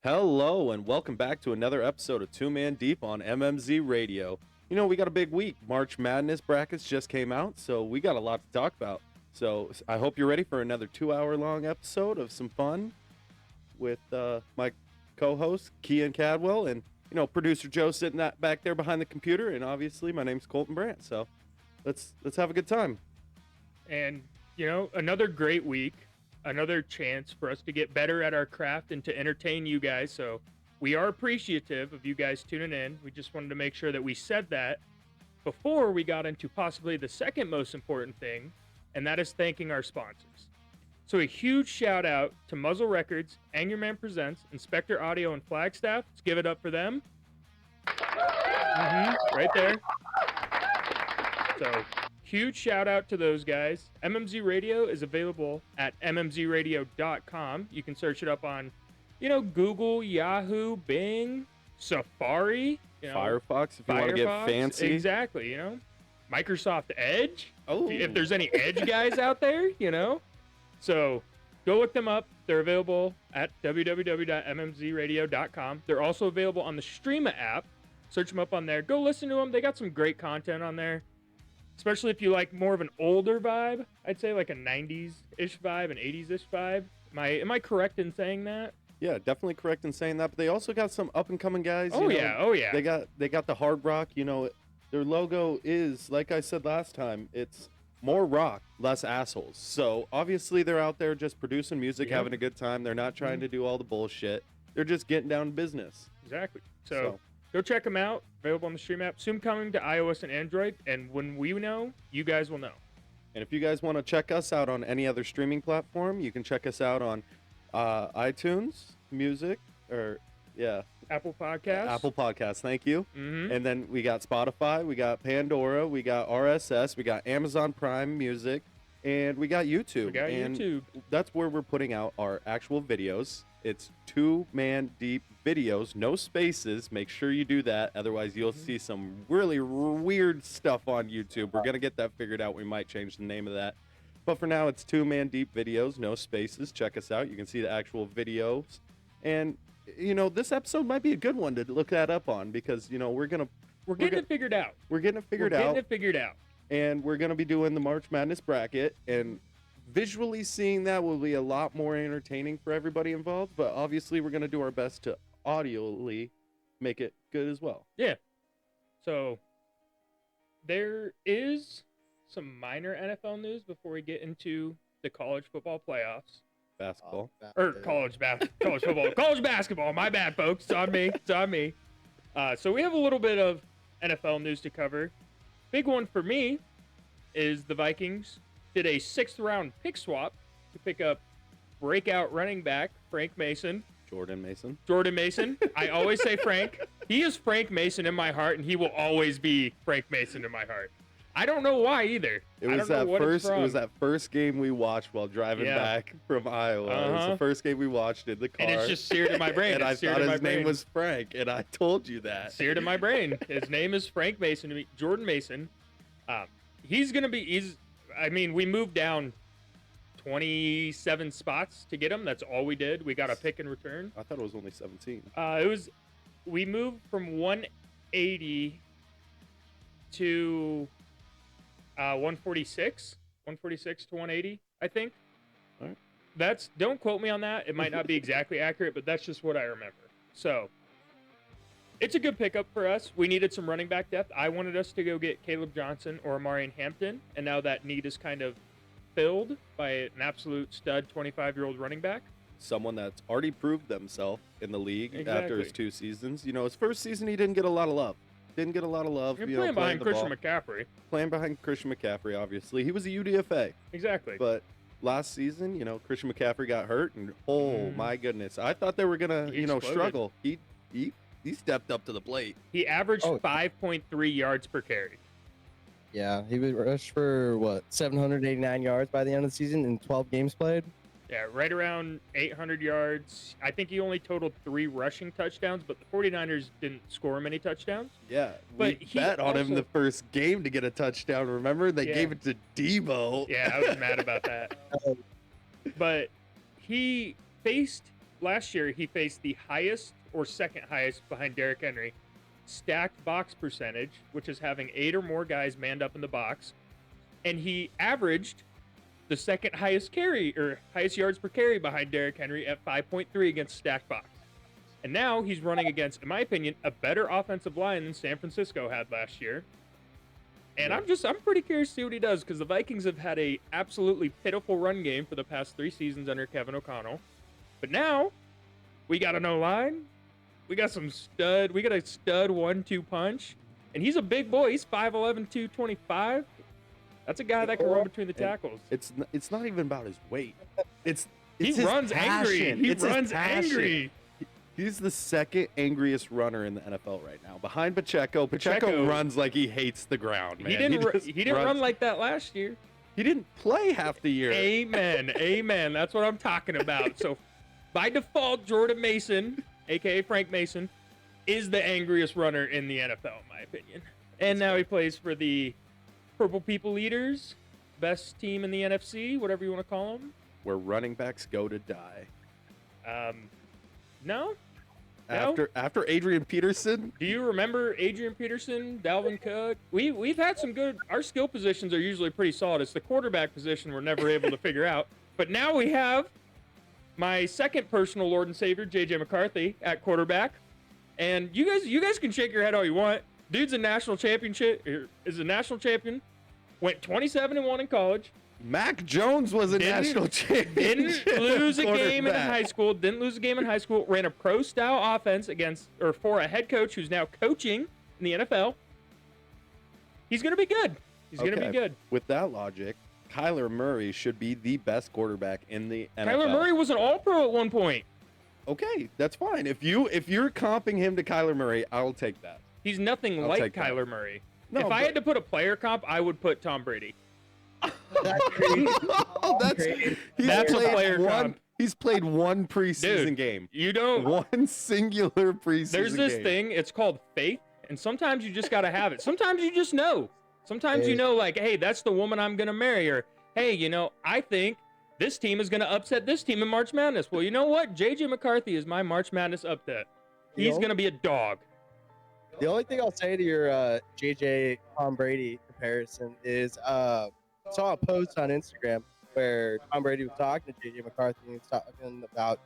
Hello and welcome back to another episode of Two Man Deep on MMZ Radio. You know, we got a big week. March Madness brackets just came out, so we got a lot to talk about. So I hope you're ready for another 2-hour long episode of some fun with my co-host, Kian Cadwell, and, producer Joe sitting back there behind the computer. And obviously, my name's Colton Brandt. So let's have a good time. And, another great week. Another chance for us to get better at our craft and to entertain you guys. So we are appreciative of you guys tuning in. We just wanted to make sure that we said that before we got into possibly the second most important thing, and that is thanking our sponsors. So a huge shout out to Muzzle Records, Angry Man Presents, Inspector Audio, and Flagstaff. Let's give it up for them. Right there. So huge shout out to those guys. MMZ Radio is available at mmzradio.com. You can search it up on, Google, Yahoo, Bing, Safari, Firefox, if you want to get fancy. Exactly, Microsoft Edge. Oh, If there's any Edge guys out there, So go look them up. They're available at www.mmzradio.com. They're also available on the Streama app. Search them up on there. Go listen to them. They got some great content on there. Especially if you like more of an older vibe, I'd say like a 90s-ish vibe, an 80s-ish vibe. Am I correct in saying that? Yeah, definitely correct in saying that. But they also got some up-and-coming guys. Oh yeah. They got the hard rock. Their logo is, like I said last time, it's more rock, less assholes. So obviously they're out there just producing music, having a good time. They're not trying to do all the bullshit. They're just getting down to business. Exactly. So go check them out. Available on the Stream app. Soon coming to iOS and Android. And when we know, you guys will know. And if you guys want to check us out on any other streaming platform, you can check us out on iTunes, Music, Apple Podcasts. Apple Podcasts, thank you. Mm-hmm. And then we got Spotify, we got Pandora, we got RSS, we got Amazon Prime Music, and we got YouTube. YouTube. That's where we're putting out our actual videos. It's 2 Man Deep videos, no spaces. Make sure you do that. Otherwise, you'll see some really weird stuff on YouTube. We're going to get that figured out. We might change the name of that. But for now, it's 2 Man Deep videos, no spaces. Check us out. You can see the actual videos. And, this episode might be a good one to look that up on because, we're getting it figured out. We're getting it figured out. And we're going to be doing the March Madness bracket. And visually seeing that will be a lot more entertaining for everybody involved. But obviously, we're going to do our best to audioly make it good as well. Yeah. So there is some minor NFL news before we get into the college football playoffs. Basketball. College football. College basketball. My bad, folks. It's on me. So we have a little bit of NFL news to cover. Big one for me is the Vikings did a 6th round pick swap to pick up breakout running back Frank Mason. Jordan Mason. I always say Frank. He is Frank Mason in my heart, and he will always be Frank Mason in my heart. I don't know why either. It was that first game we watched while driving back from Iowa. It was the first game we watched in the car. And it's just seared in my brain. And I thought his name was Frank, and I told you that. Seared in my brain. His name is Frank Mason. Jordan Mason. He's going to be... we moved down 27 spots to get him. That's all we did. We got a pick in return. I thought it was only 17. We moved from 180 to 146 to 180, I think. All right. Don't quote me on that. It might not be exactly accurate, but that's just what I remember. So it's a good pickup for us. We needed some running back depth. I wanted us to go get Caleb Johnson or Amarian Hampton, and now that need is kind of filled by an absolute stud 25-year-old running back. Someone that's already proved themselves in the league after his 2 seasons. His first season, he didn't get a lot of love. You're playing behind Christian McCaffrey. Playing behind Christian McCaffrey, obviously. He was a UDFA. Exactly. But last season, Christian McCaffrey got hurt, and my goodness. I thought they were going to, struggle. He stepped up to the plate. He averaged 5.3 yards per carry. Yeah, he was rushed for, 789 yards by the end of the season in 12 games played? Yeah, right around 800 yards. I think he only totaled 3 rushing touchdowns, but the 49ers didn't score him any touchdowns. Yeah, we bet on him the first game to get a touchdown, remember? They gave it to Debo. Yeah, I was mad about that. But he faced last year, he faced the highest or second highest behind Derrick Henry stacked box percentage, which is having 8 or more guys manned up in the box. And he averaged the second highest carry or highest yards per carry behind Derrick Henry at 5.3 against stacked box. And now he's running against, in my opinion, a better offensive line than San Francisco had last year. And I'm pretty curious to see what he does, because the Vikings have had a absolutely pitiful run game for the past 3 seasons under Kevin O'Connell. But now we got an O-line. We got a stud 1-2 punch. And he's a big boy. He's 5'11", 225. That's a guy that can run between the tackles. It's not even about his weight. He runs angry. He runs angry. He's the second angriest runner in the NFL right now, behind Pacheco. Pacheco runs like he hates the ground, man. He didn't run like that last year. He didn't play half the year. Amen. Amen. That's what I'm talking about. So, by default, Jordan Mason, a.k.a. Frank Mason, is the angriest runner in the NFL, in my opinion. And now he plays for the Purple People Eaters, best team in the NFC, whatever you want to call them. Where running backs go to die. No? After Adrian Peterson? Do you remember Adrian Peterson, Dalvin Cook? We've had some good. Our skill positions are usually pretty solid. It's the quarterback position we're never able to figure out. But now we have my second personal Lord and Savior, JJ McCarthy, at quarterback. And you guys can shake your head all you want. Dude's a national championship. Is a national champion. Went 27-1 in college. Mac Jones was a national champion. Didn't lose a game in high school. Ran a pro-style offense for a head coach who's now coaching in the NFL. He's going to be good. He's going to be good. With that logic, Kyler Murray should be the best quarterback in the NFL. Kyler Murray was an All-Pro at one point. Okay, that's fine. If you're comping him to Kyler Murray, I'll take that. He's nothing like Kyler Murray. No, if I had to put a player comp, I would put Tom Brady. That's crazy. That's a player comp. He's played one preseason game. You don't. One singular preseason game. There's this thing. It's called faith, and sometimes you just gotta have it. Sometimes you just know. Sometimes you know, like, hey, that's the woman I'm gonna marry, or hey, I think this team is gonna upset this team in March Madness. Well, you know what? JJ McCarthy is my March Madness upset. He's gonna be a dog. The only thing I'll say to your JJ Tom Brady comparison is saw a post on Instagram where Tom Brady was talking to JJ McCarthy and he's talking about,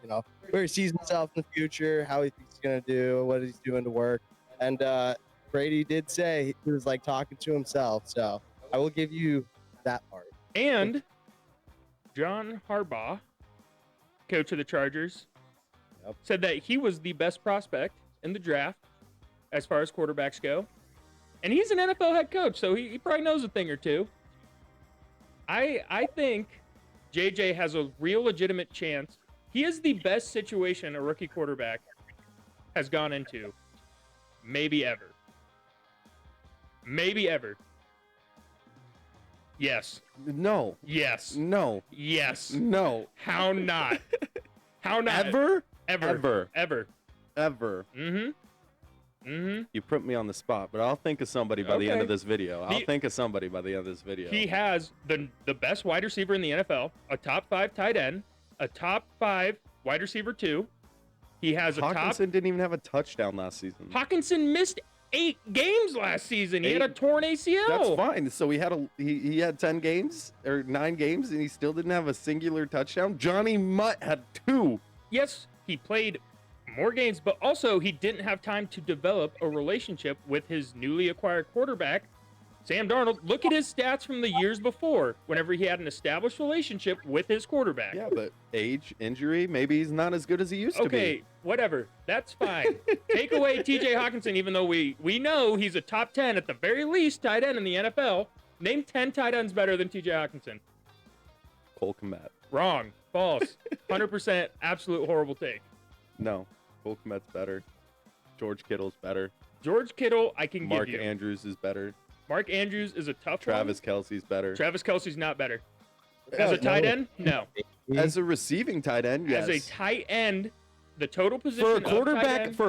where he sees himself in the future, how he thinks he's going to do, what he's doing to work. And Brady did say he was like talking to himself. So I will give you that part. And John Harbaugh, coach of the Chargers, said that he was the best prospect in the draft as far as quarterbacks go. And he's an NFL head coach, so he probably knows a thing or two. I think JJ has a real legitimate chance. He is the best situation a rookie quarterback has gone into, maybe ever. Maybe ever. Yes. No. Yes. No. Yes. No. How not? How not? Ever? Ever. Mm-hmm. You put me on the spot, but I'll think of somebody by the end of this video. He has the best wide receiver in the NFL, a top 5 tight end, a top 5 wide receiver 2. He has Hawkinson didn't even have a touchdown last season. Hawkinson missed 8 games last season. He had a torn ACL. That's fine. So he had 10 games or 9 games, and he still didn't have a singular touchdown. Johnny Mutt had 2. Yes, he played more games, but also he didn't have time to develop a relationship with his newly acquired quarterback, Sam Darnold. Look at his stats from the years before, whenever he had an established relationship with his quarterback. Yeah, but age, injury, maybe he's not as good as he used to be. Okay, whatever. That's fine. Take away TJ Hawkinson, even though we know he's a top 10 at the very least tight end in the NFL. Name 10 tight ends better than TJ Hawkinson. Cole Kmet. Wrong. False. 100% absolute horrible take. No. Cole Kmet's better. George Kittle's better. George Kittle, I can Mark give you. Mark Andrews is better. Mark Andrews is a tough Travis Kelce's better. Travis Kelce's not better. As a tight end, no. As a receiving tight end, yes. As a tight end, the total position for a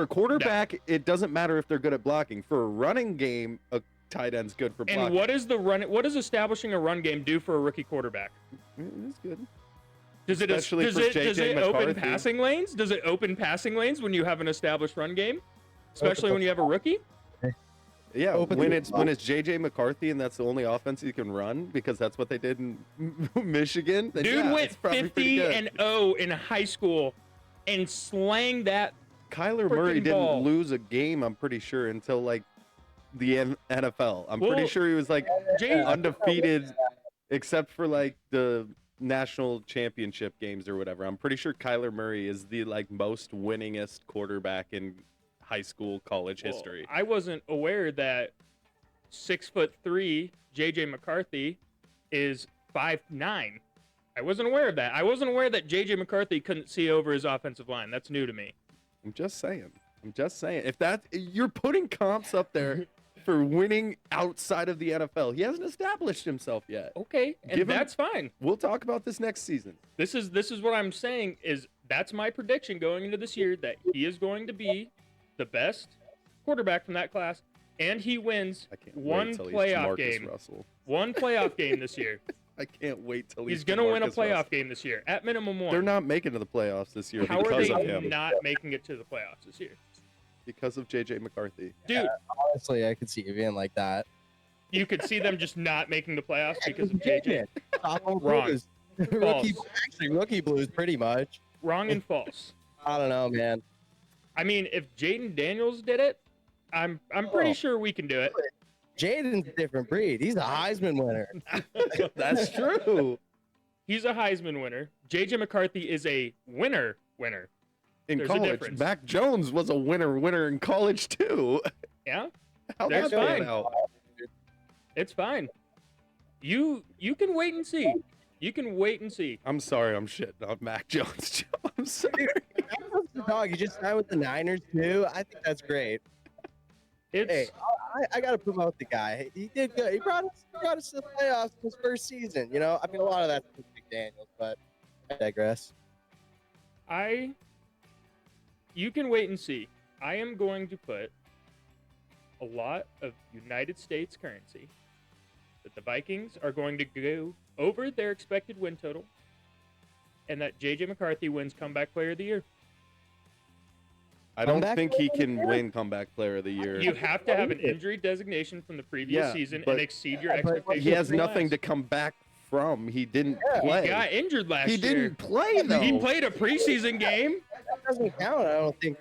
quarterback, no. It doesn't matter if they're good at blocking. For a running game, a tight end's good for blocking. And what does establishing a run game do for a rookie quarterback? It's good. Does it Especially does for it does JJ it open McCarthy. passing lanes? Does it open passing lanes when you have an established run game? Especially when you have a rookie? Yeah, Open when the it's JJ McCarthy and that's the only offense he can run because that's what they did in Michigan. Then Dude yeah, went it's probably pretty 50 good. and 0 in high school and slang that. Kyler Murray freaking didn't ball. lose a game, I'm pretty sure, until like the NFL. I'm Well, pretty sure he was like Jay, undefeated except for like the national championship games or whatever. I'm pretty sure Kyler Murray is the like most winningest quarterback in high school, college well, history. I wasn't aware that 6'3" JJ McCarthy is 5'9". I wasn't aware of that. I wasn't aware that JJ McCarthy couldn't see over his offensive line. That's new to me. I'm just saying. If that you're putting comps up there for winning outside of the NFL, he hasn't established himself yet. Okay, and Give him- that's fine. We'll talk about this next season. This is what I'm saying is that's my prediction going into this year that he is going to be the best quarterback from that class, and he wins I can't one wait till he's playoff Jamarcus game. Russell. One playoff game this year. I can't wait till He's gonna win a Jamarcus playoff Russell. game this year, at minimum one. They're not making to the playoffs this year How are because they of him. not making it to the playoffs this year? Because of JJ McCarthy. Dude, Honestly, I could see it being like that. you could see them just not making the playoffs because of JJ. Wrong. Wrong. Rookie, False. actually, rookie blues, pretty much. Wrong and false. I don't know, man. I mean, if Jaden Daniels did it, I'm pretty Oh. sure we can do it. Jaden's a different breed. He's a Heisman winner. That's true. He's a Heisman winner. JJ McCarthy is a winner. In There's a college, difference. Mac Jones was a winner in college too. Yeah, How That's that pan fine. out? it's fine. You can wait and see. You can wait and see. I'm sorry, I'm shitting on Mac Jones. I'm sorry. The dog, he just signed with the Niners too. I think that's great. It's Hey, I got to promote the guy. He did good. He brought us to the playoffs his first season. You know, I mean, a lot of that's McDaniels, but I digress. you can wait and see. I am going to put a lot of United States currency that the Vikings are going to go over their expected win total and that JJ McCarthy wins comeback player of the year. I don't Comeback think he player of the can year? win comeback player of the year. You have to have an injury designation from the previous Yeah, season but- and exceed your Yeah, but expectations. He has from nothing last. to come back from. He didn't Yeah. play. He got injured last He year. didn't play though. He played a preseason game. That doesn't count. I don't think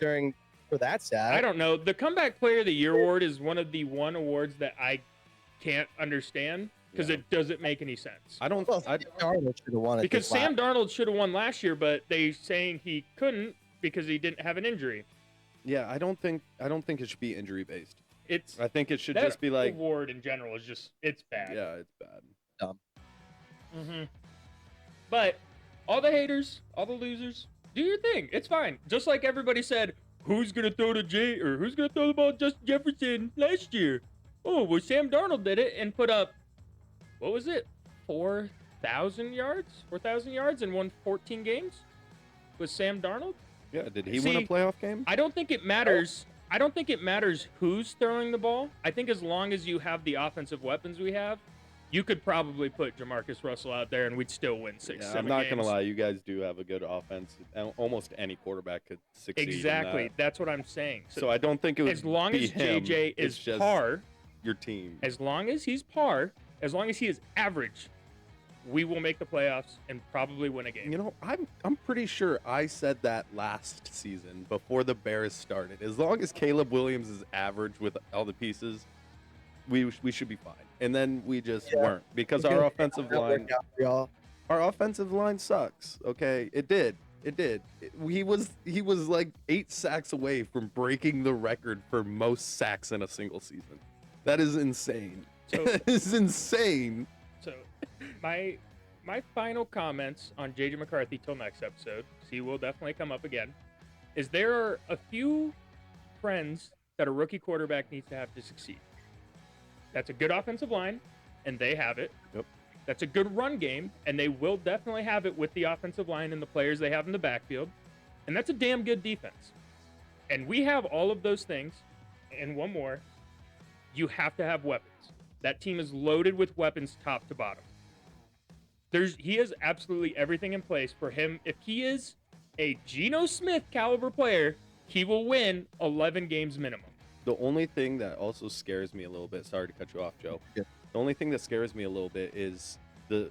for that stat. I don't know. The comeback player of the year award is one of the awards that I can't understand because Yeah. it doesn't make any sense. I don't. Well, I, Darnold should have won it. Because this last- Sam Darnold should have won last year, but they saying he couldn't because he didn't have an injury. yeah, I don't think it should be injury based. It's I think it should that just be like, award in general is just it's bad. yeah, it's bad. Mm-hmm. But all the haters, all the losers, do your thing. It's fine. Just like everybody said, who's gonna throw who's gonna throw the ball to Justin Jefferson last year? Oh, well, Sam Darnold did it and put up what was it, 4,000 yards? 4,000 yards and won 14 games with Sam Darnold. Yeah, did he win a See, playoff game? I don't think it matters. I don't think it matters who's throwing the ball. I think as long as you have the offensive weapons we have, you could probably put Jamarcus Russell out there and we'd still win 6, Yeah, 7 I'm not games. gonna lie, you guys do have a good offense. Almost any quarterback could succeed. in Exactly. that. That's what I'm saying. So I don't think it would as long be as him. JJ It's is just par, your team. as long as he's par, as long as he is average, we will make the playoffs and probably win a game. You know, I'm pretty sure I said that last season before the Bears started. As long as Caleb Williams is average with all the pieces, we should be fine. And then we just weren't because our offensive That line worked out for y'all. sucks. Okay, it did. He was like 8 sacks away from breaking the record for most sacks in a single season. That is insane. So- That is insane. So, my final comments on JJ McCarthy till next episode, because he will definitely come up again, is there are a few trends that a rookie quarterback needs to have to succeed. That's a good offensive line, and they have it. Yep. That's a good run game, and they will definitely have it with the offensive line and the players they have in the backfield. And that's a damn good defense. And we have all of those things, and one more. You have to have weapons. That team is loaded with weapons top to bottom. He has absolutely everything in place for him. If he is a Geno Smith caliber player, he will win 11 games minimum. The only thing that also scares me a little bit, sorry to cut you off, Joe. Yeah. The only thing that scares me a little bit is the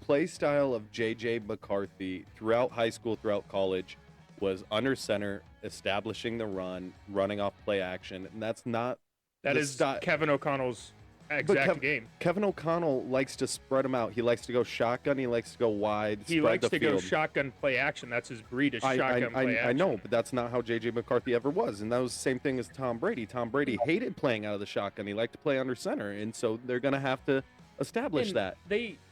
play style of JJ McCarthy throughout high school, throughout college, was under center, establishing the run, running off play action, and that's not That the is sty- Kevin O'Connell's exact game. Kevin O'Connell likes to spread them out. He likes to go shotgun. He likes to go wide. He spread likes the to go field. shotgun play action. That's his breed, is shotgun play action. I know, but that's not how JJ McCarthy ever was. And that was the same thing as Tom Brady. Tom Brady hated playing out of the shotgun. He liked to play under center. And so they're going to have to establish And that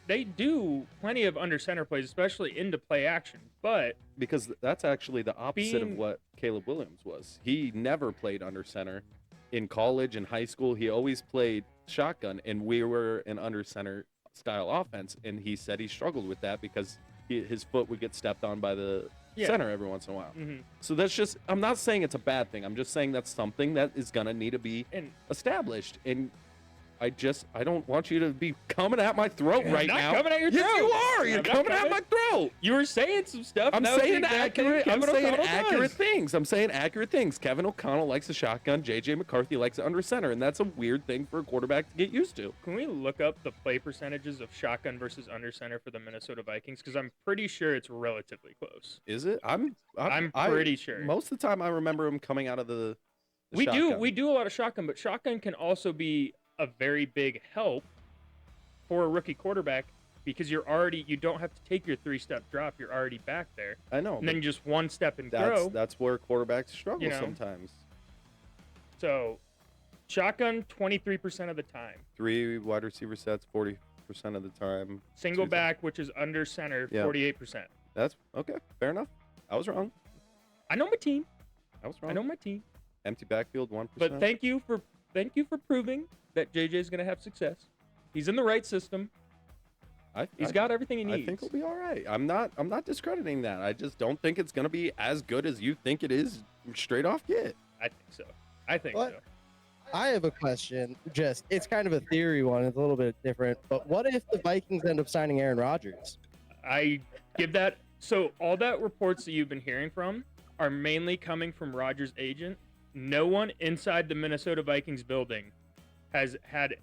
They do plenty of under center plays, especially into play action. But because that's actually the opposite of Being- what Caleb Williams was. He never played under center in college and high school. He always played shotgun, and we were an under center style offense. And he said he struggled with that because his foot would get stepped on by the Yeah. center every once in a while. mhm. So that's just, I'm not saying it's a bad thing. I'm just saying that's something that is going to need to be and established. And I don't want you to be coming at my throat right not now. coming at your Yes, throat. you are. You're I'm not coming at coming. my throat. you were saying some stuff. I'm and that was the saying exact thing accurate. I'm Kevin saying O'Connell accurate does. things. I'm saying accurate things. Kevin O'Connell likes a shotgun. JJ McCarthy likes it under center, and that's a weird thing for a quarterback to get used to. Can we look up the play percentages of shotgun versus under center for the Minnesota Vikings? Because I'm pretty sure it's relatively close. Is it? I'm pretty sure. Most of the time, I remember him coming out of the We shotgun. do a lot of shotgun, but shotgun can also be a very big help for a rookie quarterback because you don't have to take your 3-step drop. You're already back there, I know. and then just 1 step and that's throw. that's where quarterbacks struggle You know. sometimes. So, shotgun 23% of the time. 3 wide receiver sets, 40% of the time. Single Two- back, which is under center, Yeah. 48%. That's okay. Fair enough. I was wrong. I know my team. I was wrong. I know my team. Empty backfield, 1%. But thank you for proving that JJ is going to have success. He's in the right system. He's got everything he needs. I think he'll be all right. I'm not discrediting that. I just don't think it's gonna be as good as you think it is straight off get. I think so. I think What? so. I have a question. It's kind of a theory one. It's a little bit different. But what if the Vikings end up signing Aaron Rodgers? I give that. So all that reports that you've been hearing from are mainly coming from Rodgers' agent. No one inside the Minnesota Vikings building has had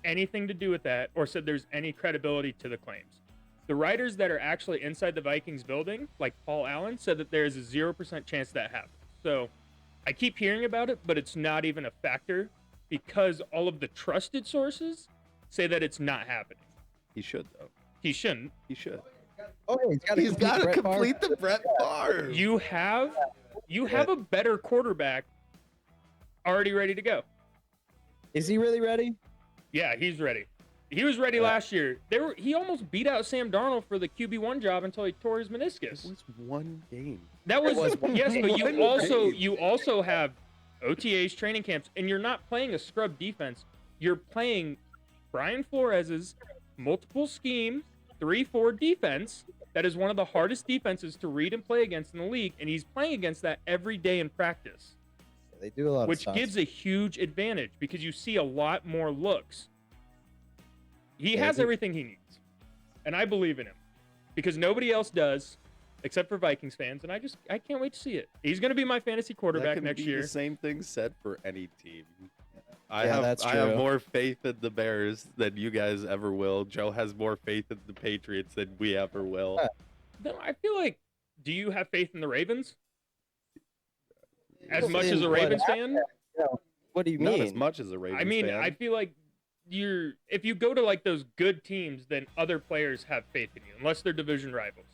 anything to do with that or said there's any credibility to the claims. The writers that are actually inside the Vikings building, like Paul Allen, said that there is a 0% chance that happens. So I keep hearing about it, but it's not even a factor because all of the trusted sources say that it's not happening. He should though. He shouldn't. He should. Oh, yeah, He's got to complete the Brett Favre. You have a better quarterback already ready to go. Is he really ready? Yeah, he's ready. He was ready last year. He almost beat out Sam Darnold for the QB1 job until he tore his It meniscus. was one game. That was yes, but One you also have OTAs, training camps, and you're not playing a scrub defense. You're playing Brian Flores's multiple scheme 3-4 defense. That is one of the hardest defenses to read and play against in the league, and he's playing against that every day in practice, They do a lot of which stuff. gives a huge advantage because you see a lot more looks. He Yeah, has he- everything he needs, and I believe in him because nobody else does, except for Vikings fans, and I can't wait to see it. He's going to be my fantasy That quarterback can next be year. the same thing said for any team. Yeah, that's I have true. more faith in the Bears than you guys ever will. Joe has more faith in the Patriots than we ever will. Yeah. No, I feel like. Do you have faith in the Ravens as Well, much in as a what Ravens fan? What do you Not mean? as much as a Ravens I mean, fan. I feel like if you go to like those good teams, then other players have faith in you, unless they're division rivals.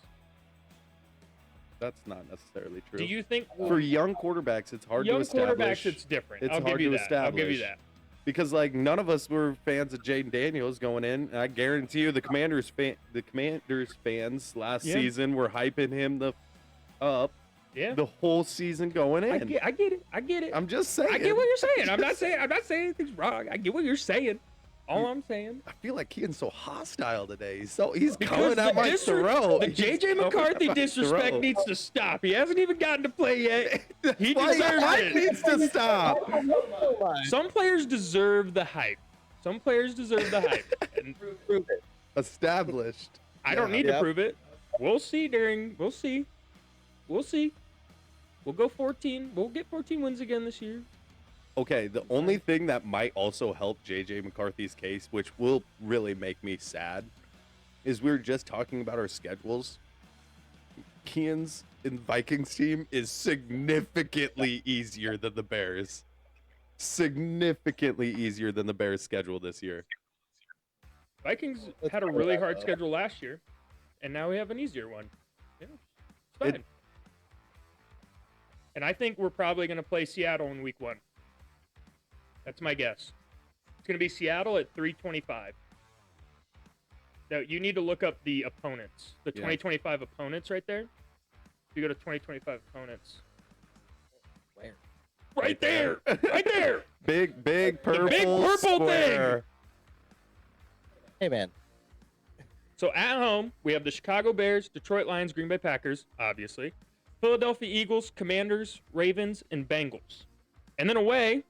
That's not necessarily true. Do you think For young quarterbacks, it's hard young to establish. quarterbacks it's different? It's I'll hard give you to that. I'll give you establish. that. Because like none of us were fans of Jaden Daniels going in. And I guarantee you, the Commanders fans last Yeah. season were hyping him up Yeah. the whole season going in. I get it. I get it. I'm just saying. I get what you're saying. I'm not saying anything's wrong. I get what you're saying. All I'm saying. I feel like Keaton's so hostile today. He's Because coming at my throat. the He's JJ coming at McCarthy my disrespect throat. needs to stop. He hasn't even gotten to play yet. He Why deserves hype it. needs to stop. Some players deserve the hype. Some players deserve the hype. And Established. I don't Yeah. need to Yep. prove it. We'll see. We'll see. We'll go 14. We'll get 14 wins again this year. Okay, the only thing that might also help JJ McCarthy's case, which will really make me sad, is we were just talking about our schedules. Kian's in Vikings team is significantly easier than the Bears. Significantly easier than the Bears' schedule this year. Vikings Let's had a find really out, hard though. schedule last year, and now we have an easier one. Yeah, it's fine. It- And I think we're probably going to play Seattle in week 1. That's my guess. It's going to be Seattle at 325. Now, you need to look up the opponents, the Yeah. 2025 opponents right there. If you go to 2025 opponents. Where? Right there. Right there. Big purple, big purple square. Hey, man. So at home, we have the Chicago Bears, Detroit Lions, Green Bay Packers, obviously, Philadelphia Eagles, Commanders, Ravens, and Bengals. And then away,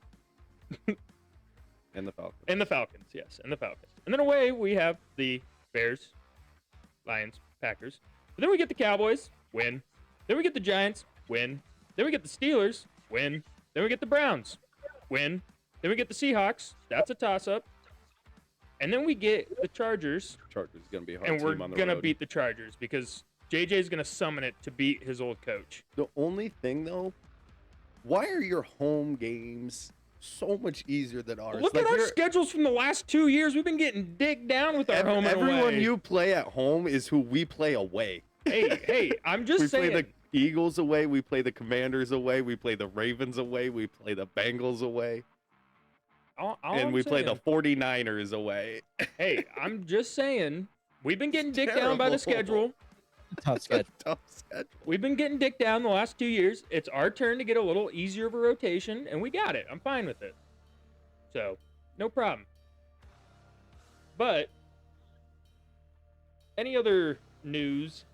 And the Falcons. and the Falcons, yes, and the Falcons. And then away, we have the Bears, Lions, Packers. But then we get the Cowboys, win. Then we get the Giants, win. Then we get the Steelers, win. Then we get the Browns, win. Then we get the Seahawks, that's a toss-up. And then we get the Chargers, Chargers is gonna be a hard and we're team on the gonna road. beat the Chargers because JJ's gonna summon it to beat his old coach. The only thing though, why are your home games so much easier than ours? Look Like, at our we're- schedules from the last 2 years. We've been getting digged down with our home and Everyone away. you play at home is who we play away. Hey, I'm just We saying. play the Eagles away, we play the Commanders away, we play the Ravens away, we play the Bengals away, all and I'm we play the saying- 49ers away. Hey, I'm just saying. We've been getting dicked down by the terrible. schedule. Tough It's a schedule. tough schedule. We've been getting dicked down the last 2 years. It's our turn to get a little easier of a rotation, and we got it. I'm fine with it. So, no problem. But, any other news?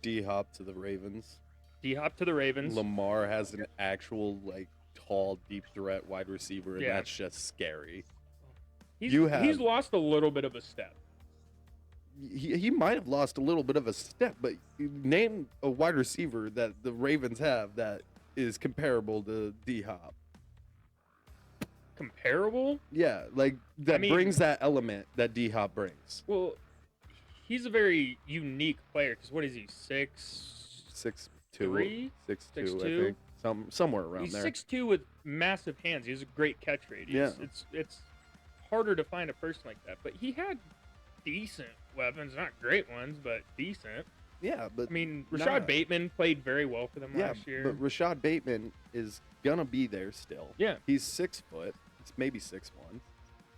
D-Hop to the Ravens. D-Hop to the Ravens. Lamar has an actual like tall, deep threat wide receiver, and Yeah. that's just scary. He's, you have- he's lost a little bit of a step. He might have lost a little bit of a step, but you name a wide receiver that the Ravens have that is comparable to D-Hop. Comparable? Yeah, like that mean- brings that element that D-Hop brings. Well, he's a very unique player because what is he, 6'3"? 6'2", 6'2", 6'2"? I think, somewhere around He's there. 6'2" with massive hands. He has a great catch rate. Yeah. It's harder to find a person like that. But he had decent weapons, not great ones, but decent. Yeah, but I mean, Rashad Nah. Bateman played very well for them yeah, last year. but Rashad Bateman is gonna be there still. Yeah. He's 6 foot. It's maybe 6'1",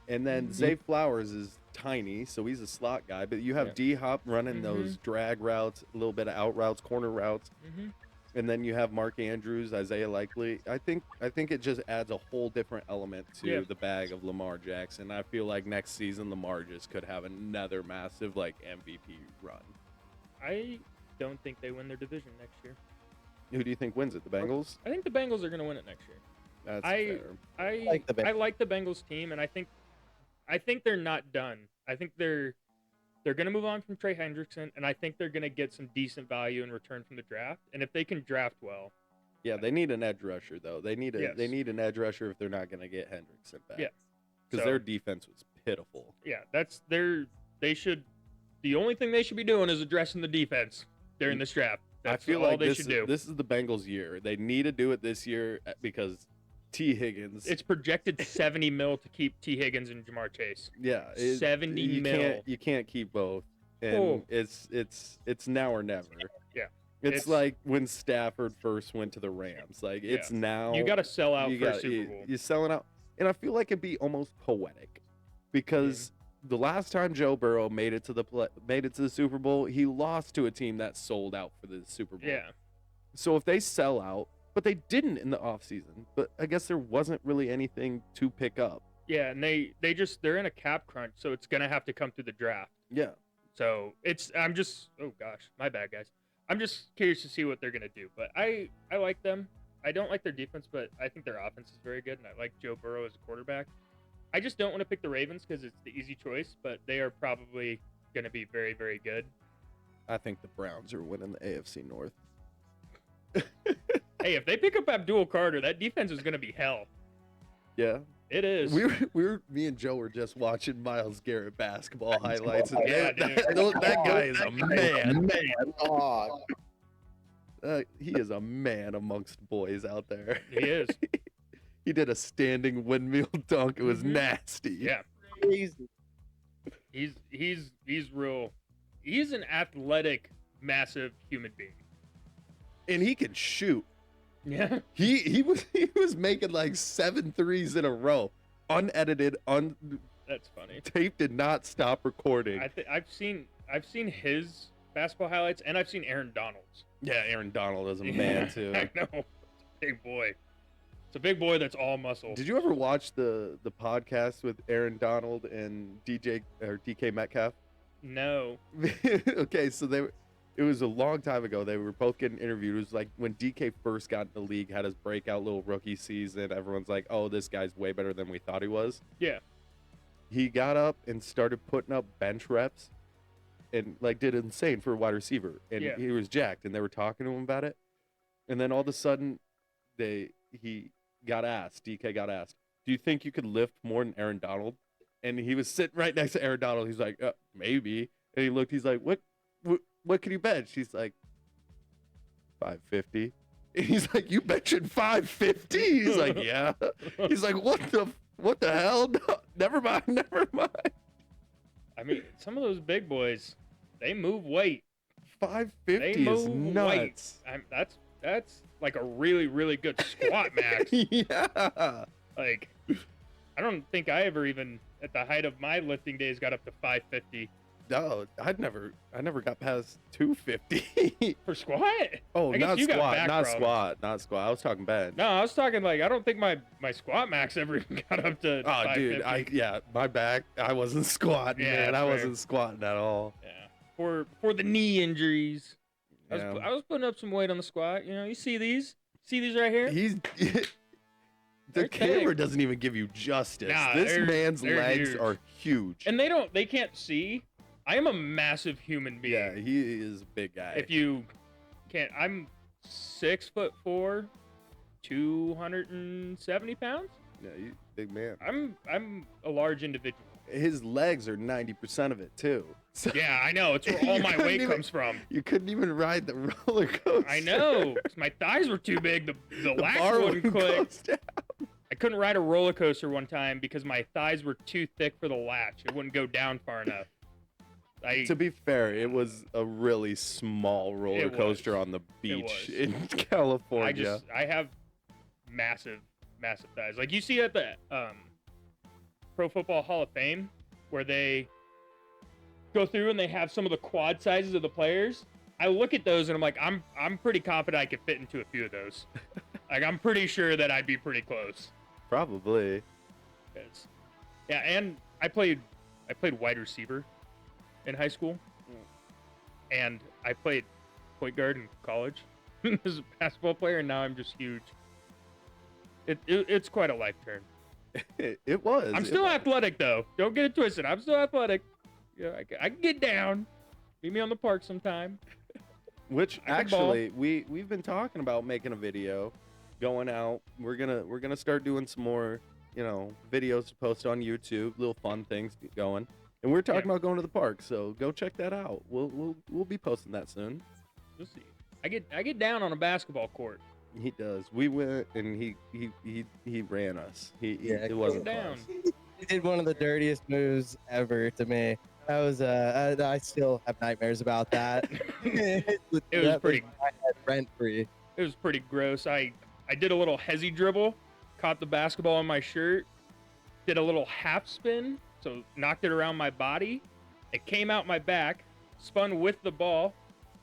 and then Mhm. Zay Flowers is tiny, so he's a slot guy. But you have Yeah. D-Hop running Mhm. those drag routes, a little bit of out routes, corner routes. hmm And then you have Mark Andrews, Isaiah Likely. I think it just adds a whole different element to Yeah. the bag of Lamar Jackson. I feel like next season Lamar just could have another massive like MVP run. I don't think they win their division next year. Who do you think wins it? The Bengals? I think the Bengals are going to win it next year. That's I- fair. I Like the Bengals. I like the Bengals team, and I think they're not done. I think they're going to move on from Trey Hendrickson, and I think they're going to get some decent value in return from the draft. And if they can draft well, Yeah, they need an edge rusher though. They need Yes. an edge rusher if they're not going to get Hendrickson back. Yeah. Because So- their defense was pitiful. yeah, they should. The only thing they should be doing is addressing the defense during this draft. That's I feel all like they this should is, do. this is the Bengals' year. They need to do it this year because T. Higgins. It's projected 70 mil to keep T. Higgins and Jamar Chase. Yeah, 70 you mil. You can't keep both, and Oh. it's now or never. Yeah. it's It's- like when Stafford first went to the Rams. Like it's Yeah. now You got to sell out you for a got- Super you- Bowl. You're selling out, and I feel like it'd be almost poetic because the last time Joe Burrow made it to the Super Bowl, he lost to a team that sold out for the Super Bowl. Yeah. So if they sell out, but they didn't in the offseason, but I guess there wasn't really anything to pick up. Yeah, and they're in a cap crunch, so it's gonna have to come through the draft. Yeah. So oh gosh, my bad guys. I'm just curious to see what they're gonna do. But I like them. I don't like their defense, but I think their offense is very good, and I like Joe Burrow as a quarterback. I just don't want to pick the Ravens because it's the easy choice, but they are probably gonna be very, very good. I think the Browns are winning the AFC North. Hey, if they pick up Abdul Carter, that defense is going to be hell. Yeah. It is. Me and Joe were just watching Myles Garrett basketball highlights, and Yeah, that guy is a man. Dog. He is a man amongst boys out there. He is. He did a standing windmill dunk. It was Mhm. nasty. Yeah. Crazy. He's real. He's an athletic, massive human being. And he can shoot. Yeah. He was making like 7 threes in a row, unedited, That's funny. tape did not stop recording. I've seen his basketball highlights, and I've seen Aaron Donald's. Yeah, Aaron Donald is a man too. I know. It's a big boy. It's a big boy that's all muscle. Did you ever watch the podcast with Aaron Donald and DK Metcalf? No. Okay, so it was a long time ago. They were both getting interviewed. It was like when DK first got in the league, had his breakout little rookie season. Everyone's like, "Oh, this guy's way better than we thought he was." Yeah. He got up and started putting up bench reps, and like did insane for a wide receiver. And Yeah. he was jacked, and they were talking to him about it. And then all of a sudden, DK got asked, "Do you think you could lift more than Aaron Donald?" And he was sitting right next to Aaron Donald. He's like, "Maybe." And he looked. He's like, "What can you bench?" He's like, 550. And he's like, "You benching 550?" He's like, "Yeah." He's like, "What the hell? No, never mind." I mean, some of those big boys, they move weight. 550 They is move nuts. That's like a really, really good squat max. Yeah. Like, I don't think I ever even, at the height of my lifting days, got up to 550 No, I never got past 250. for squat. Oh, I guess not you got squat, back not problems. squat. I was talking bench. No, I was talking like I don't think my squat max ever even got up to. Oh, dude, 550. my back, I wasn't squatting, Yeah, man. that's I fair. wasn't squatting at all. Yeah. For the knee injuries, Yeah. I was putting up some weight on the squat. You know, you see these right here. He's the They're camera thick. doesn't even give you justice. Nah, This they're- man's they're legs huge. are huge. And they can't see. I am a massive human being. Yeah, he is a big guy. If you can't, I'm 6'4", 270 pounds. Yeah, you big man. I'm a large individual. His legs are 90% of it too. So Yeah, I know. It's where all You my couldn't weight even- comes from. you couldn't even ride the roller coaster. I know. 'Cause my thighs were too big. The The latch bar wouldn't wouldn't click. close down. I couldn't ride a roller coaster one time because my thighs were too thick for the latch. It wouldn't go down far enough. To be fair, it was a really small roller It was. coaster on the beach was. in California. I have massive thighs. Like you see at the Pro Football Hall of Fame where they go through and they have some of the quad sizes of the players. I look at those and I'm like, I'm pretty confident I could fit into a few of those. Like I'm pretty sure that I'd be pretty close. Probably. 'Cause- yeah, and I played wide receiver in high school, and I played point guard in college as a basketball player, and now I'm just huge. It's quite a life turn. It was. I'm It still was. athletic though. Don't get it twisted. I'm still athletic. Yeah, I can get down. Meet me on the park sometime. Which I can ball. actually we've been talking about making a video, going out. We're gonna start doing some more, videos to post on YouTube, little fun things going. And we're talking about going to the park, so go check that out. We'll be posting that soon. We'll see. I get down on a basketball court. He does. We went and he ran us. Yeah, It wasn't down. close. He did one of the dirtiest moves ever to me. That was I still have nightmares about that. It was pretty- rent free. It was pretty gross. I did a little hezzy dribble, caught the basketball on my shirt, did a little half spin, so knocked it around my body. It came out my back, spun with the ball,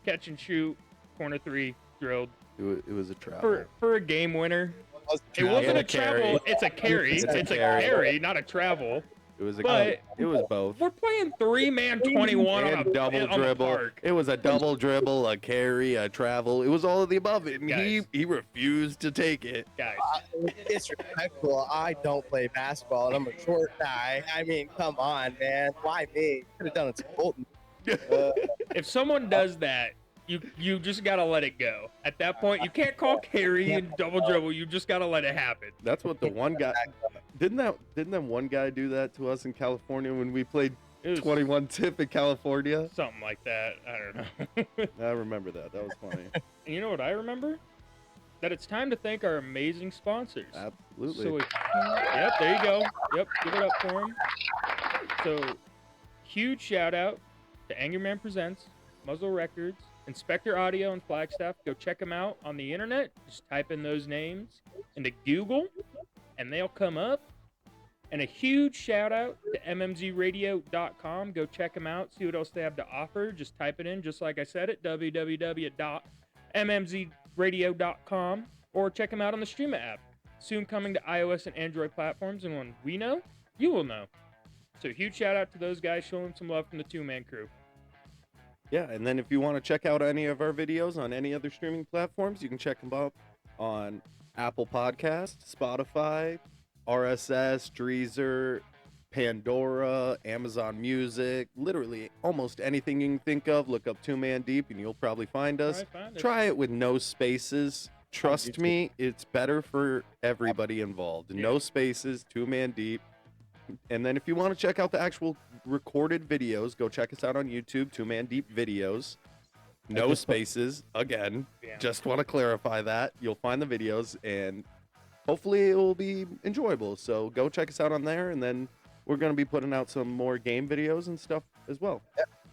catch and shoot, corner three, drilled It was a travel. for a game winner. It wasn't And a a carry. travel. It's a carry. It's It's a a carry. carry, not a travel. It was But- it was both. We're playing 3-man 21 on And a double on the dribble. park. It was a double dribble, a carry, a travel. It was all of the above. And Guys. he refused to take it. Guys, Disrespectful. I don't play basketball and I'm a short guy. I mean, come on, man. Why me? Could have done it to Colton. If someone does that, you just gotta let it go. At that point, you can't call carry and double dribble. You just gotta let it happen. That's what the one guy didn't that one guy do that to us in California when we played It was 21 tip in California? something like that. I don't know. I remember that. That was funny. And you know what I remember? That it's time to thank our amazing sponsors. Absolutely. So, yep, there you go. Yep, give it up for them. So, huge shout out to Angerman Presents, Muzzle Records, Inspector Audio, and Flagstaff. Go check them out on the internet. Just type in those names into Google, and they'll come up. And a huge shout out to mmzradio.com. Go check them out. See what else they have to offer. Just type it in, just like I said it, www.mmzradio.com, or check them out on the Streama app. Soon coming to iOS and Android platforms, and when we know, you will know. So huge shout out to those guys, showing some love from the two-man crew. Yeah, and then if you want to check out any of our videos on any other streaming platforms, you can check them out on Apple Podcasts, Spotify, RSS, Deezer, Pandora, Amazon Music, literally almost anything you can think of. Look up Two Man Deep and you'll probably find us. Alright, find us. Try it with no spaces. Trust YouTube. me, it's better for everybody involved. Yeah. No spaces, Two Man Deep. And then if you want to check out the actual recorded videos, go check us out on YouTube, Two Man Deep Videos. No just put- spaces, again. Yeah. Just want to clarify that. You'll find the videos and hopefully it will be enjoyable. So go check us out on there, and then we're going to be putting out some more game videos and stuff as well.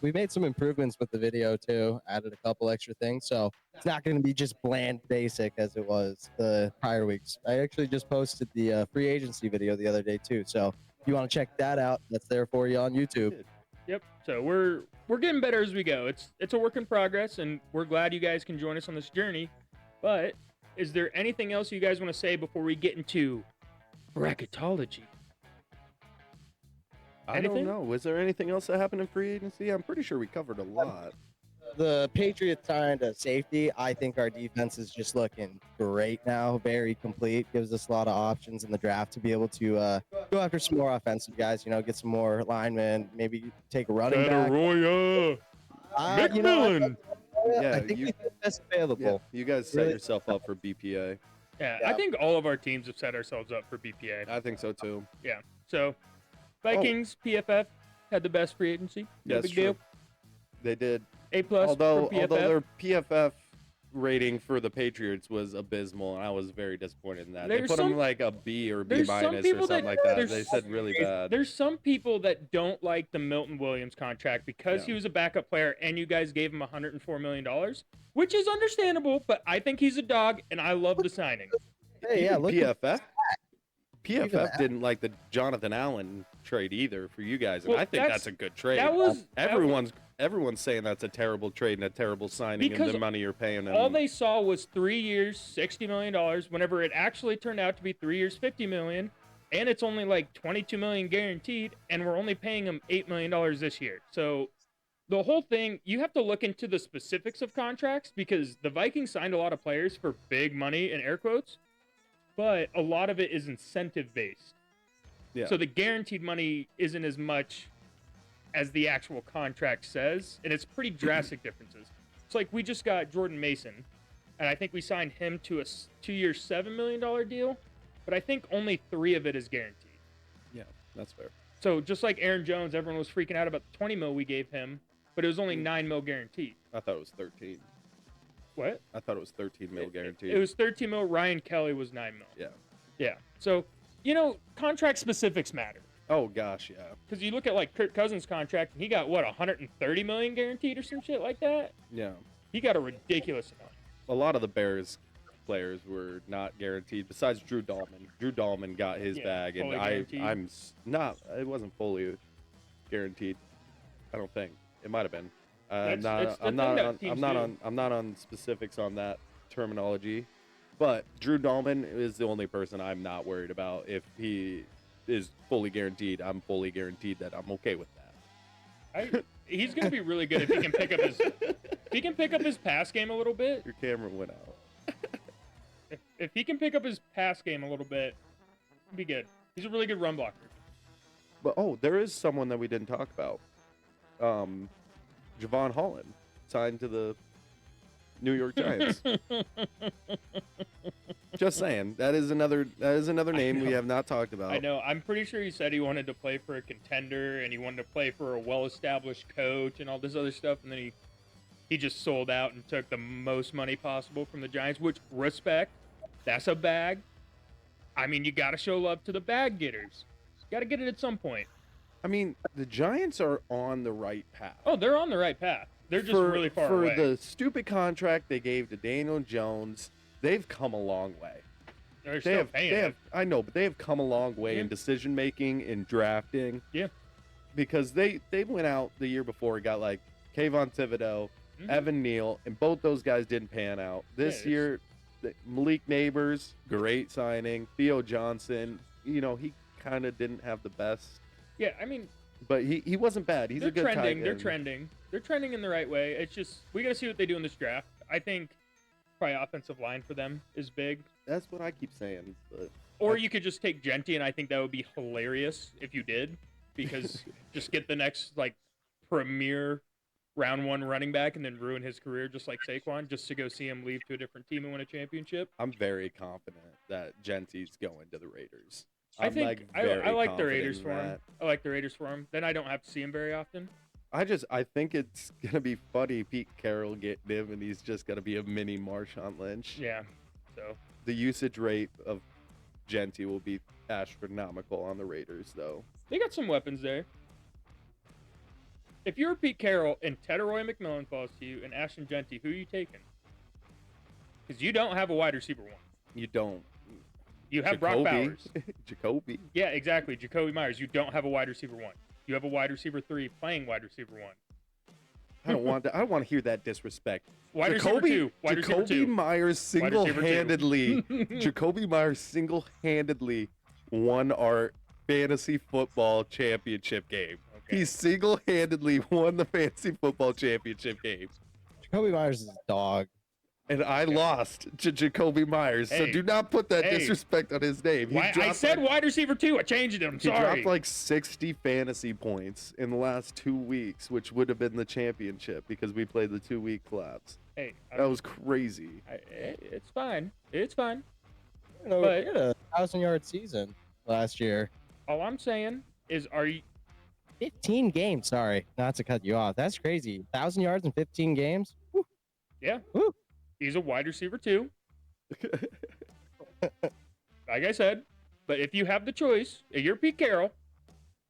We made some improvements with the video too, added a couple extra things. So it's not going to be just bland basic as it was the prior weeks. I actually just posted the free agency video the other day too. So if you want to check that out, that's there for you on YouTube. Yep. So we're getting better as we go. It's a work in progress, and we're glad you guys can join us on this journey. But is there anything else you guys want to say before we get into bracketology? I Anything? don't know. Was there anything else that happened in free agency? I'm pretty sure we covered a lot. The Patriots signed a safety. I think our defense is just looking great now, very complete. Gives us a lot of options in the draft to be able to go after some more offensive guys. You know, get some more linemen. Maybe take a running back. Roya, You know, McMillan. Yeah, I think you- he's the best Yeah, available. you guys set Really? yourself up for BPA. Yeah, Yeah. I think all of our teams have set ourselves up for BPA. I think so too. So, Vikings, PFF had the best free agency. No That's big true. deal. They did. A plus Although for PFF. their PFF rating for the Patriots was abysmal, and I was very disappointed in that. They There's put them some- like a B or B there's some minus or people something that- like that. there's- They said really bad. There's some people that don't like the Milton Williams contract because Yeah. he was a backup player and you guys gave him $104 million, which is understandable, but I think he's a dog and I love the signing. Hey, yeah, Even look. PFF. Even PFF that. didn't like the Jonathan Allen trade either for you guys, and Well, I think that's- that's a good trade. That was Everyone's saying that's a terrible trade and a terrible signing, and Because the money you're paying them. all they saw was 3 years, $60 million, whenever it actually turned out to be 3 years, $50 million, and it's only like $22 million guaranteed, and we're only paying him $8 million this year. So the whole thing, you have to look into the specifics of contracts because the Vikings signed a lot of players for big money in air quotes, but a lot of it is incentive based. Yeah. So the guaranteed money isn't as much as the actual contract says, and it's pretty drastic differences. It's like we just got Jordan Mason, and I think we signed him to a 2-year, $7 million deal, but I think only 3 of it is guaranteed. Yeah, that's fair. So just like Aaron Jones, everyone was freaking out about the 20 mil we gave him, but it was only 9 mil guaranteed. I thought it was 13. What? I thought it was 13 mil guaranteed. It was 13 mil. Ryan Kelly was 9 mil. Yeah. Yeah. So, you know, contract specifics matter. Oh gosh, yeah. Because you look at like Kirk Cousins' contract, and he got what, 130 million guaranteed or some shit like that. Yeah. He got a ridiculous amount. A lot of the Bears players were not guaranteed. Besides Drew Dahlman. Drew Dahlman got his Yeah, bag, and fully guaranteed. not. It wasn't fully guaranteed. I don't think it might have been. That's- it's the I'm thing not. that On, teams I'm not do. on. I'm not on specifics on that terminology. But Drew Dahlman is the only person I'm not worried about. If he is fully guaranteed, I'm fully guaranteed that I'm okay with that. He's gonna be really good if he can pick up his pass game a little bit. Your camera went out. If he can pick up his pass game a little bit, he'll be good. He's a really good run blocker. But there is someone that we didn't talk about. Javon Holland signed to the New York Giants. Just saying, that is another name we know. have not talked about. I know. I'm pretty sure he said he wanted to play for a contender and he wanted to play for a well-established coach and all this other stuff, and then he just sold out and took the most money possible from the Giants, which, respect, that's a bag. I mean, you got to show love to the bag getters. Got to get it at some point. I mean, the Giants are on the right path. Oh, they're on the right path. They're just really far away. For the stupid contract they gave to Daniel Jones, they've come a long way. They're still paying him. I know, but they have come a long way in decision making, in drafting. Yeah. Because they went out the year before and got like Kayvon Thibodeau, Mhm. Evan Neal, and both those guys didn't pan out. This year, Malik Neighbors, great signing. Theo Johnson, he kind of didn't have the best, Yeah, I mean, but he wasn't bad. He's a good tight end. They're trending. They're trending in the right way. It's just we got to see what they do in this draft. I think probably offensive line for them is big. That's what I keep saying. But Or you could just take Genty, and I think that would be hilarious if you did, because just get the next like premier round one running back and then ruin his career just like Saquon, just to go see him leave to a different team and win a championship. I'm very confident that Genty's going to the Raiders. I think I like the Raiders for him. that. I like the Raiders for him. Then I don't have to see him very often. I think it's gonna be funny, Pete Carroll getting him, and he's just gonna be a mini Marshawn Lynch. Yeah. So The usage rate of Genty will be astronomical on the Raiders, though. they got some weapons there. If you're Pete Carroll and Tedoroy McMillan falls to you and Ashton Genty, who are you taking? Because you don't have a wide receiver one. You don't. You have Brock Bowers. Jacoby. Yeah, exactly. Jacoby Myers. You don't have a wide receiver one. You have a wide receiver 3 playing wide receiver 1. I don't want that. I don't want to hear that disrespect. Wide receiver 2. Wide receiver Jacoby 2. Myers Wide receiver 2. single-handedly. Jacoby Myers single-handedly won our fantasy football championship game. Okay. He single-handedly won the fantasy football championship game. Jacoby Myers is a dog. And I lost to Jacoby Myers, so Hey. do not put that Hey. disrespect on his name. I dropped said like, wide receiver 2. I changed it. I'm he sorry. dropped like 60 fantasy points in the last 2 weeks, which would have been the championship because we played the 2-week collapse. Hey, That was crazy. it's fine. It's fine. You know, But- we had a 1,000-yard season last year. All I'm saying is, are you? 15 games. Sorry, not to cut you off. That's crazy. 1,000 yards in 15 games. Woo. Yeah. Woo. He's a wide receiver 2. Like I said, but if you have the choice, if you're Pete Carroll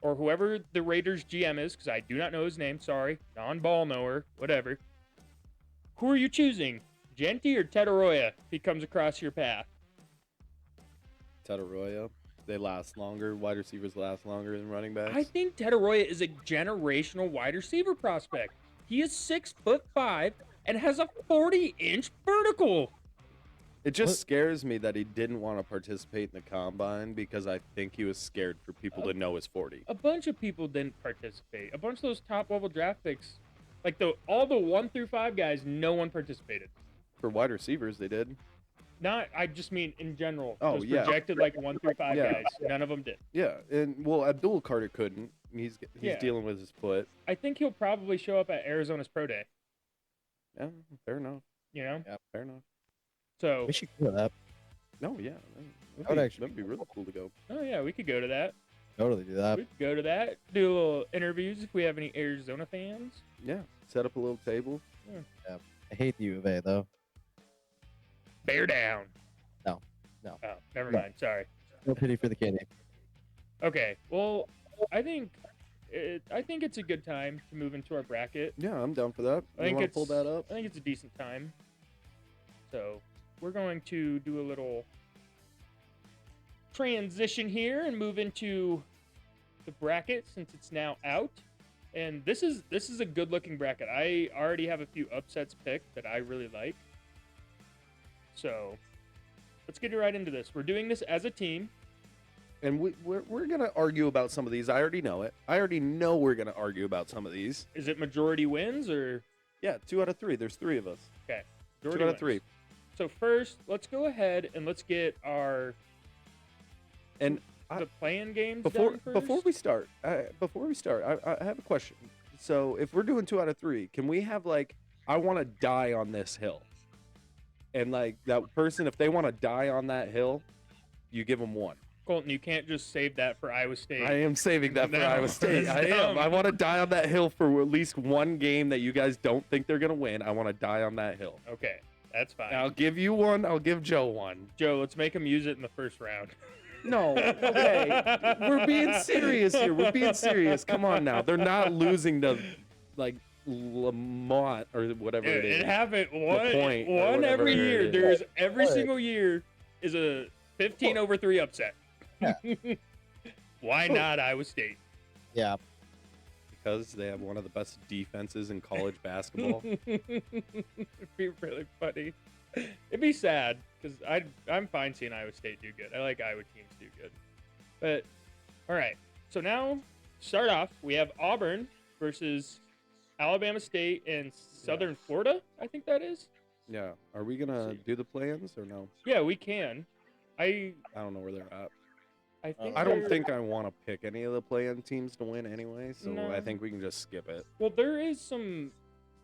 or whoever the Raiders GM is, because I do not know his name, sorry, non-ball knower, whatever. Who are you choosing, Genty or Tedoroya, if he comes across your path? Tataroya, they last longer. Wide receivers last longer than running backs. I think Tedoroya is a generational wide receiver prospect. He is 6'5" and has a 40-inch vertical. It just What- scares me that he didn't want to participate in the combine because I think he was scared for people to know his 40. A bunch of people didn't participate. A bunch of those top-level draft picks, like all the 1 through 5 guys, no one participated. For wide receivers, they did. Not, I just mean in general. Oh, Those yeah. projected like 1 through 5 Yeah. guys, none of them did. Yeah, and well, Abdul Carter couldn't. He's Yeah. dealing with his foot. I think he'll probably show up at Arizona's pro day. Yeah, fair enough. You know, Fair enough. so We should go to that. No, yeah, That would actually that'd be really cool to go. oh yeah, we could go to that. Totally do that. We could go to that. Do a little interviews if we have any Arizona fans. Yeah, set up a little table. I hate the U of A though. Bear down. No. Oh, never No. mind. Sorry. No pity for the kitty. Okay. Well, I think it's a good time to move into our bracket. Yeah, I'm down for that. I You think want it's to pull that up? I think it's a decent time. So we're going to do a little transition here and move into the bracket since it's now out. And this is a good looking bracket. I already have a few upsets picked that I really like. So let's get right into this. We're doing this as a team. And we're gonna argue about some of these. I already know it. I already know we're gonna argue about some of these. Is it majority wins or Yeah, 2 out of 3. There's 3 of us. okay? 2 Majority out of wins. 3. So first, let's go ahead and let's get our And the playing games before done first. before we start, I have a question. So if we're doing 2 out of 3, can we have like, I want to die on this hill, and like that person, if they want to die on that hill, you give them 1. Colton, you can't just save that for Iowa State. I am saving that for No, Iowa State. that's I am. dumb. I want to die on that hill for at least 1 game that you guys don't think they're gonna win. I want to die on that hill. Okay, that's fine. I'll give you 1. I'll give Joe 1. Joe, let's make him use it in the first round. No, okay. We're being serious here. We're being serious. Come on now. They're not losing to like Lamont or whatever it is. It happened one Point or every whatever it year. is. There's every What? single year is a 15-3 upset. Yeah. Why not Iowa State? Yeah. Because they have one of the best defenses in college basketball. It'd be really funny. It'd be sad because I'm fine seeing Iowa State do good. I like Iowa teams do good. But all right, so now start off. We have Auburn versus Alabama State and Southern Florida. I think that is. Yeah. Are we gonna do the plans or no? Yeah, we can. I I don't know where they're at. think I don't they're- think I want to pick any of the play-in teams to win anyway, so No. I think we can just skip it. Well, there is some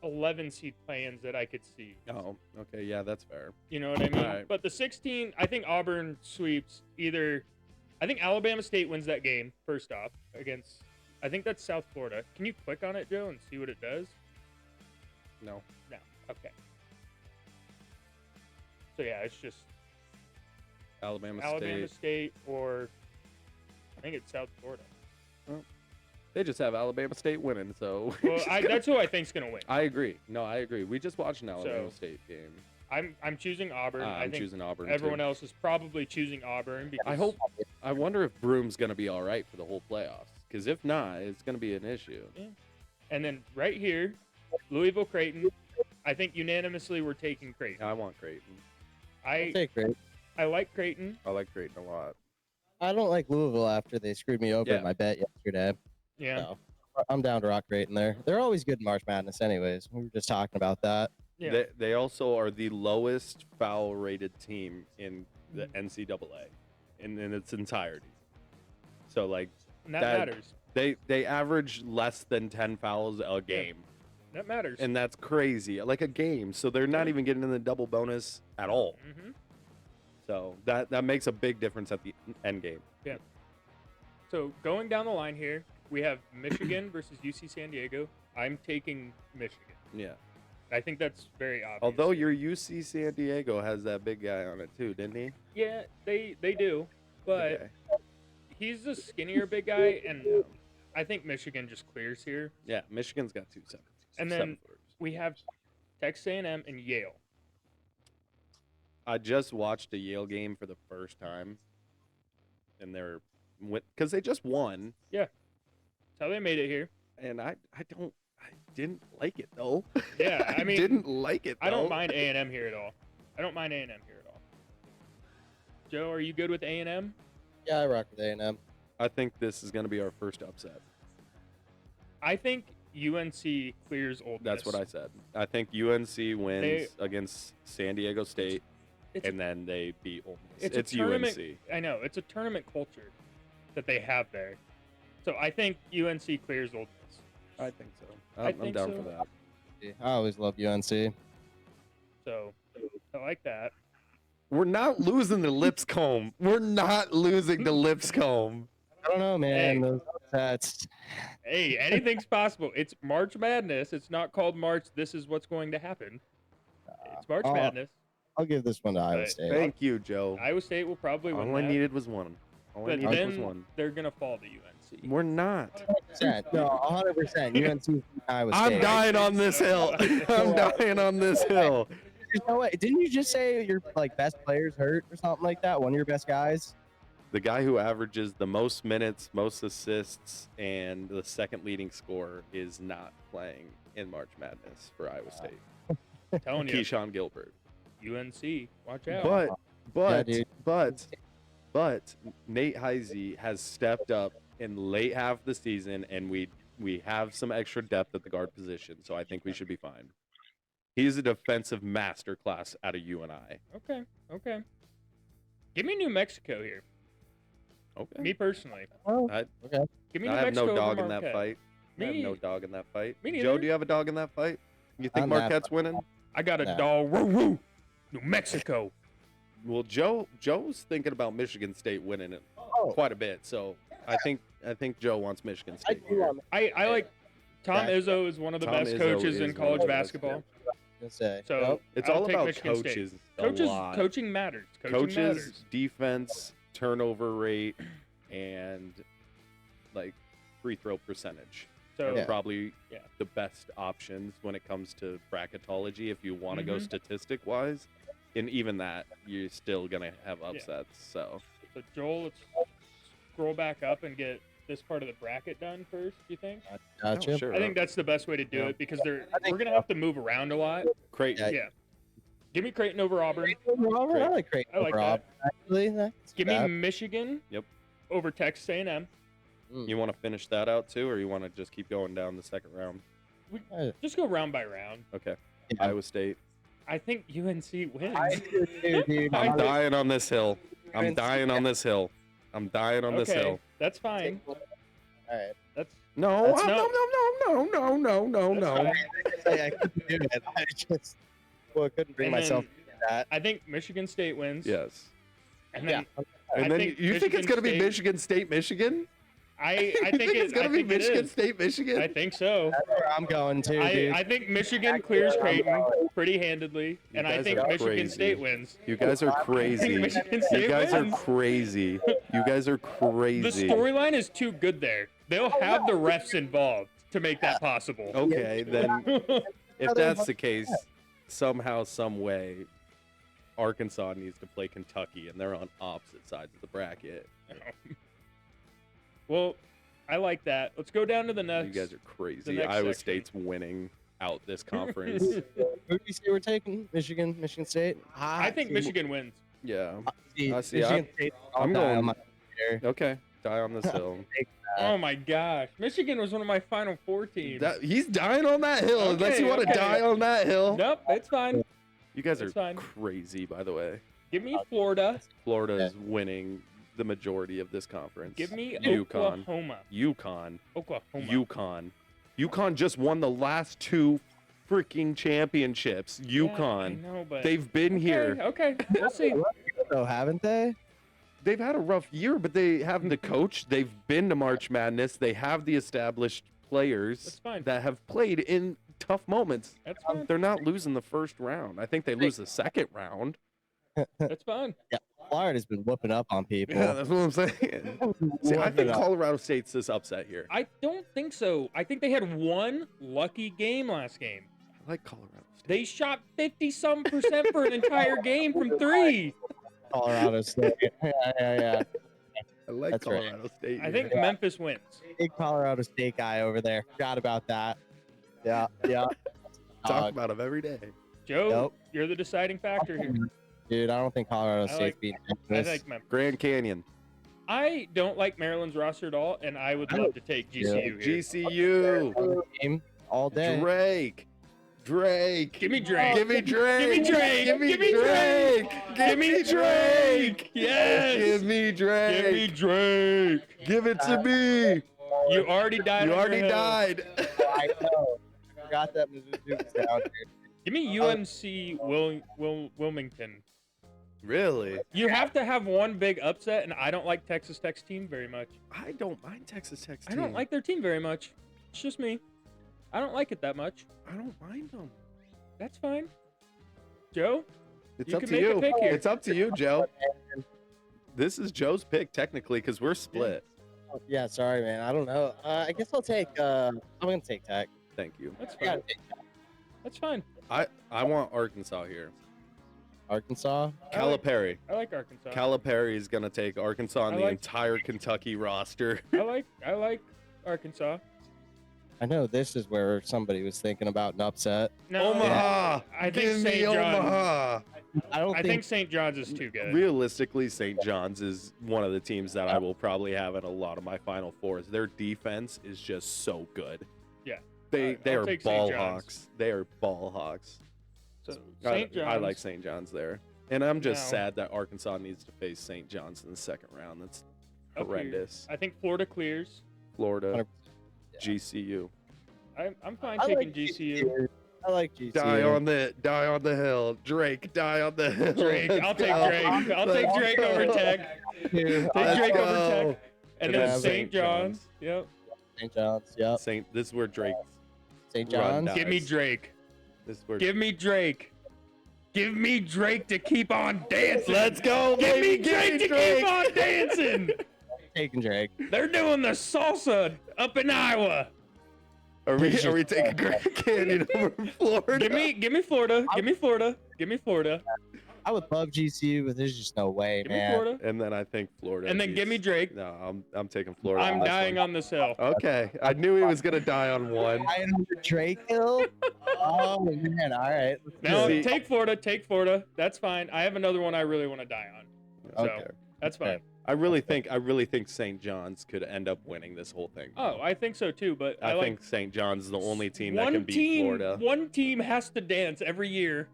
11 seed plans that I could see. Oh, okay, yeah, that's fair. You know what I mean? Alright. But the 16, I think Auburn sweeps either. I think Alabama State wins that game first off against. I think that's South Florida. Can you click on it, Joe, and see what it does? No. No. Okay. So yeah, it's just Alabama Alabama State. State or I think it's South Florida. They just have Alabama State winning, so. Well, that's who I think's gonna win. I agree. No, I agree. We just watched an Alabama So, State game. I'm choosing Auburn. I I'm think choosing Auburn. everyone too. else is probably choosing Auburn because I hope. I wonder if Broom's gonna be all right for the whole playoffs. Because if not, it's gonna be an issue. And then right here, Louisville Creighton. I think unanimously we're taking Creighton. I want Creighton. I Take great. I like Creighton. I like Creighton a lot. I don't like Louisville after they screwed me over Yeah. in my bet yesterday. Yeah. So I'm down to rock Creighton there. They're always good in March Madness, anyways. We were just talking about that. Yeah. They also are the lowest foul rated team in the NCAA in its entirety. So like And that that- matters. they average less than 10 fouls a game. That matters. And that's crazy. Like a game. So they're not even getting in the double bonus at all. hmm So that makes a big difference at the end game. So going down the line here, we have Michigan versus UC San Diego. I'm taking Michigan. Yeah. I think that's very obvious. Although your UC San Diego has that big guy on it too, didn't he? Yeah, they do, but Okay. he's a skinnier big guy, and I think Michigan just clears here. Yeah, Michigan's got 2 sevens. And seven then- footers. We have Texas A&M and Yale. I just watched a Yale game for the first time, and they're because they just won, That's how they made it here. and I didn't like it though. Yeah, I mean, didn't like it. I don't though. mind A&M here at all. I don't mind A&M here at all. Joe, are you good with A&M? Yeah, I rock with A&M. I think this is going to be our first upset. I think UNC clears Ole Miss. That's what I said. I think UNC wins against San Diego State, It's, and then they beat Ole Miss. it's a It's tournament. UNC. I know it's a tournament culture that they have there. So I think UNC clears Ole Miss. I think so. I I'm think down so. for that. I always love UNC. So I like that. We're not losing the Lipscomb. We're not losing the Lipscomb. I don't know, man. Hey. Those upsets. Hey, anything's possible. It's March Madness. It's not called March. This is what's going to happen. It's March Oh, Madness. I'll give this one to Iowa Right. State. Thank you, Joe. Iowa State will probably win All I that, needed was one. All I but needed was then one. they're gonna fall to UNC. We're not. 100%. No, 100%. UNC Iowa State. I'm dying on this hill. I'm dying on this hill. You know what? Didn't you just say your best players hurt or something like that? One of your best guys? The guy who averages the most minutes, most assists, and the second leading scorer is not playing in March Madness for Iowa State. I'm telling you, Keyshawn Gilbert. UNC. Watch out. But dude. but Nate Heisey has stepped up in late half of the season, and we have some extra depth at the guard position, so I think we should be fine. He's a defensive masterclass out of UNI. Okay. Give me New Mexico here. Okay. Me personally. Oh, I- Give me I New have Mexico no over dog in that Marquette. fight. I have Me- no dog in that fight. me Joe, neither. do you have a dog in that fight? You think I'm not- Marquette's winning? I got a No. dog. Woo woo. New Mexico. Well, Joe's thinking about Michigan State winning it Oh, quite a bit, so I think Joe wants Michigan I State. do here. want I like Tom Yeah. Izzo is one of the Tom best Izzo coaches is in one of college the best, basketball. to say. So Yep. It's I'll all take about Michigan State. coaches. A Coaches, lot. coaching matters. Coaching Coaches, matters. defense, turnover rate, and like free throw percentage. So Are Yeah. probably Yeah. the best options when it comes to bracketology if you want to go Mhm. statistic wise. And even that, you're still gonna have upsets. So Joel, let's scroll back up and get this part of the bracket done first. Do you think? Gotcha. Oh, sure. I think that's the best way to do Yeah. it because I think we're gonna so. have to move around a lot. Creighton. Yeah. Give me Creighton over Auburn. I like Creighton I like over that. Auburn, actually. That's Give me bad. Michigan. Yep. Over Texas A&M. You want to finish that out too, or you want to just keep going down the second round? Just go round by round. Okay. Yeah. Iowa State. I think UNC wins. I do too, dude. I'm I'm dying on this hill. I'm UNC, dying on this hill. I'm dying on this Okay, hill. that's fine. All right. That's No, That's no, no, no, no, no, That's no. fine. I couldn't do it. I just couldn't bring And myself then to do that. I think Michigan State wins. Yes. And then And I then think you think it's Michigan gonna be State- Michigan State, Michigan? I You think it's gonna I be think it Michigan is. State, Michigan? I think so. That's where I'm going to, dude. I think Michigan clears Creighton pretty handedly, and I guys think are Michigan crazy. State wins. You guys are crazy. Michigan You State guys are wins. crazy. You guys are The crazy. storyline is too good there. They'll have the refs involved to make that possible. Okay, then if that's the case, somehow, some way, Arkansas needs to play Kentucky, and they're on opposite sides of the bracket. Well, I like that. Let's go down to the You next. guys are crazy. next Iowa section. State's winning out this conference. Who do you say we're taking? Michigan State? I think Michigan wins. Yeah. See, I see, Michigan State. I'm I'll die going- on my here. Okay. Die on this hill. Oh my gosh, Michigan was one of my Final Four teams. He's dying on that hill. Unless you Okay, want to okay. die on that hill. Nope, it's fine. You guys are It's fine. crazy, by the way. Give me Florida. Florida is winning the majority of this conference. Give me UConn. Oklahoma. UConn. Oklahoma. UConn just won the last two freaking championships. Yeah, I UConn. know, but They've been here. Okay, we'll see. So haven't they? They've had a rough year, but they have the coach. They've been to March Madness. They have the established That's players fine. that have played in tough moments. That's fine. They're not losing the first round. I think they lose the second round. That's fine. Florida's been whooping up on people. Yeah, that's what I'm saying. See, I Whooping think up. Colorado State's this upset here. I don't think so. I think they had one lucky game last game. I like Colorado State. They shot 50-some% for an entire game from three. Colorado State. Yeah. I like That's right. Colorado State. I think here. Memphis wins. Big Colorado State guy over there. Forgot about that. Yeah. Talk about them every day. Joe, Nope. you're the deciding factor here. Dude, I don't think Colorado I State's like- beating I Memphis. like Memphis. Grand Canyon. I don't like Maryland's roster at all, and I would love to take GCU here. GCU. Game all day. Drake. Give me Drake. Give me Drake. Give me Drake. Give me Give me Drake. Give me Drake. Yes. Give me Drake. Give me Drake. Give it to me. You already died. You on already your hill. died. I know. I forgot that Mizzou was down here. Give me UNC Wilmington. Really? You have to have one big upset, and I don't like Texas Tech's team very much. I don't mind Texas Tech's I team. don't like their team very much. It's just me. I don't like it that much. I don't mind them. That's fine. Joe? It's You up can to make a you. pick here. It's up to you, Joe. This is Joe's pick technically because we're split. Yeah, sorry, man. I don't know. I guess I'll take. I'm gonna take Tech. Thank you. That's I gotta fine. take That's fine. I want Arkansas here. Arkansas. Calipari. I like Arkansas. Calipari is gonna take Arkansas and I the like- entire Kentucky roster. I like Arkansas. I know this is where somebody was thinking about an upset. No, Omaha. I think Give me St. John's. Omaha. I don't I think. think St. John's is too good. Realistically, St. John's is one of the teams that I will probably have in a lot of my Final Fours. Their defense is just so good. Yeah. They I'll are take St. ball John's. hawks. They are ball hawks. So I, St. John's. I like St. John's there. And I'm just No. sad that Arkansas needs to face St. John's in the second round. That's Up here. horrendous. I think Florida clears. Florida. GCU. I'm fine I taking like GCU. I like GCU. Die on the hill. Drake, die on the hill. Drake. Let's I'll take go. Drake. I'll take Let's Drake go. over Tech. Dude, Take Drake over go. Tech. And Yeah, then St. John's. Yep. St. John's. Yep. This is where Drake. St. Run John's. down. Give me Nice. Drake. This is where. Give me Drake. Give me Drake to keep on dancing. Let's go, Give me baby. Drake to keep on dancing. Taking Drake. They're doing the salsa up in Iowa. Are we taking Grand Canyon over Florida? Give me Florida. Give me Florida. Give me Florida. I would love GCU, but there's just no way, Give me man. Florida. And then I think Florida. And then give me Drake. No, I'm taking Florida. I'm on this dying one. on this hill. Okay, I knew he was gonna die on one. I am Drake Hill. Oh man! All right. Let's do No, it. take Florida. Take Florida. That's fine. I have another one I really want to die on. So Okay. that's fine. I really think St. John's could end up winning this whole thing. Oh, I think so too. But I like think St. John's is the only team that one can beat team. Florida. One team has to dance every year.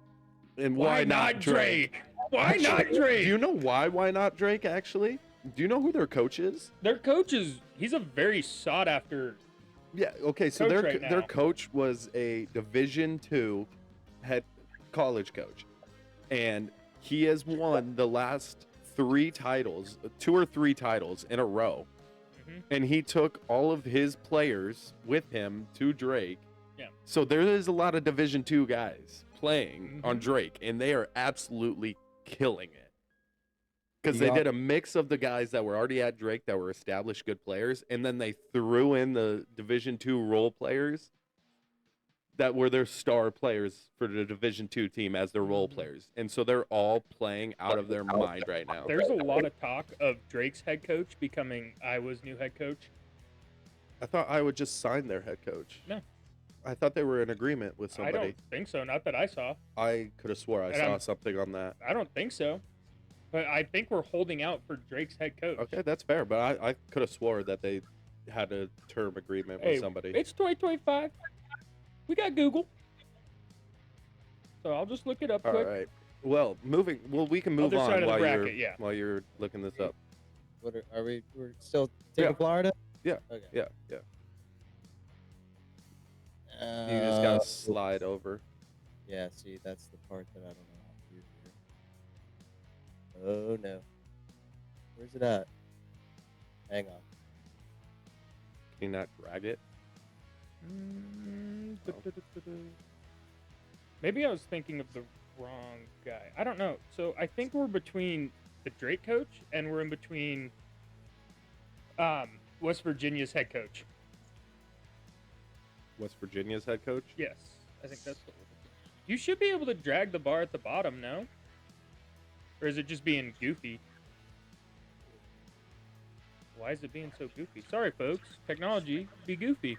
And Why not Drake? Why not Drake? Do you know why? Why not Drake? Actually, do you know who their coach is? Their coach he's a very sought after. Yeah. Okay. So Coach their right their now. coach was a Division II head college coach, and he has won the last 3 titles, 2 or 3 titles in a row. Mhm. And he took all of his players with him to Drake. Yeah. So there is a lot of Division II guys playing on Mhm. Drake, and they are absolutely killing it. Because they Yeah. did a mix of the guys that were already at Drake that were established good players, and then they threw in the Division II role players that were their star players for the Division II team as their role Mhm. players. And so they're all playing out of their mind right now. There's a lot of talk of Drake's head coach becoming Iowa's new head coach. I thought I would just sign their head coach. No. I thought they were in agreement with I somebody. don't think so. Not that I saw. I could have swore I And saw I'm- something on that. I don't think so. But I think we're holding out for Drake's head coach. Okay, that's fair, but I could have swore that they had a term agreement Hey, with somebody. it's 2025. We got Google. So I'll just look it up All quick. right. Well, we can move Other on side of the while bracket, yeah. while you're looking this up. What are we? We're still taking Yeah. Florida. Yeah. Okay. Yeah, yeah. You just Uh, gotta slide over. Yeah. See, that's the part that I don't know how to do here. Oh no. Where's it at? Hang on. Can you not drag it? Maybe I was thinking of the wrong guy. I don't know. So I think we're between the Drake coach and we're in between West Virginia's head coach. West Virginia's head coach? Yes, I think that's what we're between. You should be able to drag the bar at the bottom, no? Or is it just being goofy? Why is it being so goofy? Sorry, folks. Technology, be goofy.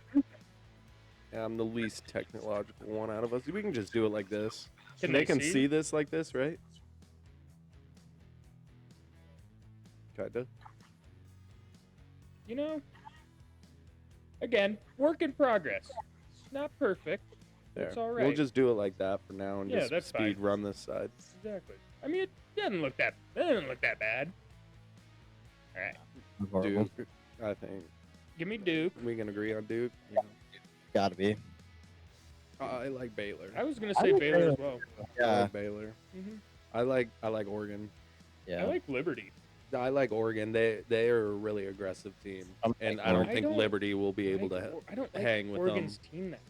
Yeah, I'm the least technological one out of us. We can just do it like this. Can They they can see? see this like this, right? Kinda. You know, again, work in progress. Not perfect. There. It's all We'll right. just do it like that for now and Yeah, just that's speed fine. run this side. Exactly. I mean, it doesn't look that bad. All right, Horrible. Duke, I think give me Duke. we can agree on Duke. Gotta be. I like Baylor. I was gonna I say like Baylor Baylor. as well. I Yeah. like Baylor. hmm I like Oregon. Yeah. I like Liberty. I like Oregon. They are a really aggressive team, I'm and taking I don't Oregon. think I don't- Liberty will be able to. I don't like hang with Oregon's team that.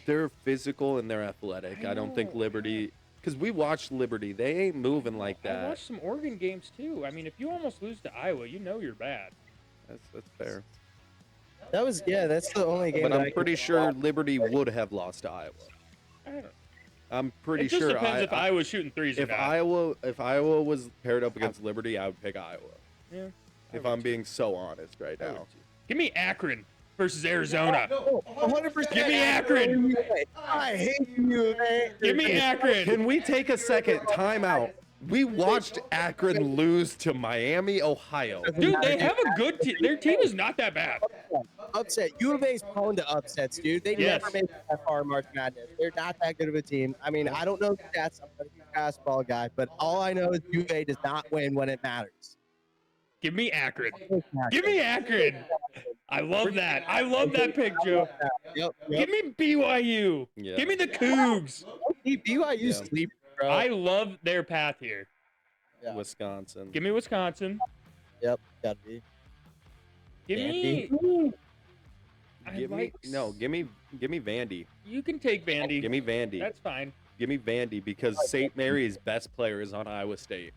They're physical and they're athletic. I I don't think know. Liberty, because we watched Liberty. They ain't moving like I that. watched some Oregon games too. I mean, if you almost lose to Iowa, you know you're bad. That's fair. That was that's the only game. But that I I'm could pretty sure Liberty would have lost to Iowa. I don't know. I'm pretty It just sure. depends if Iowa's shooting threes or if not. Iowa was paired up against Liberty, I would pick Iowa. Yeah. I If would I'm too. being so honest right I would now. too. Give me Akron versus Arizona. 100%. Give me Akron. I hate you, man. Give me Akron. Can we take a second timeout? We watched Akron lose to Miami, Ohio. Dude, they have a good team. Their team is not that bad. Upset. U of A is prone to upsets, dude. They Yes. never make it that far in March Madness. They're not that good of a team. I mean, I don't know the stats. I'm not a huge basketball guy, but all I know is U of A does not win when it matters. Give me Akron. Give me Akron. I love that. I love that pick, Joe. Yep. Give me BYU. Yeah. Give me the Cougs. BYU Yeah. sleeper, bro. I love their path here. Yeah. Wisconsin. Give me Wisconsin. Yep, gotta be. Give me. I Give me like. give me Vandy. You can take Vandy. Give me Vandy. That's fine. Give me Vandy because St. Mary's best player is on Iowa State.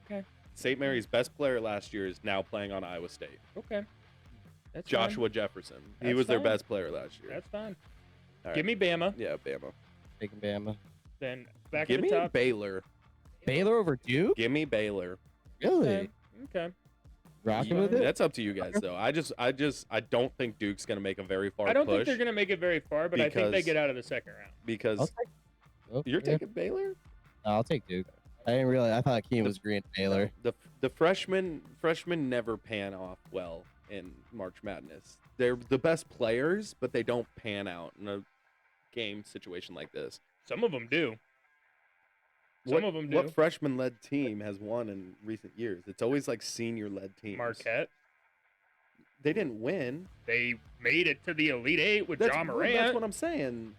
Okay. St. Mary's best player last year is now playing on Iowa State. Okay. That's Joshua Jefferson. He That's was their fine. best player last Fine. year. That's fine. All right. Give me Bama. Yeah, Bama. Taking Bama. Then back Give at me the top. Baylor. Baylor over Duke? Give me Baylor. Really? Okay. Rocking with it? That's up to you guys though. I don't think Duke's gonna make a very far I don't push think they're gonna make it very far, but I think they because- get out of the second round. because I'll take, you're yeah. taking Baylor. No, I'll take Duke. I didn't realize. I thought Keen was green Baylor. The freshmen never pan off well in March Madness. They're the best players, but they don't pan out in a game situation like this. Some of them do. Some of them do. What freshman-led team has won in recent years? It's always like senior-led teams. Marquette. They didn't win. They made it to the Elite Eight with That's, John well, Morant that's what I'm saying. And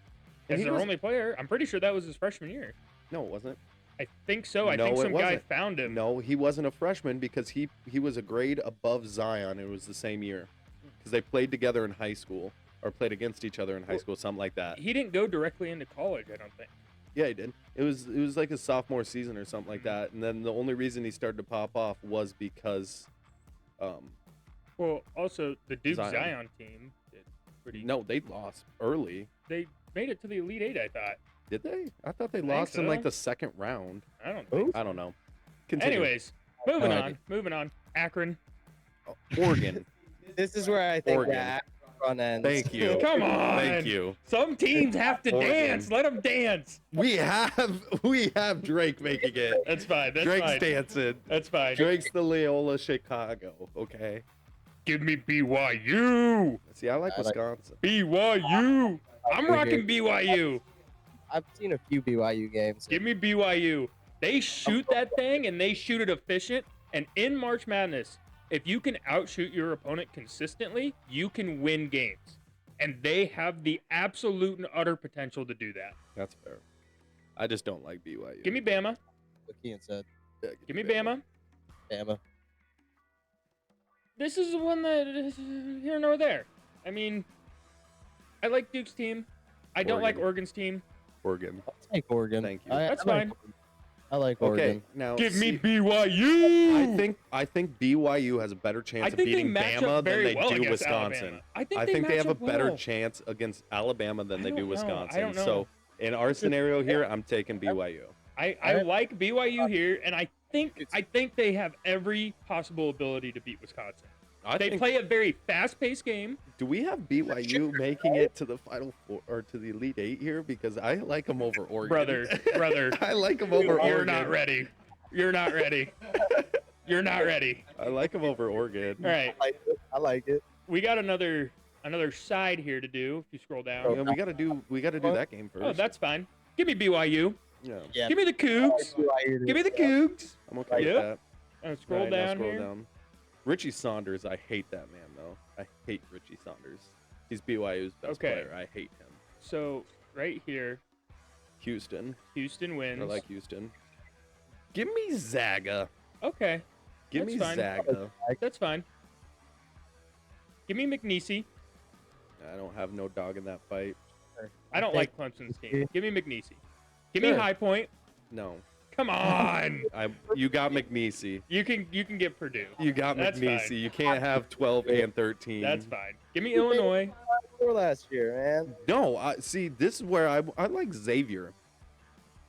as he their was- only player. I'm pretty sure that was his freshman year. No, it wasn't. I think so. I No, think it some guy wasn't. found him. No, he wasn't a freshman because he was a grade above Zion. It was the same year because they played together in high school or played against each other in high school, something like that. He didn't go directly into college, I don't think. Yeah, he did. It was like his sophomore season or something like that. And then the only reason he started to pop off was because, Well, also the Duke Zion. Zion team did pretty. no, they lost early. They made it to the Elite Eight. I thought. Did they? I thought they think lost in like so. the second round. I don't think. I don't know. Continue. Anyways, moving No on. idea. Moving on. Akron. Oregon. This is where I think Oregon. that front ends. Thank you. Come on. Thank you. Some teams have to Oregon. dance. Let them dance. We have Drake making it. That's fine. That's Drake's fine. dancing. That's fine. Drake's the Loyola Chicago. Okay. Give me BYU. See, I like I like- Wisconsin. BYU. I'm You're rocking BYU. I've seen a few BYU games. Give me BYU. They shoot that thing and they shoot it efficient. And in March Madness, if you can outshoot your opponent consistently, you can win games. And they have the absolute and utter potential to do that. That's fair. I just don't like BYU. Give me Bama. What Keen said. Yeah, Give me Bama. Bama. This is the one that is here nor there. I mean, I like Duke's team. I don't like Oregon. Oregon's team. Oregon. I'll take Oregon. Thank you. That's I like fine. Oregon. I like Okay, Oregon. now Give me see, BYU. I think BYU has a better chance I of think they beating match Bama up than very they well do against Wisconsin. Alabama. I think I they think they match have a up better well. chance against Alabama than they I do don't know. I Wisconsin. don't know. So in our scenario here, I'm taking BYU. I like BYU here, and I think they have every possible ability to beat Wisconsin. I They think, play a very fast-paced game. do we have BYU making it to the Final Four or to the Elite Eight here? Because I like them over Oregon. Brother, I like them over Oregon. you're not ready. You're not ready. You're not ready. I like them over Oregon. All right, I like it. we got another side here to do. If you scroll down. Yeah, we gotta do that game first. Oh, that's fine. Give me BYU. yeah. Yeah. Give me the Cougs. Give me the Cougs. I'm okay Yep. with that. Scroll Alright, now down scroll here. down. Richie Saunders, I hate that man though. I hate Richie Saunders. He's BYU's best Okay. player. I hate him. So right here, Houston. Houston wins. I like Houston. Give me Zaga. Okay, Give That's me fine. Zaga. that's fine. Give me McNeese. I don't have no dog in that fight. I don't like Clemson's team. Give me McNeese. Give me Sure. High Point. No. Come on. You got McNeese. You can get Purdue. You got That's McNeese. fine. You can't have 12 and 13. That's fine. Give me Illinois. For last year, man. No, see, this is where I like Xavier.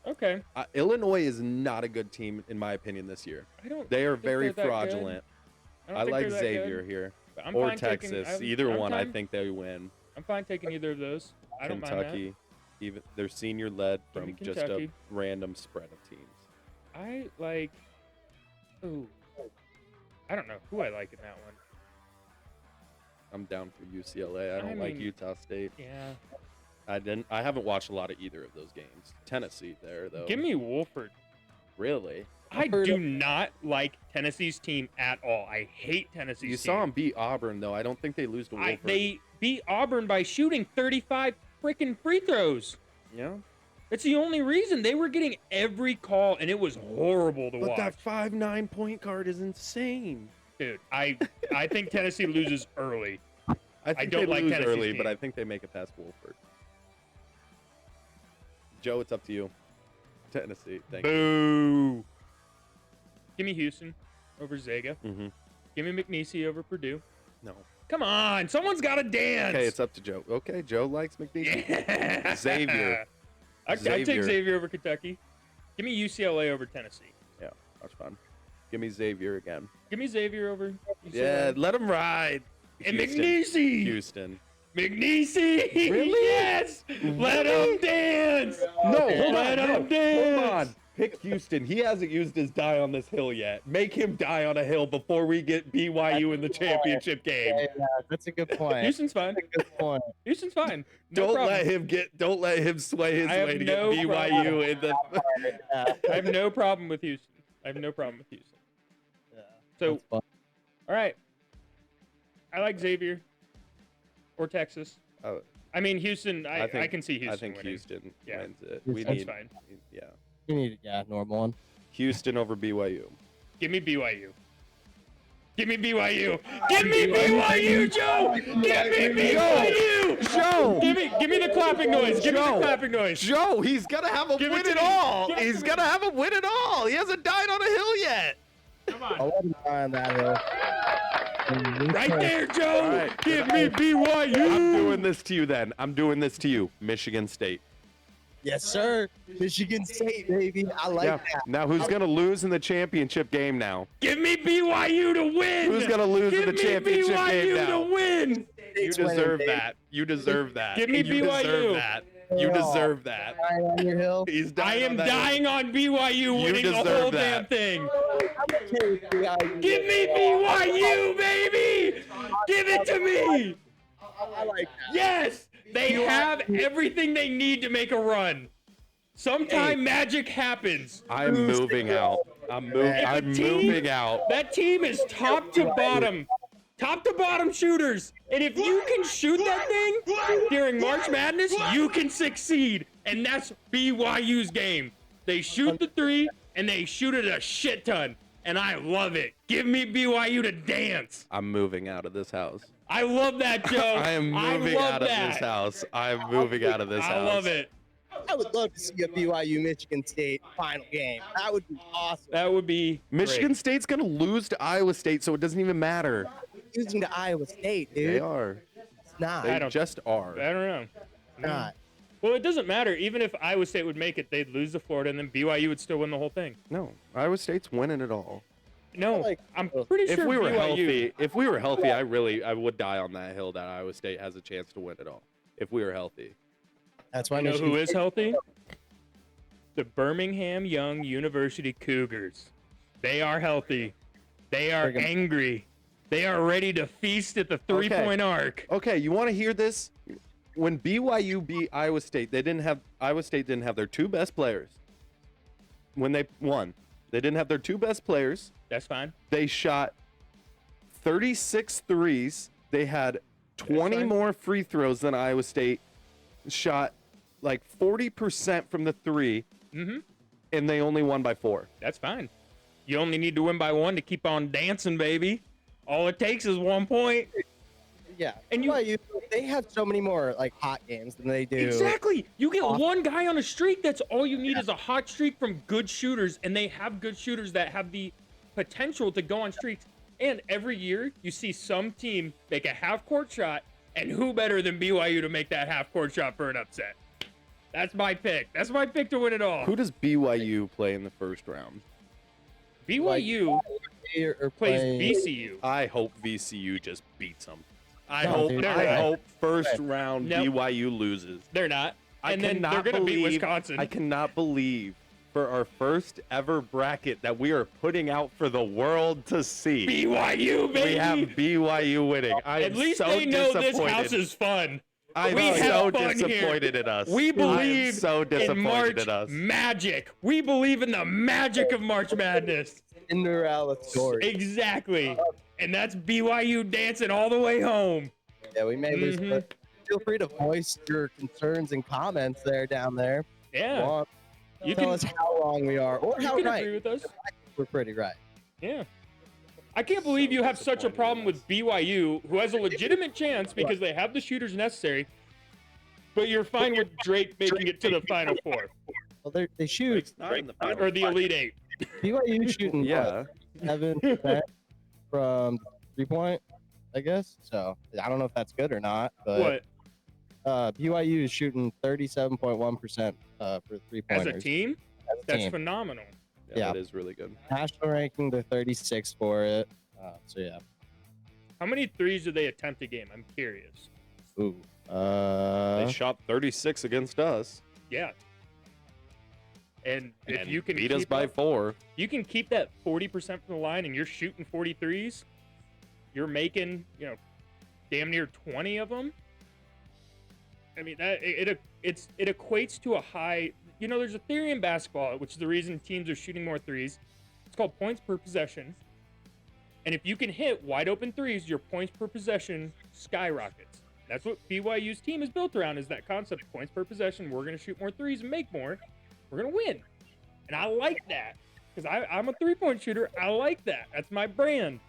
Okay. Illinois is not a good team in my opinion this year. I don't. They are think very they're that good. fraudulent. don't I think like they're that good, Xavier here. but I'm Or fine taking- Texas. I'm- Either I'm one, I fine- think they win. I'm fine taking either of those. I don't mind Kentucky, even they're senior led Give me from just a Kentucky. random spread of teams. that. I like. Ooh. I don't know who I like in that one. I'm down for UCLA. I don't like mean- Utah State. Yeah. I haven't watched a lot of either of those games. Tennessee there though. Give me Wolford. Really? I heard do of- not like Tennessee's team at all. I hate Tennessee's You team. saw him beat Auburn though. I don't think they lose to Wolford. They beat Auburn by shooting 35 freaking free throws. Yeah. That's the only reason. They were getting every call, and it was horrible to But watch. that 5'9" point guard is insane. Dude, I think Tennessee loses early. I think don't they like lose Tennessee's early, but team. I think they make it past Wolford. Joe, it's up to you. Tennessee. Thank you. Boo. Give me Houston over Zaga. Mm-hmm. Give me McNeese over Purdue. No. Come on, someone's got to dance. Okay, it's up to Joe. Okay, Joe likes McNeese. Yeah. Xavier. I'd take Xavier. Xavier over Kentucky. Give me UCLA over Tennessee. Yeah, that's fun. Give me Xavier again. Give me Xavier over UCLA. Yeah, let him ride. And Houston. McNeese. Houston. McNeese. Really? Yes. Let Really? him dance. No, hold Let on. him No, dance. hold on. Pick Houston. He hasn't used his die on this hill yet. Make him die on a hill before we get BYU in the championship game. Yeah, that's a good point. Houston's fine. That's a good point. Houston's fine. No Don't problem. let him sway his I have way to no get BYU in the. Yeah, I have no problem with Houston. I have no problem with Houston. yeah, So, that's fun. all right. I like Xavier or Texas. Oh, I mean, Houston, I can see Houston I think winning. Houston Yeah. wins it. Houston's We That's need. fine. Yeah. You need normal one. Houston over BYU. Give me BYU. Give me BYU. Give me BYU, Joe. Give me BYU. Joe. Give me the clapping noise. Give me the Joe. clapping noise. Joe, he's gonna have a Give it win to it me. all. Give it He's to gonna have a win it all. He hasn't died on a hill yet. Come I on. wasn't on that hill. Right there, Joe. All right. Give me BYU. I'm doing this to you then. I'm doing this to you. Michigan State. Yes, sir. Michigan State, baby. I like that. Now who's gonna lose in the championship game now? Give me BYU to win. Who's gonna lose in Give the me championship BYU game now? to win. You State's winning, deserve baby. that. You deserve that. Give me You BYU. deserve that. You Oh. deserve that. Dying on your hill. He's I dying am on that hill. dying on BYU winning the deserve whole that. damn thing. I'm okay with BYU. Give me BYU, baby. Give it to me. I like that. Yes, they have everything they need to make a run. Sometime magic happens. I'm moving out. I'm If a team- moving out. That team is top to bottom shooters. And if you can shoot that thing during March Madness, you can succeed. And that's BYU's game. They shoot the three and they shoot it a shit ton. And I love it. Give me BYU to dance. I'm moving out of this house. I love that, Joe. I am moving love out of that. this house. I'm moving out of this house. I love it. I would love to see a BYU Michigan State final game. That would be awesome. That would be Michigan great. State's gonna lose to Iowa State, so it doesn't even matter. Losing to Iowa State, dude. They are. It's not. I They don't- just are. I don't know. It's not. Well, it doesn't matter. Even if Iowa State would make it, they'd lose to Florida, and then BYU would still win the whole thing. No, Iowa State's winning it all. No, like- I'm pretty If sure we were BYU. healthy, I would die on that hill that Iowa State has a chance to win it all. If we were healthy. That's why You know Michigan who is State- healthy? The Birmingham Young University Cougars. They are healthy. They are Friggin- angry. They are ready to feast at the three-point arc. Okay, you want to hear this? When BYU beat Iowa State, Iowa State didn't have their two best players. When they won, they didn't have their two best players. That's fine. They shot 36 threes. They had 20 fine. more free throws than Iowa State. Shot like 40% from the three, Mm-hmm. and they only won by 4. That's fine. You only need to win by one to keep on dancing, baby. All it takes is 1 point. Yeah. And you- BYU, they have so many more like hot games than they do. Exactly. You get Off- one guy on a streak. That's all you need is a hot streak from good shooters, and they have good shooters that have the potential to go on streaks. And every year, you see some team make a half-court shot, and who better than BYU to make that half-court shot for an upset? That's my pick. That's my pick to win it all. Who does BYU play in the first round? BYU They are plays playing- VCU. I hope VCU just beats them. I No, hope dude, they're I not. hope first round Nope. BYU loses. They're not. I And then cannot they're going to beat believe- Wisconsin. I cannot believe for our first ever bracket that we are putting out for the world to see. BYU, baby. We have BYU winning. I At am least so they know this disappointed. house is fun. I'm We have so fun here. disappointed in us. We I'm believe so in disappointed March in us. magic. We believe in the magic of March Madness. Cinderella story. Exactly. And that's BYU dancing all the way home. Yeah, we may lose, Mhm. but feel free to voice your concerns and comments down there. Yeah. Want- You Tell can, us how wrong we are or you how can right. agree with us. We're pretty right. Yeah. I can't believe So you have such a disappointed problem in with us. BYU, who has a legitimate chance because they have the shooters necessary, but you're fine with Drake making it to the Final Four Well, they shoot Drake's not in the final. or the Elite Eight. BYU shooting Yeah. 7% from 3-point, I guess. So I don't know if that's good or not, but What? BYU is shooting 37.1% for 3 As pointers a team? as a That's team. phenomenal. Yeah. That is really good. National ranking, they're 36 for it. So yeah. How many threes do they attempt a game? I'm curious. Ooh. They shot 36 against us Yeah. And if and you can beat us keep by up- 4. you can keep that 40% from the line and you're shooting 43s, you're making, damn near 20 of them. I mean, that it equates to a high, there's a theory in basketball, which is the reason teams are shooting more threes. It's called points per possession. And if you can hit wide open threes, your points per possession skyrockets. That's what BYU's team is built around, is that concept of points per possession. We're going to shoot more threes and make more. We're going to win. And I like that because I'm a three-point shooter. I like that. That's my brand.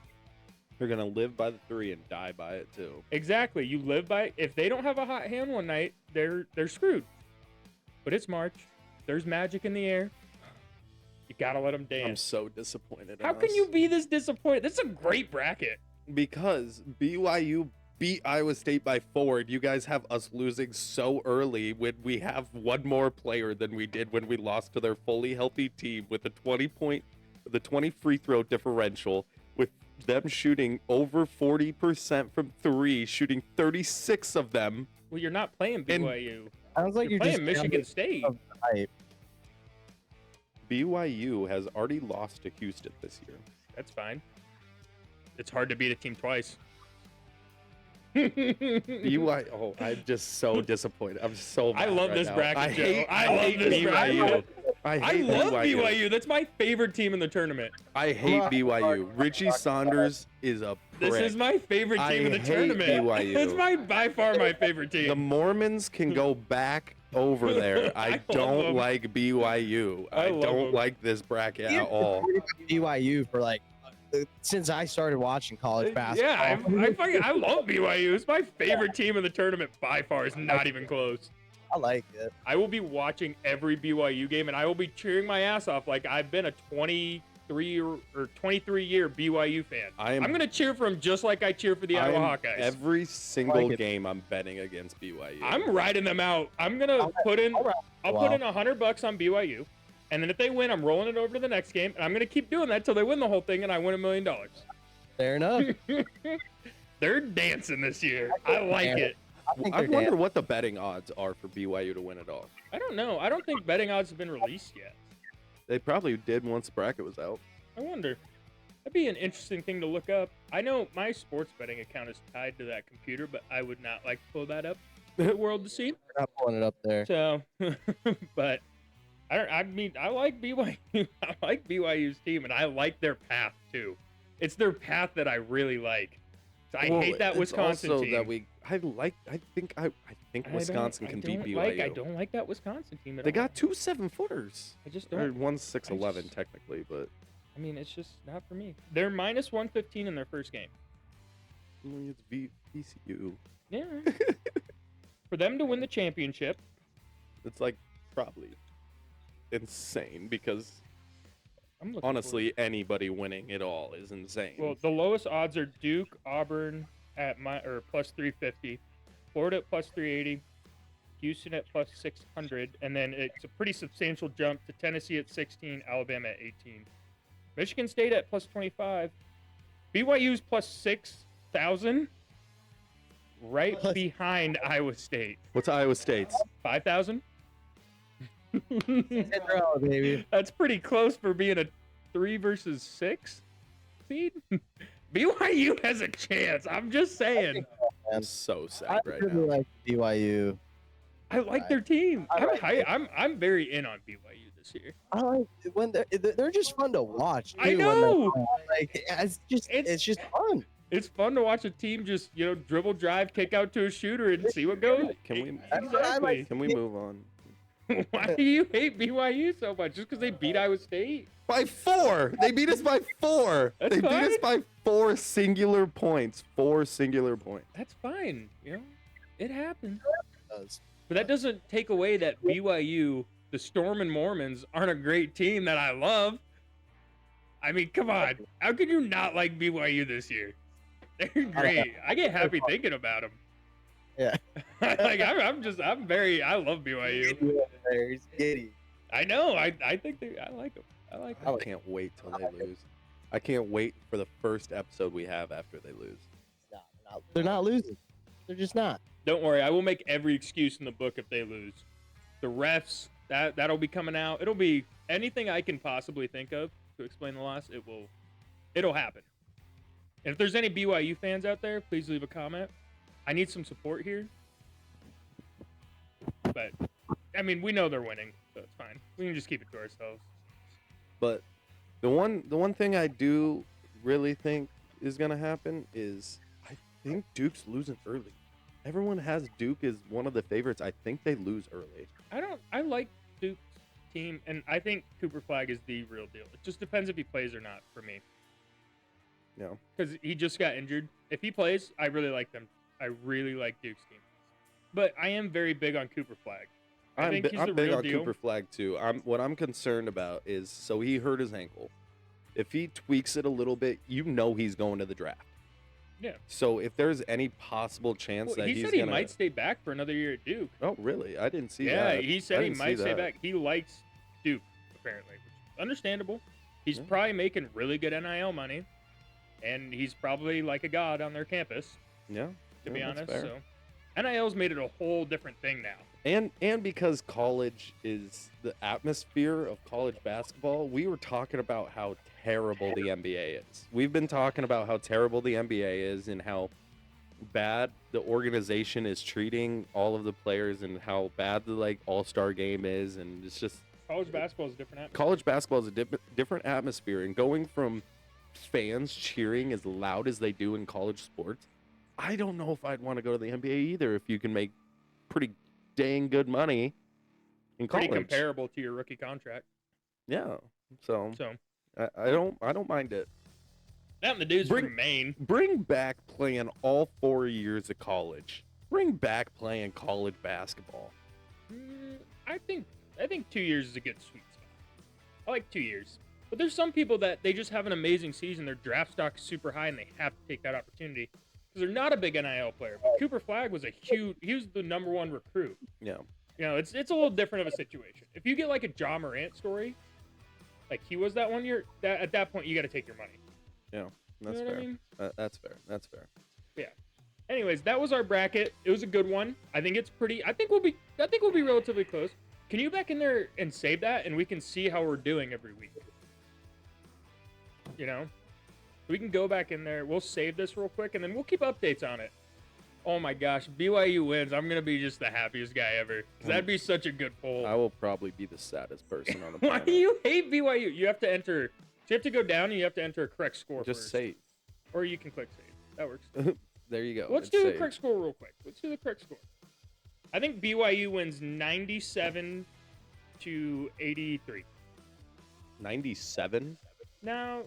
They're going to live by the 3 and die by it too. Exactly. You live by, if they don't have a hot hand one night, they're screwed. But it's March. There's magic in the air. You got to let them I'm dance. so disappointed in How can us. you be this disappointed? This is a great bracket. Because BYU beat Iowa State by 4, and you guys have us losing so early when we have one more player than we did when we lost to their fully healthy team with a 20 free throw differential, with them shooting over 40% from 3, shooting 36 of them. Well, you're not playing And- BYU. Sounds like You're you're playing just Michigan State. of the hype. BYU has already lost to Houston this year. That's fine. It's hard to beat a team twice. BYU, oh, I'm just so disappointed. I'm so mad I love right this now. bracket, I Joe. hate, I love hate this BYU. bracket. I I hate love BYU. BYU. That's my favorite team in the tournament. I hate Come on. BYU. Richie Saunders is a prick. This is my favorite team I in the hate tournament. BYU. It's by far my favorite The team. Mormons can go back over there. I I love don't them. like BYU. I I love don't them. like this bracket at all. BYU for since I started watching college basketball. Yeah, I love BYU. It's my favorite team in the tournament by far. It's not even close. I like it. I will be watching every BYU game, and I will be cheering my ass off like I've been a 23 or 23 year BYU fan. I'm going to cheer for them just like I cheer for the Iowa Hawkeyes. Every single Like it. game I'm betting against BYU. I'm riding them out. I'm going to put in I'll put in $100 on BYU, and then if they win, I'm rolling it over to the next game, and I'm going to keep doing that till they win the whole thing and I win $1 million. Fair enough. They're dancing this year. I like it. I think I they're wonder damn- what the betting odds are for BYU to win it all. I don't know. I don't think betting odds have been released yet. They probably did once the bracket was out. I wonder. That'd be an interesting thing to look up. I know my sports betting account is tied to that computer, but I would not like to pull that up for the world to see. We're not pulling it up there. So, but I mean, I like BYU. I like BYU's team, and I like their path too. It's their path that I really like. So I Well, hate that it's Wisconsin also team. that I think Wisconsin can beat BYU. I don't like that Wisconsin team at They all. got 2 7-footers. I just Or don't. one 6'11" just- technically, but I mean, it's just not for me. They're minus 115 in their first game. it's VCU. Yeah. For them to win the championship, It's like probably insane because I'm looking honestly, anybody winning it all is insane. Well, the lowest odds are Duke, Auburn at plus 350, Florida at plus 380, Houston at plus 600, and then it's a pretty substantial jump to Tennessee at 16, Alabama at 18, Michigan State at plus 25, BYU's plus 6,000, right What? behind Iowa State, What's Iowa State's? 5,000. Cinderella, baby. That's pretty close for being a 3 versus 6 seed. BYU has a chance. I'm just saying. I'm man. so sad I right really now. like BYU. I like their team. I like it. I'm very in on BYU this year. I like when they're just fun to watch. I too, when they're know. on. Like it's just fun. It's fun to watch a team just dribble, drive, kick out to a shooter, and see what goes. Can we Exactly. can we move on? Why do you hate BYU so much? Just because they beat Iowa State? By 4. They beat us by 4. That's They beat us fine. by 4 singular points. 4 singular points. That's fine. It happens. Does. But that doesn't take away that BYU, the Storm and Mormons, aren't a great team that I love. I mean, come on. How can you not like BYU this year? They're great. I get happy thinking about them. Yeah. Like I love BYU. There's giddy. I know. I think I like them. I like them. I can't wait till they lose. I can't wait for the first episode we have after they lose. They're not losing. They're just not. Don't worry. I will make every excuse in the book if they lose. The refs, that'll be coming out. It'll be anything I can possibly think of to explain the loss. It'll happen. And if there's any BYU fans out there, please leave a comment. I need some support here. But I mean, we know they're winning, so it's fine. We can just keep it to ourselves. But the one thing I do really think is gonna happen is I think Duke's losing early. Everyone has Duke as one of the favorites. I think they lose early. I like Duke's team, and I think Cooper Flag is the real deal. It just depends if he plays or not for me. No. Because he just got injured. If he plays, I really like them. I really like Duke's team. But I am very big on Cooper Flag. I think he's the I'm big real on deal. Cooper Flag too. What I'm concerned about is so he hurt his ankle. If he tweaks it a little bit, he's going to the draft. Yeah. So if there's any possible chance Well, that he he's said he gonna, might stay back for another year at Duke. Oh really? I didn't see Yeah, that. he said I he didn't see might stay that. back. He likes Duke, apparently. Which is understandable. He's Yeah. probably making really good NIL money. And he's probably like a god on their campus, Yeah. to be yeah, that's honest. fair. So NIL's made it a whole different thing now. And because college is the atmosphere of college basketball, we were talking about how terrible the NBA is. We've been talking about how terrible the NBA is and how bad the organization is treating all of the players and how bad the all-star game is, and it's just College basketball is a different atmosphere. college basketball is a different atmosphere, and going from fans cheering as loud as they do in college sports, I don't know if I'd want to go to the NBA either if you can make pretty dang good money in college. Pretty comparable to your rookie contract. Yeah. So So I don't mind it. that and the dudes Bring- from Maine. Bring back playing all 4 years of college. Bring back playing college basketball. I think 2 years is a good sweet spot. I like 2 years. But there's some people that they just have an amazing season. Their draft stock is super high, and they have to take that opportunity because they're not a big NIL player. But Cooper Flag was he was the number one recruit. Yeah. It's a little different of a situation. If you get like a Ja Morant story, like he was that one year, at that point you got to take your money. Yeah. That's You know what I fair. mean? That's fair. That's fair. Anyways, that was our bracket. It was a good one. I think we'll be relatively close. Can you back in there and save that, and we can see how we're doing every week? We can go back in there. We'll save this real quick, and then we'll keep updates on it. Oh my gosh, BYU wins. I'm gonna be just the happiest guy ever. 'Cause that'd be such a good poll. I will probably be the saddest person on the Why planet. do you hate BYU? You have to enter. So you have to go down, and you have to enter a correct score Just first. save. Or you can click save. That works. There you go. Let's It's do the saved. correct score real quick. Let's do the correct score. I think BYU wins 97 to 83. 97 Now,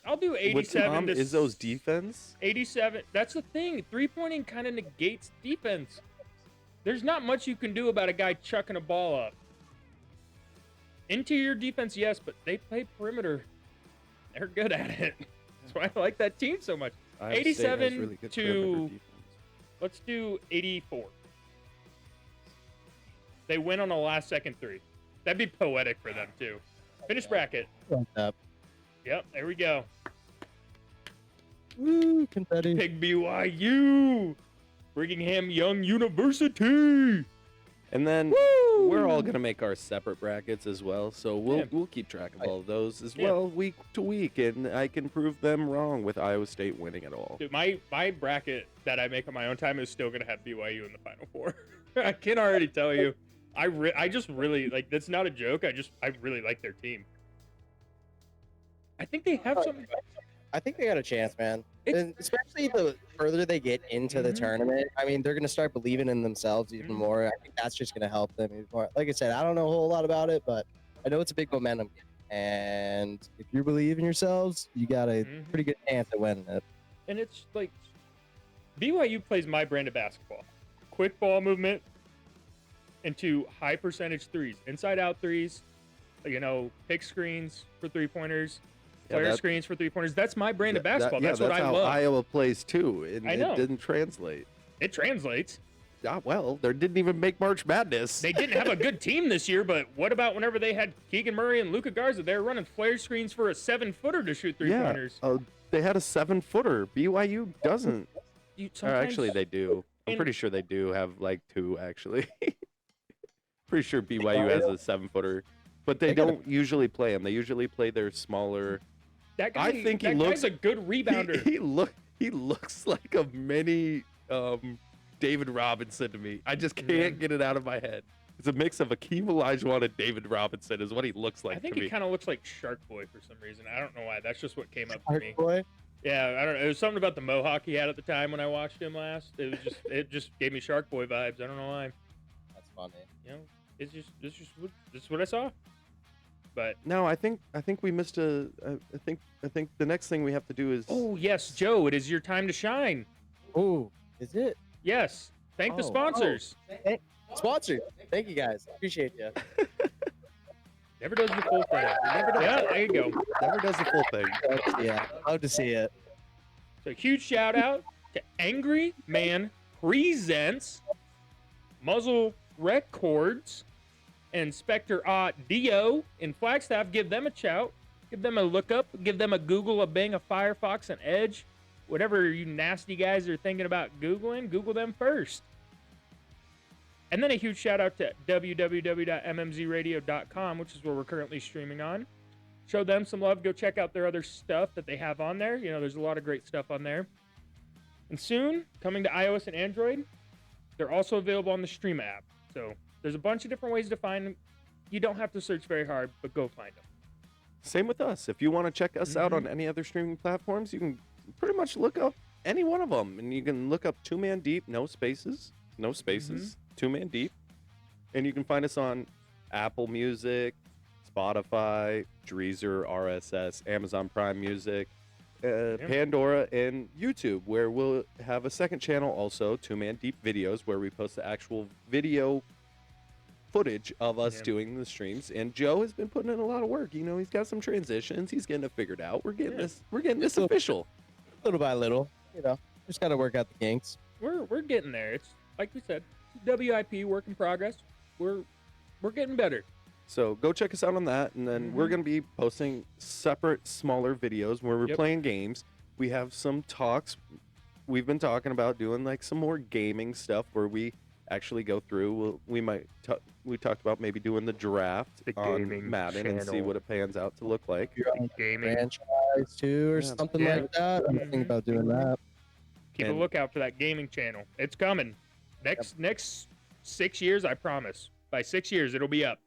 I'll do with 87 Tom to Izzo's defense. 87. That's the thing. Three-pointing kind of negates defense. There's not much you can do about a guy chucking a ball up. Interior defense, yes, but they play perimeter. They're good at it. That's why I like that team so much. Iowa State has 87 really good to- perimeter defense. Let's do 84. They win on a last-second three. That'd be poetic for them, too. Finish bracket. What's up? Yep, there we go. Woo, confetti. Pick BYU. Brigham Young University. And then Woo! we're all gonna make our separate brackets as well, so Yeah. we'll keep track of all of those as Yeah. well, week to week, and I can prove them wrong with Iowa State winning it all. Dude, my bracket that I make on my own time is still gonna have BYU in the Final Four. I can already tell you. I just really like. That's not a joke. I really like their team. I think they have some. I think they got a chance, man. It's- And especially the further they get into the Mhm. tournament. I mean, they're going to start believing in themselves even Mhm. more. I think that's just going to help them even more. Like I said, I don't know a whole lot about it, but I know it's a big momentum game. And if you believe in yourselves, you got a Mhm. pretty good chance at winning it. And it's like BYU plays my brand of basketball. Quick ball movement into high percentage threes, inside out threes, pick screens for 3-pointers, Yeah, flare that- screens for 3-pointers. That's my brand of basketball. Yeah, that's what I how love. Iowa plays too, and I know. it didn't translate. It translates. Yeah, well, they didn't even make March Madness. They didn't have a good team this year, but what about whenever they had Keegan Murray and Luka Garza? They were running flare screens for a 7-footer to shoot 3-pointers. They had a 7-footer. BYU doesn't. You Or sometimes- actually, they do. I'm And- pretty sure they do have like 2, actually. Pretty sure BYU has a 7-footer, but they They gotta- don't usually play them. They usually play their smaller. that guy, I think he that looks- guy's a good rebounder. He looks like a mini David Robinson to me. I just can't Yeah. get it out of my head. It's a mix of Akeem Olajuwon and David Robinson is what he looks like I think to he me. kind of looks like Shark Boy for some reason. I don't know why. That's just what came up to Art me. boy. Yeah, I don't know. It was something about the mohawk he had at the time when I watched him last. It just gave me Shark Boy vibes. I don't know why. That's funny. It's just what I saw. But No, I think we missed I think the next thing we have to do is oh yes, Joe, it is your time to shine. Oh, is it? Yes, thank the Oh. sponsors. Sponsored. Thank you guys. Appreciate you. Never does the full thing. Yeah, there you go. never does the full thing. Yeah, love to see it. So huge shout out to Angry Man Presents, Muzzle Records, and Spectre Dio in Flagstaff. Give them a shout. Give them a look up. Give them a Google, a Bing, a Firefox, an Edge. Whatever you nasty guys are thinking about Googling, Google them first. And then a huge shout out to www.mmzradio.com, which is where we're currently streaming on. Show them some love. Go check out their other stuff that they have on there. There's a lot of great stuff on there. And soon, coming to iOS and Android, they're also available on the Stream app. So there's a bunch of different ways to find them. You don't have to search very hard, but go find them. Same with us. If you want to check us out Mm-hmm. on any other streaming platforms, you can pretty much look up any one of them, and you can look up Two Man Deep, no spaces, Mm-hmm. Two Man Deep, and you can find us on Apple Music, Spotify, Deezer, RSS, Amazon Prime Music, Pandora, and YouTube, where we'll have a second channel also, Two Man Deep Videos, where we post the actual video footage of us Yeah. doing the streams. And Joe has been putting in a lot of work. He's got some transitions. He's getting it figured out. We're getting this So- official. Little by little, just got to work out the kinks. We're getting there. It's like we said, WIP work in progress. We're getting better. So go check us out on that, and then we're gonna be posting separate, smaller videos where we're Yep. playing games. We have some talks. We've been talking about doing like some more gaming stuff where we actually go through. We talked about maybe doing the draft The on gaming Madden and see channel. what it pans out to look like. Your own Gaming. franchise too, or Yeah. something Yeah. like that. I'm thinking Mhm. about doing that. Keep a And- lookout for that gaming channel. It's coming. Next 6 years, I promise. By 6 years, it'll be up.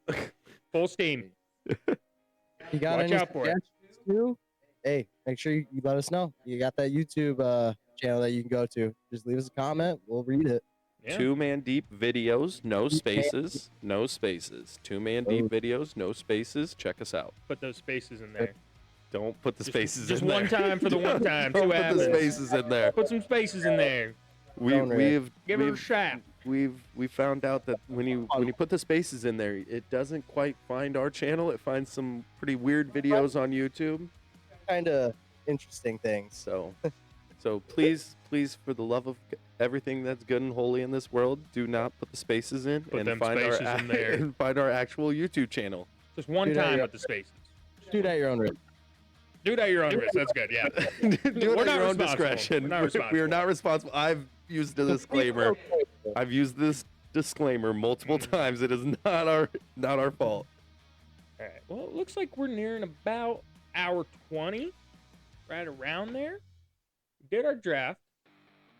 Full steam. You got Watch any out for it. suggestions too? Hey, make sure you let us know. You got that YouTube channel that you can go to. Just leave us a comment. We'll read it. Yeah. Two Man Deep Videos, no spaces, no spaces. Two Man Deep Oh. Videos, no spaces. Check us out. Put those spaces in there. Don't put the Just- spaces just in there. one time for the one time. Don't See put what the happens. spaces in there. Put some spaces in there. Don't We've Give it a we've, shot. we found out that when you put the spaces in there, it doesn't quite find our channel. It finds some pretty weird videos on YouTube. Kind of interesting things. So please, for the love of everything that's good and holy in this world, do not put the spaces in Put and them find our spaces in there. and find our actual YouTube channel. Just one Dude, time yeah. with the spaces. Do it at your own risk. Do it at your own risk. That's good. Yeah. Do it We're at not your own responsible. discretion. We're not We are responsible. not responsible. I've used a disclaimer. I've used this disclaimer multiple Mm. times. It is not our fault. All right. Well, it looks like we're nearing about hour 20, right around there. Did our draft.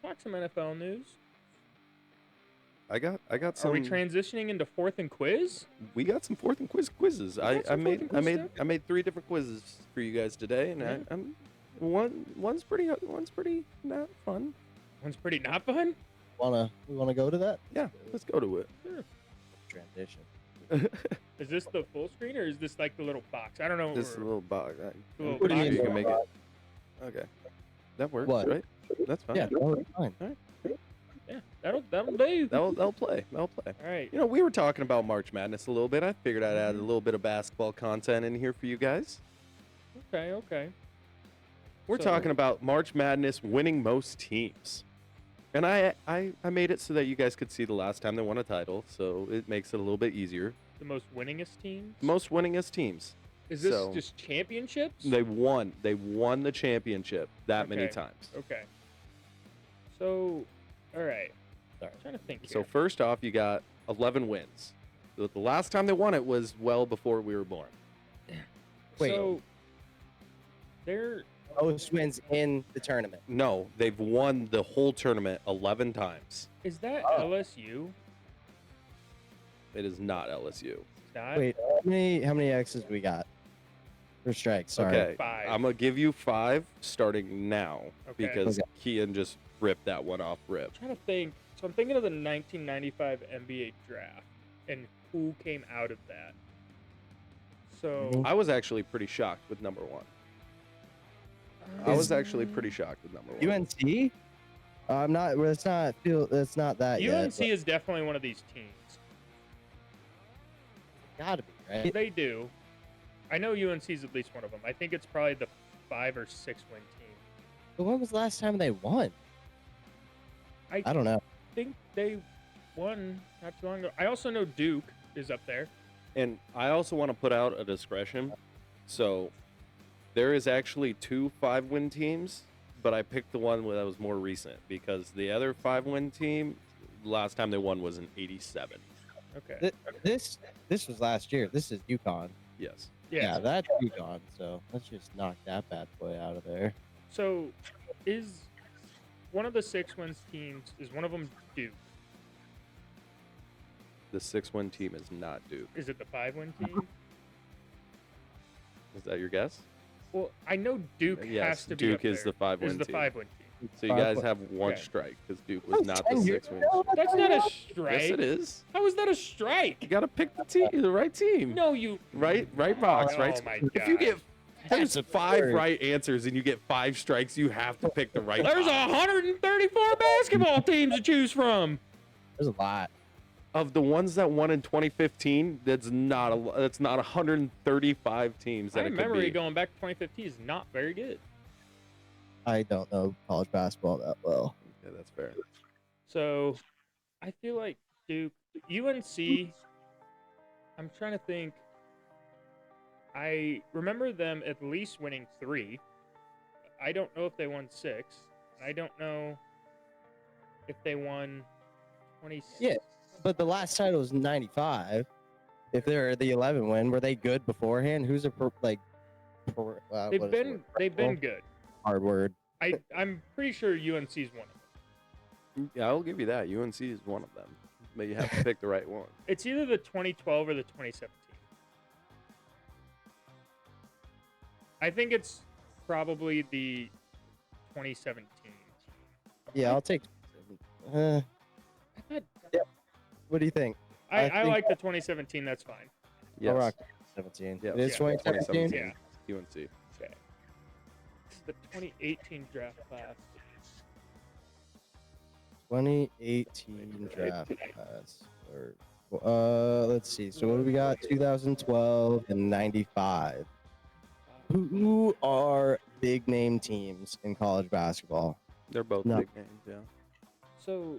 Talk some NFL news. I got Are some. we transitioning into fourth and quiz? We got some fourth and quizzes. got I some fourth and quiz stuff? I made 3 different quizzes for you guys today, and Yeah. I'm one's pretty not fun. One's pretty not fun. We wanna go to that Yeah, let's go to it. transition. Is this the full screen or is this like the little box? I don't know. This is a or- little box. The little What do you box. mean You can by make it. Okay, that works, What? right? That's fine. Yeah, totally fine. Yeah, that'll do. That'll play. That'll play. All right. You know, we were talking about March Madness a little bit. I figured I'd add a Mhm. little bit of basketball content in here for you guys. Okay. We're So- talking about March Madness winning most teams. And I made it so that you guys could see the last time they won a title, so it makes it a little bit easier. The most winningest teams. Most winningest teams. Is this so- just championships? They won the championship that many Okay. times. Okay. So, all right. Sorry. I'm trying to think. So here. first off, you got 11 wins. The last time they won it was well before we were born. Wait. So, they're Most wins in the tournament. No, they've won the whole tournament 11 times. is that Oh. LSU? It is not LSU. It's not. Wait, how many X's we got? For strikes, sorry. Okay, 5. I'm gonna give you 5 starting now Okay. because Okay. Kian just ripped that one off rip. I'm trying to think. So I'm thinking of the 1995 NBA draft and who came out of that. So Mhm. I was actually pretty shocked with number 1. I Is- was actually pretty shocked with number 1. UNC? I'm not. Well, it's not. It's not that UNC yet. is definitely one of these teams. Gotta be right. They do. I know UNC is at least one of them. I think it's probably the 5 or 6 win team. But when was the last time they won? I don't know. I think they won not too long ago. I also know Duke is up there. And I also want to put out a discretion. So there is actually 2 5-win teams, but I picked the one that was more recent because the other 5-win team, last time they won was in 87. Okay. This was last year. This is UConn. Yes. Yeah, that's UConn. So let's just knock that bad boy out of there. So is one of the 6 wins teams, is one of them Duke? The 6-win team is not Duke. Is it the 5 win team? Is that your guess? Well, I know Duke Yes, has to be Duke up is there. the 5-win Is the team. 5 win team. So you 5 guys win. have 1 Okay. strike because Duke was not the 10 years 6-win. ago. That's not a strike. Yes, it is. How is that a strike? You gotta pick the team, the right team. No, you. Right box, Oh right. my If you God. get there's That's 5 absurd. right answers and you get 5 strikes, you have to pick the right. There's 134 basketball teams to choose from. There's a lot. Of the ones that won in 2015, that's not 135 teams that My it could memory be. going back to 2015 is not very good. I don't know college basketball that well. Yeah, that's fair. So, I feel like Duke, UNC. I'm trying to think. I remember them at least winning 3. I don't know if they won 6. I don't know if they won 20. Yeah, but the last title was '95. If they're the 11 win, were they good beforehand? Who's a They've been good. hard word. I'm pretty sure UNC is one of them. Yeah, I'll give you that. UNC is one of them, but you have to pick the right one. It's either the 2012 or the 2017. I think it's probably the 2017. Yeah, I'll take. Uh, I thought what do you think? I think- like the 2017. That's fine. Yes. I'll rock 17. Yeah, It is yeah, 2017. 2017. Yeah. UNC. Okay. This is the 2018 draft class. 2018 draft class. Let's see. So what do we got? 2012 and 95. Who are big name teams in college basketball? They're both No. big names. Yeah. So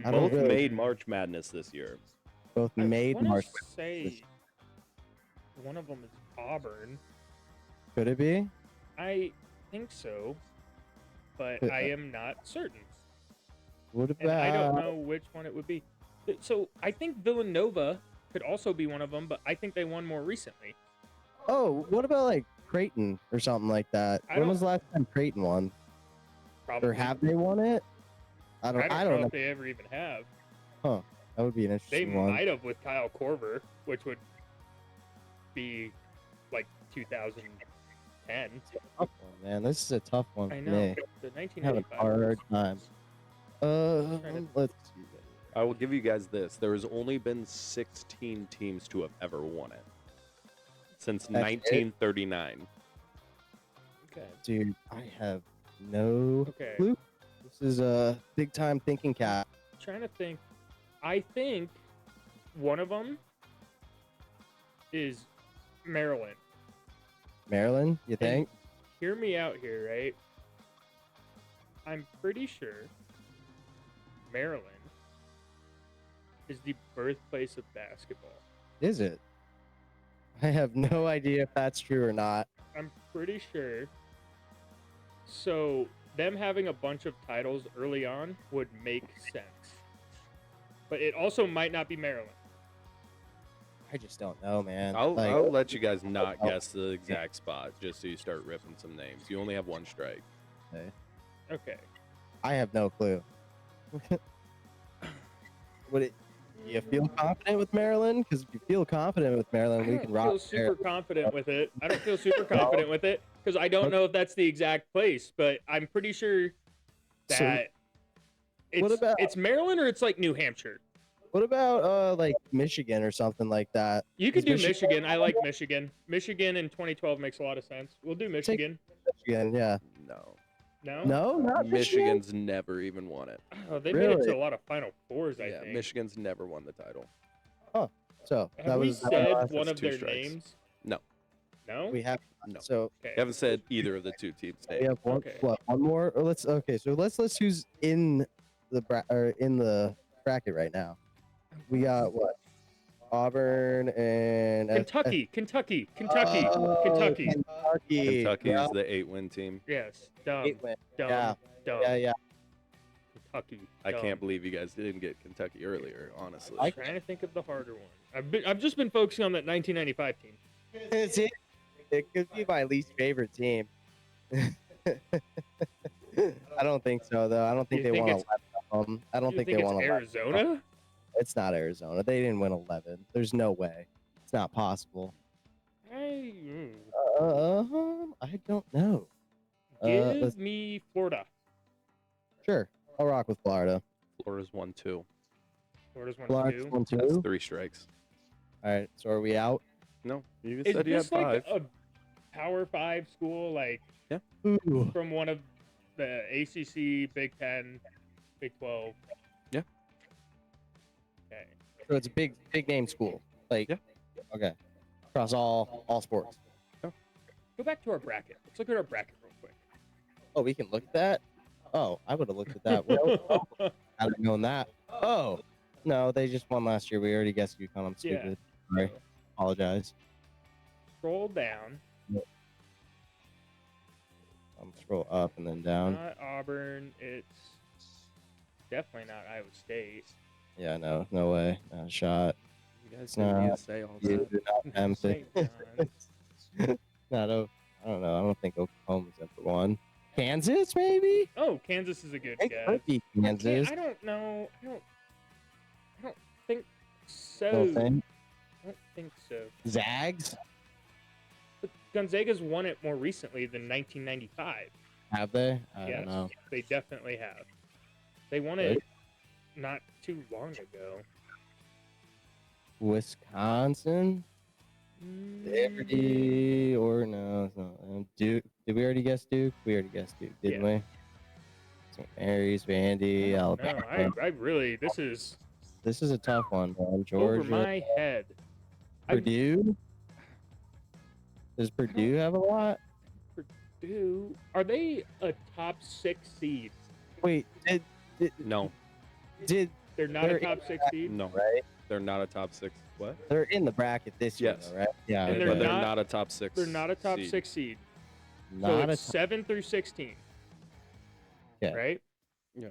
I don't Both really- made March Madness this year. Both made wanna March. say one of them is Auburn. Could it be? I think so, but Uh, I am not certain. What and I don't about? know which one it would be. So I think Villanova could also be one of them, but I think they won more recently. Oh, what about like Creighton or something like that? I When don't- was the last time Creighton won? Probably. Or have they won it? I don't know know. if they ever even have. That would be an They interesting one. might have with Kyle Korver, which would be like 2010. Tough one, man. This is a tough one I for know. me. The I'm having 1985. a hard was- time. to- Let's see. I will give you guys this. There has only been 16 teams to have ever won it since That's it? 1939. Okay. Dude, I have no Okay. clue. This is a big time thinking cap. Trying to think. I think one of them is Maryland. Maryland, you think? Hear me out here, right? I'm pretty sure Maryland is the birthplace of basketball. Is it? I have no idea if that's true or not. I'm pretty sure. So them having a bunch of titles early on would make sense. But it also might not be Maryland. I just don't know, man. I'll Like, let you guys not guess the exact spot just so you start ripping some names. You only have one strike. Okay. I have no clue. Would it? Do you feel confident with Maryland? Because if you feel confident with Maryland, we I can don't rock. feel super Maryland. confident with it. I don't feel super confident with it because I don't know if that's the exact place, but I'm pretty sure So, that what about- it's Maryland or it's like New Hampshire. What about like Michigan or something like that? You could Is do Michigan- Michigan. I like Michigan. Michigan in 2012 makes a lot of sense. We'll do Michigan. Michigan, yeah. No. No? No, not Michigan. Michigan's never even won it. Oh, they made it Really? to a lot of Final Fours, I Yeah, think. Michigan's never won the title. So Have that we was said uh, one that's of two their strikes. names? No. No? we have. No. So Okay. You haven't said either of the two teams' we names. have one. Okay. What? One more? Or let's. Okay. So let's who's in the in the bracket right now. We got what? Auburn and Kentucky. Kentucky. Oh, Kentucky. Kentucky. Kentucky Yeah. is the 8-win team. Yes. Dumb. Eight win. Dumb. Yeah. Dumb. Yeah. Kentucky. I Dumb. can't believe you guys didn't get Kentucky earlier, honestly. I'm trying to think of the harder one. I've just been focusing on that 1995 team. It's it. It could be my least favorite team. I don't think so, though. I don't think You they think won it's- 11 of them. I don't You think think they it's won 11. Arizona? It's not Arizona. They didn't win 11. There's no way. It's not possible. I don't know. Give let's- me Florida. Sure. I'll rock with Florida. Florida's 1-2. Florida's one Florida's two. 1 That's 2. 3 strikes. All right. So are we out? No, you Is said you had this like 5. a Power 5 school, like Ooh. from one of the ACC, Big 10, Big 12? Yeah. Okay. So it's a big name school. Like, Yeah. Okay. Across all sports. Go back to our bracket. Let's look at our bracket real quick. Oh, we can look at that? Oh, I would have looked at that. Well, I'd have known that. Oh, no, they just won last year. We already guessed UConn. I'm Yeah. stupid. Sorry. Apologize. Scroll down. I'm scroll up and then down. Not Auburn. It's definitely not Iowa State. Yeah, no way. Not a shot. You guys Nah. didn't need to say all You that. do not Memphis. St. John's. No, I don't know. I don't think Oklahoma's number one. Kansas, maybe? Oh, Kansas is a good It guess. could be Kansas. I don't know. I don't think so. Don't think. I don't think so. Zags? But Gonzaga's won it more recently than 1995. Have they? I Yes, don't know. they definitely have. They won Really? it not too long ago. Wisconsin? Liberty or no, it's not. Duke. Did we already guess Duke? We already guessed Duke, didn't we? St. Mary's, Vandy, No, Alabama. I really, this is This is a tough one, man. over Georgia, my head. I- Purdue. Does Purdue have a lot? Purdue, are they a top 6 seed? Wait, No, did They're not They're a top 6 seed. no, right? they're not a top 6. What? They're in the bracket this year, Yes. though, right? Yeah, And But they're they're not- not a top 6. They're not a top seed. 6 seed. So not a it's 7 through 16. Yeah. Right? Yeah.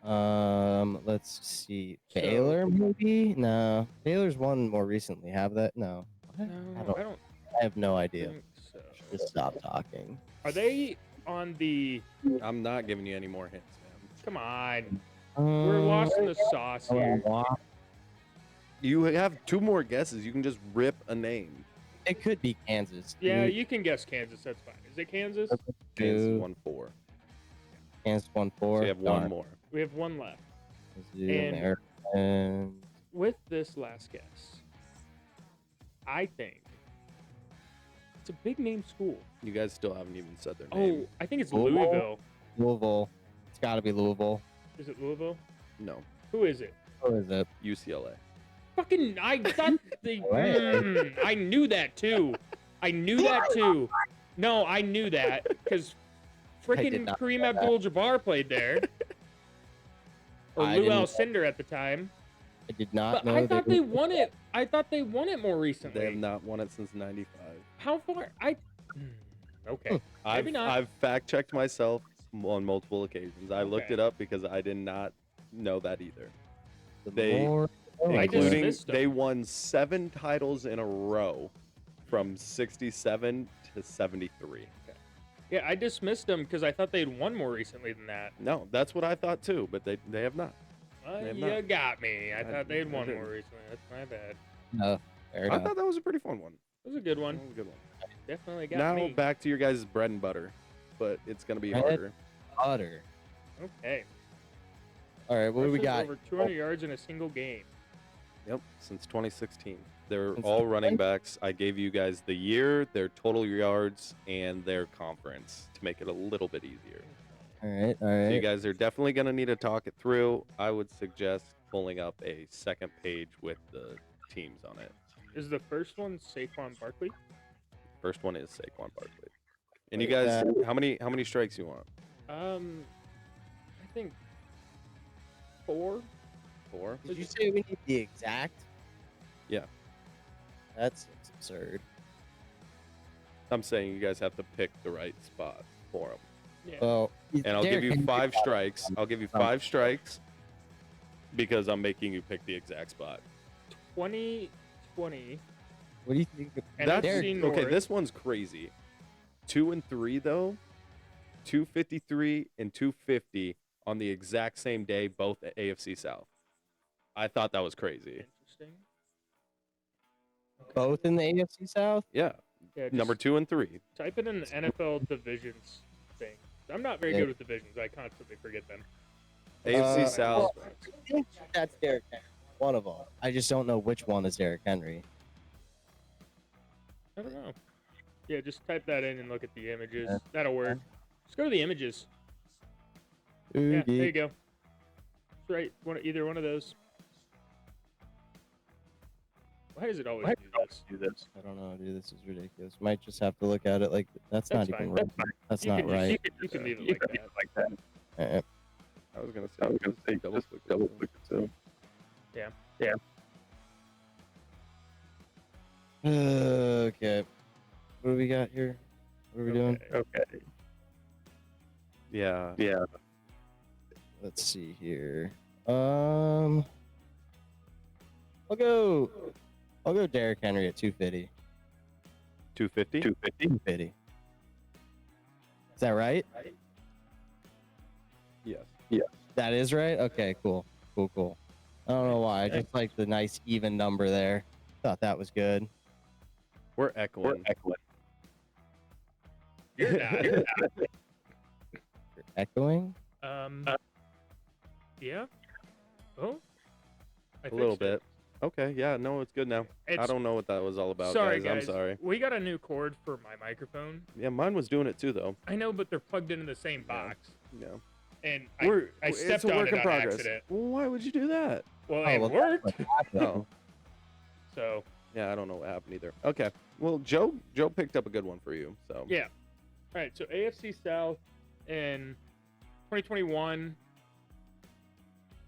Let's see. So- Baylor, maybe? No. Baylor's won more recently. Have that? No. What? No, I don't I have no idea. think so. Just stop talking. Are they on the? I'm not giving you any more hints, man. Come on, we're lost in the sauce here. You have 2 more guesses. You can just rip a name. It could be Kansas. Yeah, you can guess Kansas. That's fine. Is it Kansas? Kansas 1-4. Kansas 1-4. So you have 1 more. We have one left. And American. With this last guess, I think it's a big name school. You guys still haven't even said their Oh, name. I think it's Louisville? Louisville. Louisville. It's got to be Louisville. Is it Louisville? No. Who is it? What is it? UCLA. Fucking, I thought they. Right. I knew that too. I knew that too. No, I knew that because I freaking did not Kareem know that. Abdul-Jabbar played there, or I Lou didn't- Alcindor at the time. I did not But know. I thought they won it. I thought they won it more recently. They have not won it since 95. How far? Okay. Maybe not. I've fact checked myself on multiple occasions. I looked Okay. it up because I did not know that either. The they- Lord- I Including dismissed them. they won 7 titles in a row from 67 to 73. Yeah, I dismissed them because I thought they'd won more recently than that. No, that's what I thought too, but they have not. They have You not. got me. I thought they'd I won didn't. more recently. That's my bad. No, fair I enough. thought that was a pretty fun one. It was a good one. That was a good one. Definitely got Now me. back to your guys' bread and butter, but it's gonna be Bread? harder. Butter. Okay. All right, what do we Rushes got? Over 200 yards in a single game. Yep, since 2016. They're Since all the- running backs. I gave you guys the year, their total yards, and their conference to make it a little bit easier. All right, all So you right. guys are definitely going to need to talk it through. I would suggest pulling up a second page with the teams on it. Is the first one Saquon Barkley? First one is Saquon Barkley. And you Like guys, that. how many strikes you want? I think 4. 4? Did you say we need the exact? Yeah. That's absurd. I'm saying you guys have to pick the right spot for them. Yeah. Well, And I'll give Derrick you Henry 5 got it. strikes. I'll give you 5 strikes because I'm making you pick the exact spot. 2020. What do you think? And That's NFC okay. North. This one's crazy. 2 and 3 though. 253 and 250 on the exact same day, both at AFC South. I thought that was crazy. Interesting. Both in the AFC South? Yeah, Yeah, just number 2 and 3. Type it in the NFL divisions thing. I'm not very Yeah. good with divisions. I constantly forget them. AFC Uh, South. I think that's Derrick Henry. One of them. I just don't know which one is Derrick Henry. I don't know. Yeah, just type that in and look at the images. Yeah. That'll work. Just go to the images. Yeah, Oogie. there you go. That's right. Either one of those. Why does it always do this? I don't know, dude. This is ridiculous. Might just have to look at it like that's That's not fine. even right. That's You not can just- right. You can leave it like that. Uh, I was gonna say double click it too. Okay. What do we got here? What are we doing? Okay. Yeah. Let's see here. I'll go Derrick Henry at 250. 250. 250. Is that right? Yes. That is right? Okay, cool. Cool. I don't know why. I just like the nice even number there. Thought that was good. We're echoing. You're not. You're echoing? Yeah. Oh. I A little fixed it. bit. Okay. Yeah. No, it's good now. I It's- don't know what that was all about, Sorry, guys. I'm sorry. We got a new cord for my microphone. Yeah, mine was doing it too, though. I know, but they're plugged into the same Yeah. box. Yeah. And We're, I it's stepped a on work it in on progress. accident. Well, why would you do that? Well, Oh, it well, worked. that's what happened. No. So, Yeah, I don't know what happened either. Okay. Well, Joe picked up a good one for you. So yeah. All right. So, AFC South in 2021.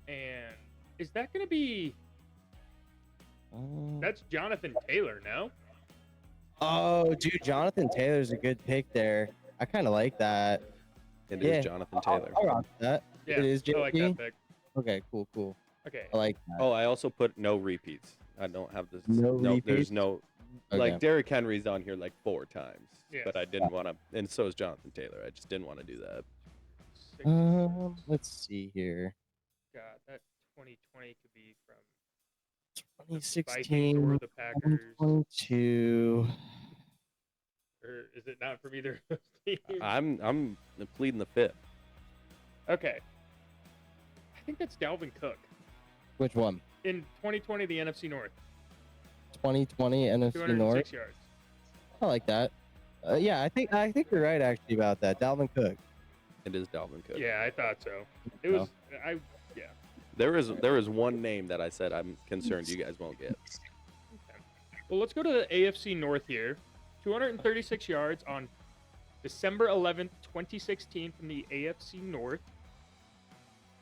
And is that going to be. That's Jonathan Taylor, no? Oh, dude, Jonathan Taylor's a good pick there. I kind of like that. it Yeah. is Jonathan Taylor. I'll rock that. Yeah, It is I like JT? that pick. Okay, cool. Okay. I like that. Oh, I also put no repeats. I don't have this. No There's repeats? no. Okay. Like Derrick Henry's on here like 4 times, Yes. but I didn't want to, and so is Jonathan Taylor. I just didn't want to do that. 6 Let's see here. God, that 2020 could be from the 2016, Vikings or the Packers. 2022. Or is it not from either of those teams? I'm pleading the fifth. Okay. I think that's Dalvin Cook. Which one? In 2020, the NFC North. 2020 NFC 206 North. yards. I like that. Yeah, I think you're right actually about that. Dalvin Cook. It is Dalvin Cook. Yeah, I thought so. It was. Yeah. There is one name that I said I'm concerned you guys won't get. Well, let's go to the AFC North here. 236 yards on December 11th, 2016 from the AFC North.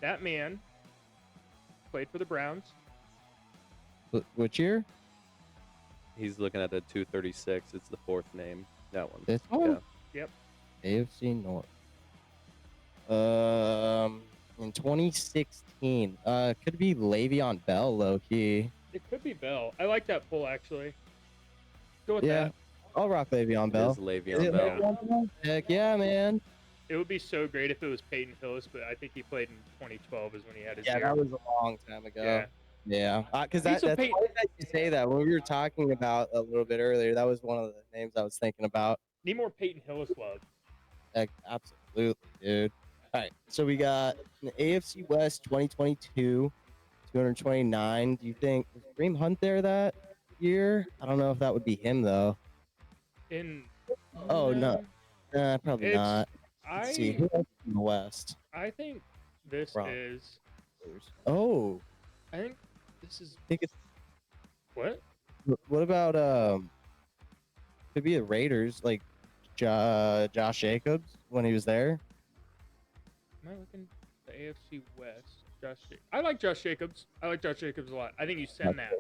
That man played for the Browns. Which year? He's looking at the 236. It's the 4th name. That one. This one? Yeah. AFC North. In 2016. Could be Le'Veon Bell, low key. It could be Bell. I like that pull, actually. Go with Yeah. that. I'll rock Le'Veon It Bell. is Is Le'Veon it Bell. Le'Veon Bell? Heck yeah, man. It would be so great if it was Peyton Hillis, but I think he played in 2012 is when he had his Yeah, year. that was a long time ago. Yeah. Yeah, because He's that's a funny that you say that. When we were talking about a little bit earlier, that was one of the names I was thinking about. Need more Peyton Hillis love. Like, absolutely, dude. All right, so we got the AFC West 2022, 229. Do you think was Kareem Hunt there that year? I don't know if that would be him though. Oh, no. Probably It's- not. Let's see. I Who else in the West? I think this Wrong. is. Oh, I think this is. I think it's. What? What about could be the Raiders, like Josh Jacobs when he was there. Am I looking at the AFC West? I like Josh Jacobs. I like Josh Jacobs a lot. I think you send that.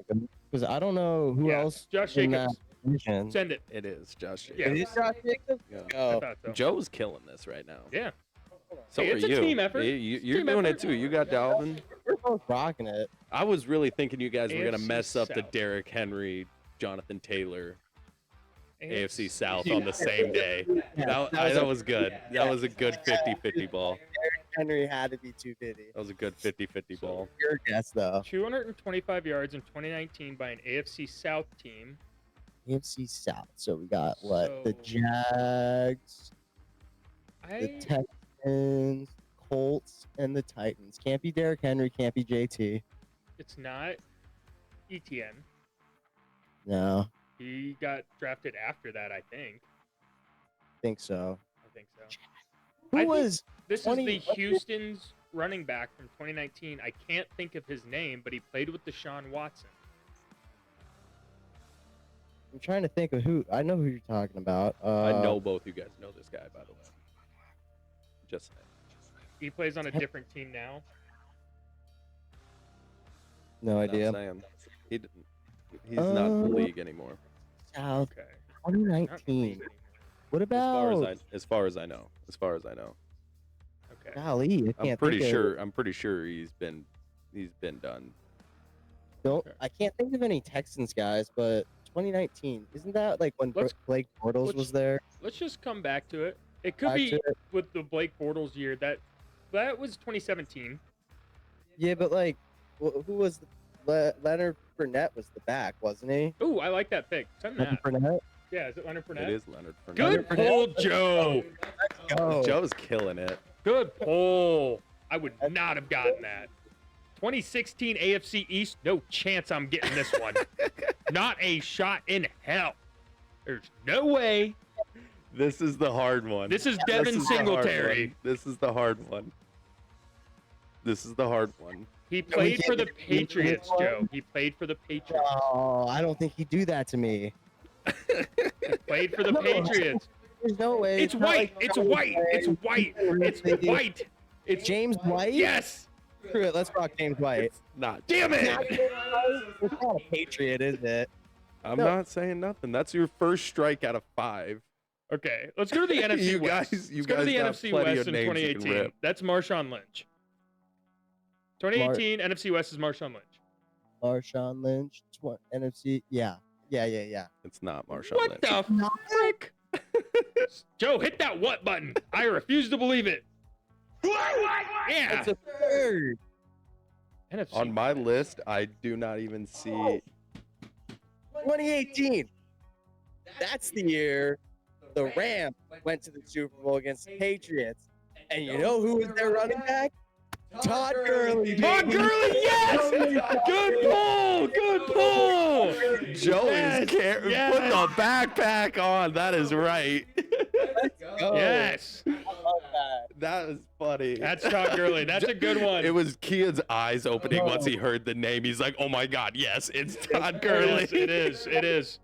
Because I don't know who Yeah, else Josh in that Jacobs. division. Send it. It is Josh Jacobs. Yeah. It is Josh Jacobs? Yeah. I Oh, thought so. Joe's killing this right now. Yeah. So Hey, are it's a you. team effort. You're Team doing effort. it too. You got Dalvin. we're both rocking it. I was really thinking you guys were gonna AFC mess up the South. Derrick Henry, Jonathan Taylor, AFC South Yeah. on the same day. That was good. That was a good 50-50 ball. Henry had to be 250. That was a good 50-50 ball. Your guess though. 225 yards in 2019 by an AFC South team. AFC South. So we got what? The So- Jags, the I Texans, Colts, and the Titans. Can't be Derrick Henry. Can't be JT. It's not ETN. No, He got drafted after that, I think. think so. I think so. Who I think- was? This 20 is the Houston's running back from 2019. I can't think of his name, but he played with Deshaun Watson. I'm trying to think of who. I know who you're talking about. I know both you guys know this guy, by the way. Just saying. He plays on a different team now. No Not idea. saying. He's not in the Uh, league anymore. South Okay. Oh, Not really 2019. anymore. What about? As far as I know. Okay. Golly, I I'm can't pretty think sure. Of, I'm pretty sure he's been done. don't Okay. I can't think of any Texans guys, but 2019 isn't that like when Let's- Blake Bortles let's- was there? Let's just come back to it. It could Back be to it. with the Blake Bortles year. That was 2017. Yeah, but like, who was Leonard Fournette was the back, wasn't he? Ooh, I like that pick. Send Leonard that. Fournette. Yeah, is it Leonard Fournette? It is Leonard Fournette. Good pull, Joe. Oh, Joe's killing it. Good pull. I would not have gotten that. 2016 AFC East. No chance I'm getting this one. Not a shot in hell. There's no way. This is the hard one. This is This Devin is the hard Singletary. one. This is the hard one. This is the hard one. He played for the get this Patriots, one? Joe. He played for the Patriots. oh, I don't think he'd do that to me. Played for the No. Patriots. There's no way. It's not white. like It's Charlie white. It's Gray. white. It's white. It's James White. yes. Screw it. Let's rock James White. It's not. Damn It's it. not a Patriot, is it? I'm No. not saying nothing. That's your first strike out of 5. Okay, let's go to the NFC You West. guys- you Let's go to guys the got NFC plenty West of in names you can 2018. rip. That's Marshawn Lynch. 2018 NFC West is Marshawn Lynch. Marshawn Lynch, NFC. Yeah. It's not Marshawn What Lynch. the frick? Joe, hit that what button. I refuse to believe it. Yeah. It's a third. NFC On my West. list, I do not even see. 2018. That's the year the Rams went to the Super Bowl against the Patriots. And you know who was their running back? Todd Gurley. Todd baby. Gurley, yes! Good pull! Good pull! Joe Yes, is put yes. the backpack on. That is right. Go. Yes. I love that. That is funny. That's Todd Gurley. That's a good one. It was Kian's eyes opening once he heard the name. He's like, "Oh my God, yes, it's Todd Gurley." Yes, it is. It is.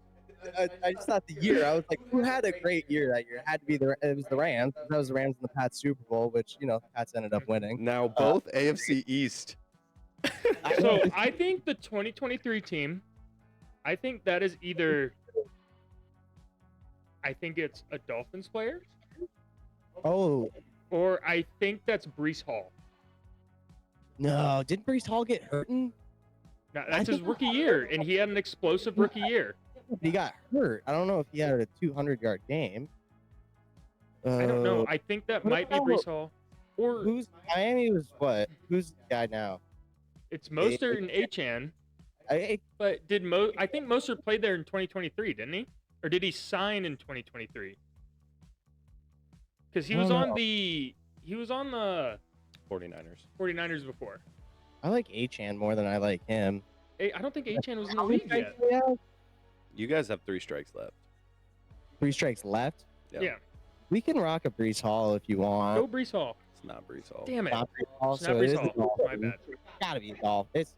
I just thought the year. I was like, who had a great year that year? It had to be it was the Rams. That was the Rams in the Pats Super Bowl, which the Pats ended up winning. Now both AFC East. So I think the 2023 team, I think that is either, I think it's a Dolphins player, Oh or I think that's Brees Hall. no! Didn't Brees Hall get hurt? Now, I that's his think- rookie year, and he had an explosive rookie year. He got hurt. I don't know if he had a 200-yard game. I don't know. I think that what might be about- Brees Hall, or Who's Miami was what? Who's the guy now? it's Mostert and Achan. But I think Mostert played there in 2023, didn't he? Or did he sign in 2023? Because he I was don't on know. the 49ers. 49ers before. I like Achan more than I like him. I don't think Achan was in the How many league yet. strikes do we have? You guys have 3 strikes left. 3 strikes left. Yeah. Yeah. We can rock a Brees Hall if you want. Go Brees Hall. It's not Brees Hall. Damn it. Not Brees Hall, It's so not it Brees is the Hall. My Dolphins. bad. It's gotta be the Dolphins.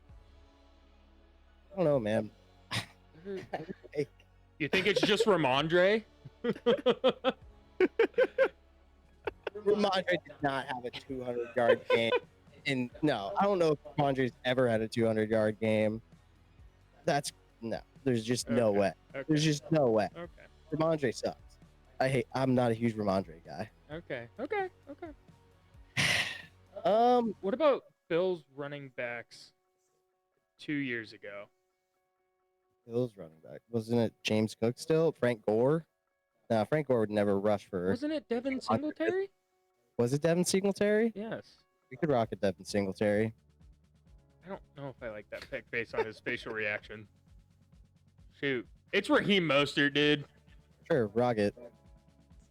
I don't know, man. You think it's just Ramondre? Ramondre did not have a 200-yard game. And no, I don't know if Ramondre's ever had a 200-yard game. No. There's just no Okay. way. Okay. There's just no way. Okay. Ramondre sucks. I'm not a huge Ramondre guy. Okay. Okay. Okay. What about Bills running backs 2 years ago? Bills running back. Wasn't it James Cook still? Frank Gore? No, Frank Gore would never rush for. Wasn't it Devin Singletary? Was it Devin Singletary? Yes. We could rock a Devin Singletary. I don't know if I like that pick based on his facial reaction. Shoot. It's Raheem Mostert, dude. Sure, rock it.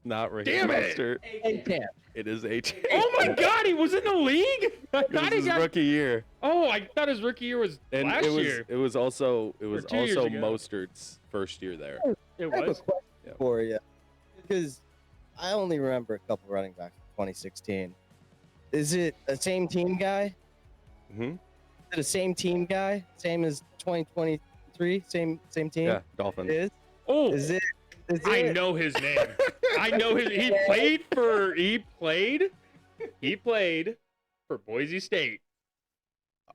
Not Raheem Damn it! Mostert. Achan. It is H. Oh my god, he was in the league? I It was thought he his got. rookie year, Oh, I thought his rookie year was and last it was year. it was also 2 years ago. Mostert's first year there. It I have a was. question Yeah. for you. Because I only remember a couple running backs from 2016. Is it a same team guy? hmm Is it a same team guy? Same as 2023? Same team? Yeah, Dolphins. Is Oh, is it? Is I it? know his name. I know his. He played for Boise State.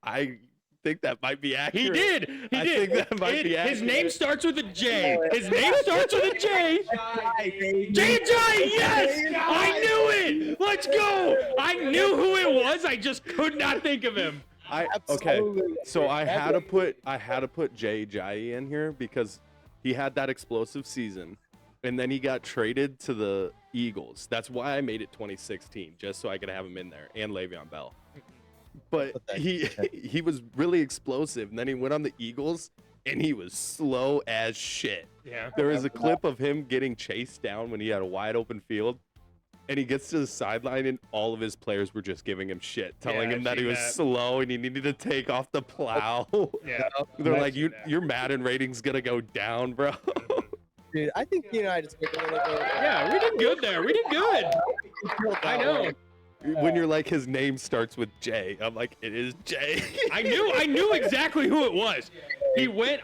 I think that might be accurate. He did. He I did. think that might be His name accurate. starts with a J. His name starts with a J. J&J. J&J, yes! I knew it! Let's go! I knew who it was. I just could not think of him. Okay. Absolutely. So I had to put Jay Ajayi in here because he had that explosive season, and then he got traded to the Eagles. That's why I made it 2016, just so I could have him in there, and Le'Veon Bell. But Put that- he was really explosive, and then he went on the Eagles, and he was slow as shit. Yeah. There is a clip of him getting chased down when he had a wide open field, and he gets to the sideline, and all of his players were just giving him shit, telling Yeah, him I've that he seen was that. slow and he needed to take off the plow. Yeah. They're I've like, seen that. your Madden rating's gonna go down, bro. Dude, I think United took a little bit. Yeah, we did good there. We did good. I know. When you're like, his name starts with J, I'm like, it is J. I knew exactly who it was.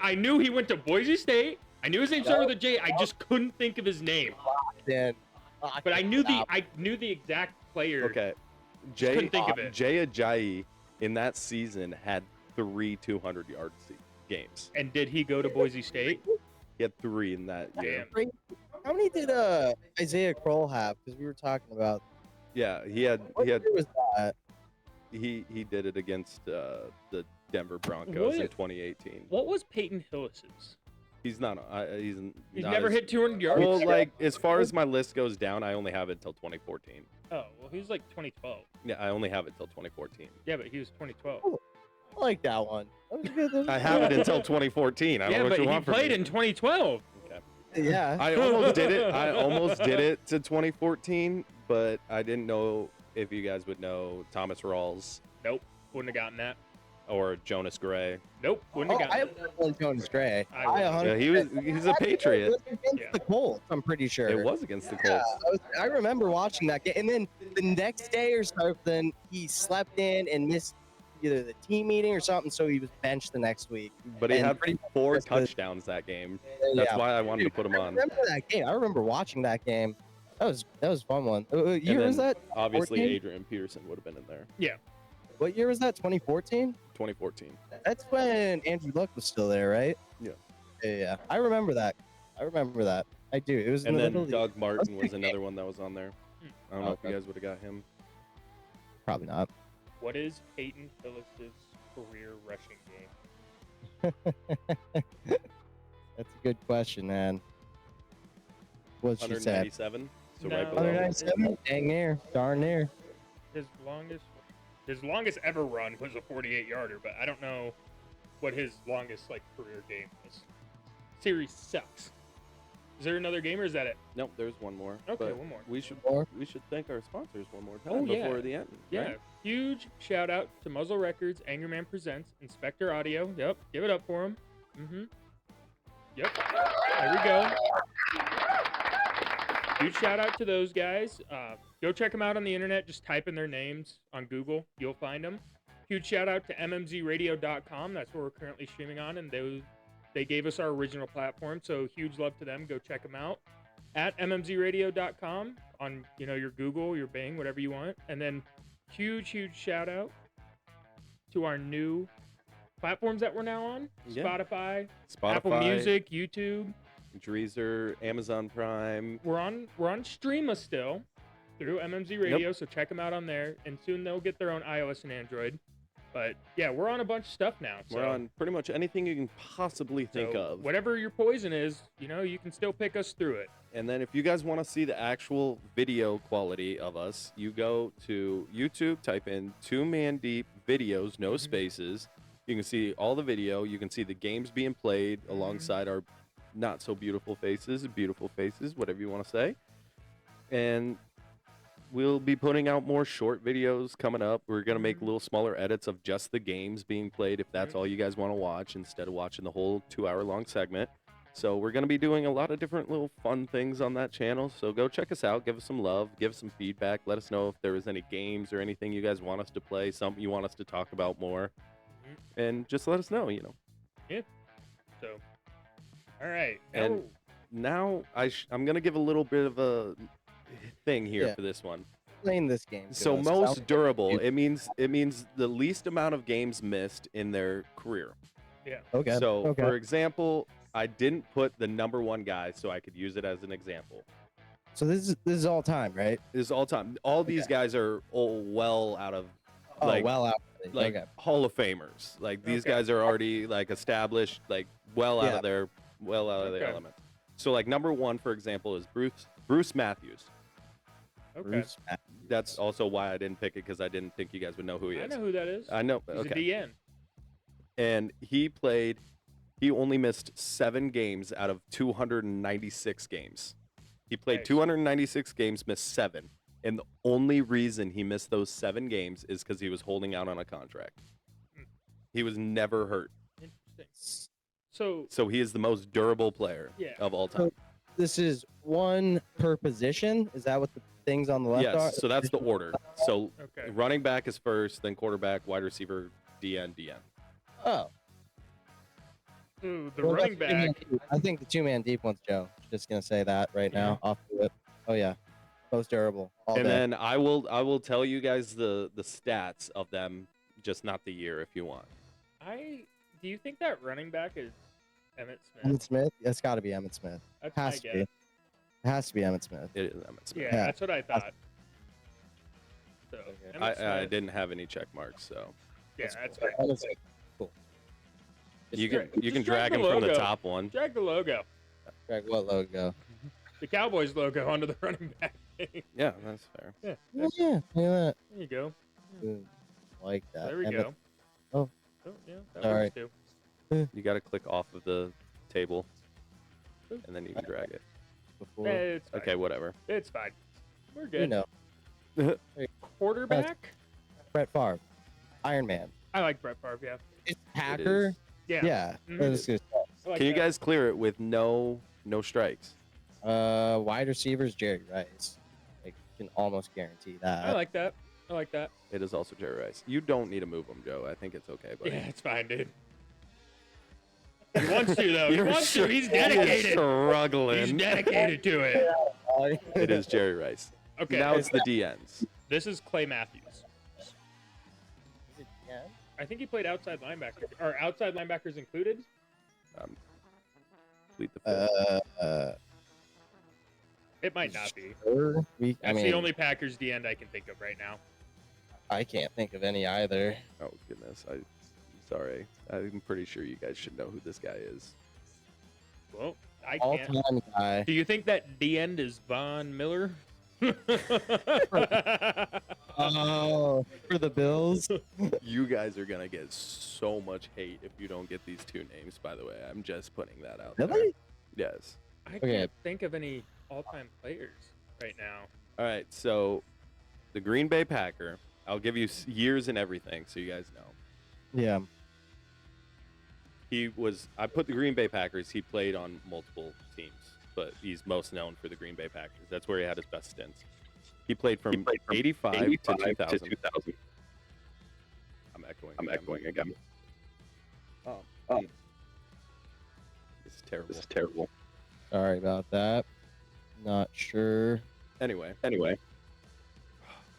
I knew he went to Boise State. I knew his name started with a J. I just couldn't think of his name. Then, But I knew the exact player. Okay, couldn't think of it. Jay Ajayi in that season had 3 200-yard games. And did he go to Boise State? He had 3 in that year. Damn. how many did Isaiah Kroll have? Because we were talking about. Yeah, he had What year was that? he did it against the Denver Broncos in What? 2018. What was Peyton Hillis's? He's not. He's He's not never as- hit 200 yards. Well, like as far as my list goes down, I only have it until 2014. Oh, well, he was like 2012. Yeah, I only have it till 2014. Yeah, but he was 2012. I like that one. That was good. That was I have it until 2014. I don't Yeah, know what but you he want from played me. in 2012. Okay. good. Yeah. I almost did it. I almost did it to 2014, but I didn't know if you guys would know Thomas Rawls Nope, wouldn't have gotten that. or Jonas Gray. Nope, wouldn't Oh, have I gotten have one Jonas Gray. I would. Yeah, he's a Patriot. It was against Yeah. the Colts, I'm pretty sure. It was against the Yeah, Colts. I remember watching that game, and then the next day or something, he slept in and missed either the team meeting or something, so he was benched the next week. But he and had pretty much 4 just was- touchdowns that game. That's Yeah. why I wanted to put him I on. remember that game. I remember watching that game. That was a fun one. Year was then that? Obviously, 14? Adrian Peterson would have been in there. What year was that? 2014. 2014. That's when Andrew Luck was still there, right? Yeah. Yeah. I remember that. I do. It was in And the then middle of the- Doug Martin That's was good. another one that was on there. I don't know if you Okay. guys would have got him. Probably not. What is Peyton Hillis's career rushing game? That's a good question, man. What'd she say? 197. So right No. below. 197? Dang near. Darn near. His longest ever run was a 48-yarder, but I don't know what his longest like career game was. Series sucks. Is there another game or is that it? Nope, there's one more. Okay, but one more. We should More? thank our sponsors one more time Oh, yeah. before the end. Yeah. right? Huge shout out to Muzzle Records, Angerman Presents, Inspector Audio. Yep. Give it up for him. Mm-hmm. Yep. There we go. Huge shout out to those guys. Go check them out on the internet. Just type in their names on Google. You'll find them. Huge shout out to mmzradio.com. That's where we're currently streaming on, and they gave us our original platform. So huge love to them. Go check them out at mmzradio.com on your Google, your Bing, whatever you want. And then huge shout out to our new platforms that we're now on: Yeah. Spotify, Spotify, Apple Music, YouTube. Dreezer, Amazon Prime. We're on Streama still through MMZ Radio, so check them out on there. And soon they'll get their own iOS and Android. But yeah, we're on a bunch of stuff now. So, We're on pretty much anything you can possibly think so of. whatever your poison is, you can still pick us through it. And then if you guys want to see the actual video quality of us, you go to YouTube, type in 2 Man Deep videos, no spaces. You can see all the video. You can see the games being played alongside our not so beautiful faces, whatever you want to say. And we'll be putting out more short videos coming up. We're going to make little smaller edits of just the games being played if that's all you guys want to watch instead of watching the whole 2-hour-long segment. So we're going to be doing a lot of different little fun things on that channel. So go check us out. Give us some love. Give us some feedback. Let us know if there is any games or anything you guys want us to play, something you want us to talk about more. And just let us know, So, all right. And now I'm going to give a little bit of a thing here Yeah. for this one. Playing this game. to So us. most durable, it means the least amount of games missed in their career. Okay. So, okay. for example, I didn't put the number 1 guy so I could use it as an example. So this is all time, right? This is all time. All these guys are all well out of Oh, like well out. like Okay. Hall of Famers. Like these Okay. guys are already like established, like out Yeah. of their Okay. element. So like number 1, for example, is Bruce Matthews. Okay. Bruce, That's also why I didn't pick it because I didn't think you guys would know who he I is. know who that is. I know. He's Okay. a DN. And he only missed 7 games out of 296 games. He played Nice. 296 games, missed 7. And the only reason he missed those 7 games is because he was holding out on a contract. He was never hurt. Interesting. So, So he is the most durable player Yeah. of all time. this is one per position. Is that what the things on the left are? Yes, so that's the order. So okay. running back is first, then quarterback, wide receiver, DN. Oh, Ooh, the well, running that's 2-man back. deep. I think the 2-man deep one's Joe. Just gonna say that right now. Off the whip. Oh yeah, most durable. All And day. then I will tell you guys the stats of them, just not the year if you want. Do you think that running back is Emmett Smith? Emmett Smith. It's got to be Emmett Smith. That's my Has to guess. be. It has to be Emmett Smith. It is Emmett Smith. Yeah, Yeah. that's what I thought. So Okay. Emmitt I Smith, didn't have any check marks, so yeah, That's that's cool. fine. Honestly, cool. you dra- can just drag drag him the from the logo. top one. Drag the logo, Drag what logo? the Cowboys logo, onto the running back thing. Yeah, that's fair. Yeah, Oh, yeah, look at that. there you go. Ooh, like that. There we Emmett- go. Oh. Yeah, that Sorry. works too. You got to click off of the table, and then you can drag it. Before. It's fine. Okay, whatever. It's fine. We're You good. know, Quarterback? Brett Favre, Iron Man. I like Brett Favre. Yeah. It's Packer. is. Yeah. Yeah. Mhm. That's good. I like Can you that. guys clear it with no strikes? Wide receivers, Jerry Rice. I can almost guarantee that. I like that. I like that. It is also Jerry Rice. You don't need to move him, Joe. I think it's okay, buddy. Yeah, it's fine, dude. He wants to though. He You're wants to. He's He is dedicated. He's struggling. dedicated to it. It is Jerry Rice. Okay. Now it's the DNs. This is Clay Matthews. Yeah. I think he played outside linebacker. Or outside linebackers included? Complete the field. It might not be. Sure. I That's mean, the only Packers D end I can think of right now. I can't think of any either. Oh goodness, I'm sorry. I'm pretty sure you guys should know who this guy is. Well, I All can't. time guy. Do you think that D end is Von Miller? Oh, for the Bills. You guys are gonna get so much hate if you don't get these two names. By the way, I'm just putting that out there. Really? Yes. I Okay. can't think of any all-time players right now. All right. So, the Green Bay Packer. I'll give you years and everything, so you guys know. Yeah. He was. I put the Green Bay Packers. He played on multiple teams, but he's most known for the Green Bay Packers. That's where he had his best stints. He played from 85 to 2000. I'm echoing again. Oh, this is terrible. Sorry about that. Not sure. Anyway,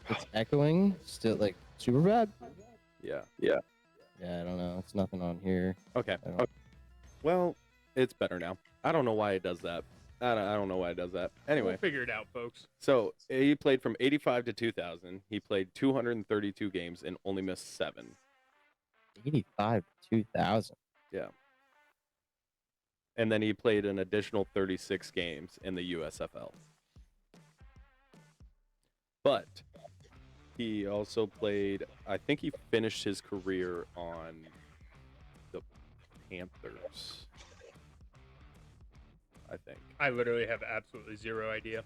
It's echoing. Still like super bad. yeah. Yeah, I don't know. It's nothing on here. Okay. I don't- Well, it's better now. I don't know why it does that. I don't know why it does that. Anyway, We'll figure it out, folks. so he played from 85 to 2000. He played 232 games and only missed 7. 85 2000. And then he played an additional 36 games in the USFL. But he also played, I think he finished his career on the Panthers. I think. I literally have absolutely zero idea.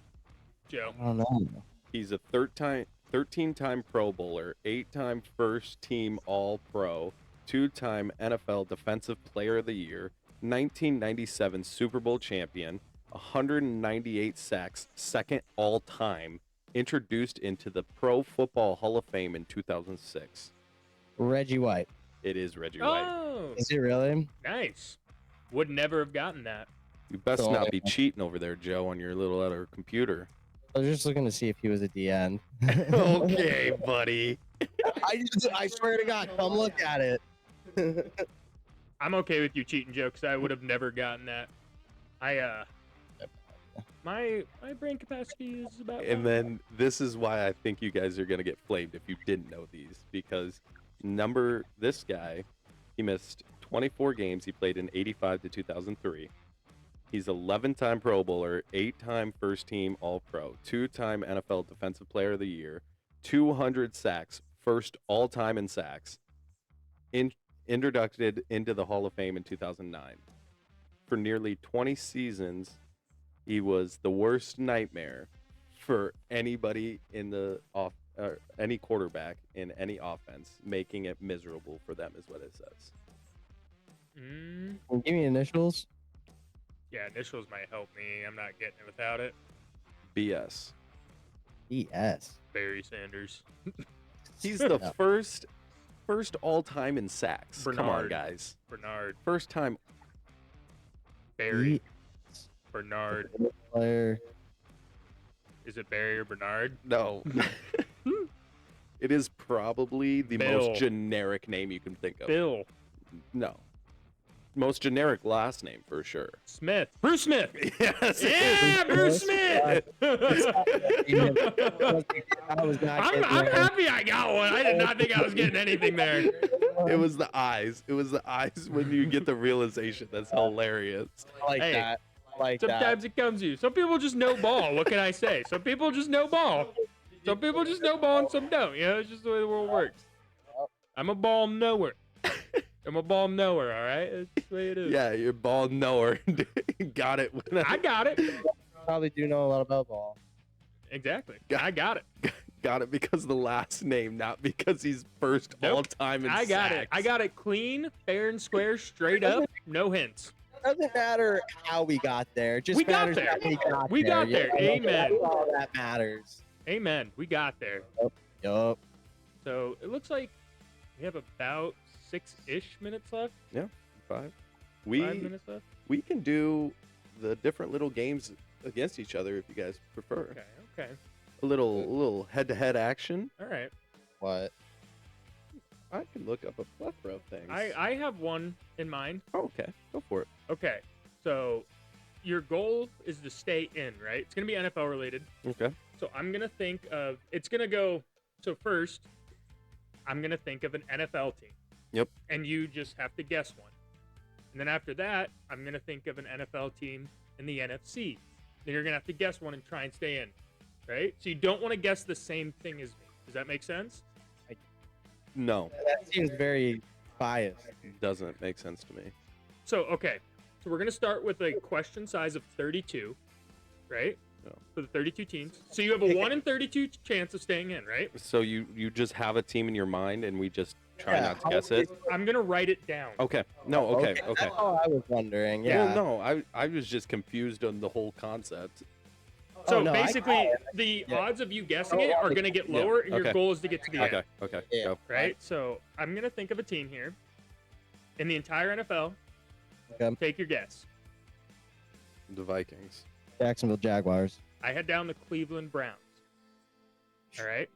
Joe. I don't know. He's a 13-time Pro Bowler, 8-time first team All-Pro, 2-time NFL Defensive Player of the Year, 1997 Super Bowl champion, 198 sacks, second all-time, introduced into the Pro Football Hall of Fame in 2006. Reggie White. It is Reggie White. Oh, Is it really? nice. Would never have gotten that. You best So- not be cheating over there, Joe, on your little other computer. I was just looking to see if he was a DN. Okay, buddy. I swear to God, come look at it. I'm okay with you cheating, Joe, because I would have never gotten that. My brain capacity is about. And then this is why I think you guys are going to get flamed if you didn't know these, because this guy, he missed 24 games. He played in 85 to 2003. He's 11-time Pro Bowler, 8-time first team All-Pro, 2-time NFL Defensive Player of the Year, 200 sacks, first all-time in sacks, introduced into the Hall of Fame in 2009. For nearly 20 seasons, he was the worst nightmare for anybody in the any quarterback in any offense, making it miserable for them, is what it says. Give me initials. Yeah, initials might help me. I'm not getting it without it. BS. ES. Barry Sanders. He's the No. first all time in sacks. Come on, Bernard. guys. Bernard. First time. Barry. Bernard. Player. Is it Barry or Bernard? No. It is probably the Bill. most generic name you can think of. Bill. No. most generic last name for sure. Smith. Bruce Smith. Yes. Yeah, Bruce Smith. I was not I'm getting there. happy I got one. I did not think I was getting anything there. It was the eyes. It was the eyes when you get the realization. That's hilarious. I like Hey, that. I like that. Sometimes it comes to you. Some people just know ball. What can I say? Some people just know ball. Some people just know ball and some don't. You know, it's just the way the world works. I'm a ball knower. I'm a ball knower, all right? That's just the way it is. Yeah, you're ball knower. Got it. I got it. Probably do know a lot about ball. Exactly. I got it. Got it because of the last name, not because he's first Nope. all time in I got it. sacks. I got it clean, fair and square, straight up, no hints. Doesn't matter how we got there. It just We got matters there. that we got We there. got there. Yeah, Amen. That's all that matters. Amen. We got there. Yup. So it looks like we have about 6-ish minutes left. 5. 5 We minutes left. we can do the different little games against each other if you guys prefer. Okay. Okay. A little head-to-head action. All right. What? I can look up a plethora of things. I have one in mind. Oh, okay, go for it. Okay. So your goal is to stay in, right? It's going to be NFL related. Okay. So I'm going to think of it's going to go so first I'm going to think of an NFL team. Yep. And you just have to guess one. And then after that, I'm going to think of an NFL team in the NFC. Then you're going to have to guess one and try and stay in, right? So you don't want to guess the same thing as me. Does that make sense? No, That seems very biased. doesn't make sense to me. So, okay. So we're going to start with a question size of 32, right? No. For the 32 teams. So you have a 1 in 32 chance of staying in, right? So you just have a team in your mind, and we just try Yeah, not to how guess would it. I'm going to write it down. Okay. No. Okay. Okay. That's all I was wondering. Yeah. Well, no, I was just confused on the whole concept. So Oh, no, I basically, got it. the Yeah. odds of you guessing it are going to get lower, and your okay. goal is to get to the end, Okay. Okay. Yeah. Go. right? So I'm going to think of a team here in the entire NFL. Okay. Take your guess. The Vikings. Jacksonville Jaguars. I had down the Cleveland Browns. All right.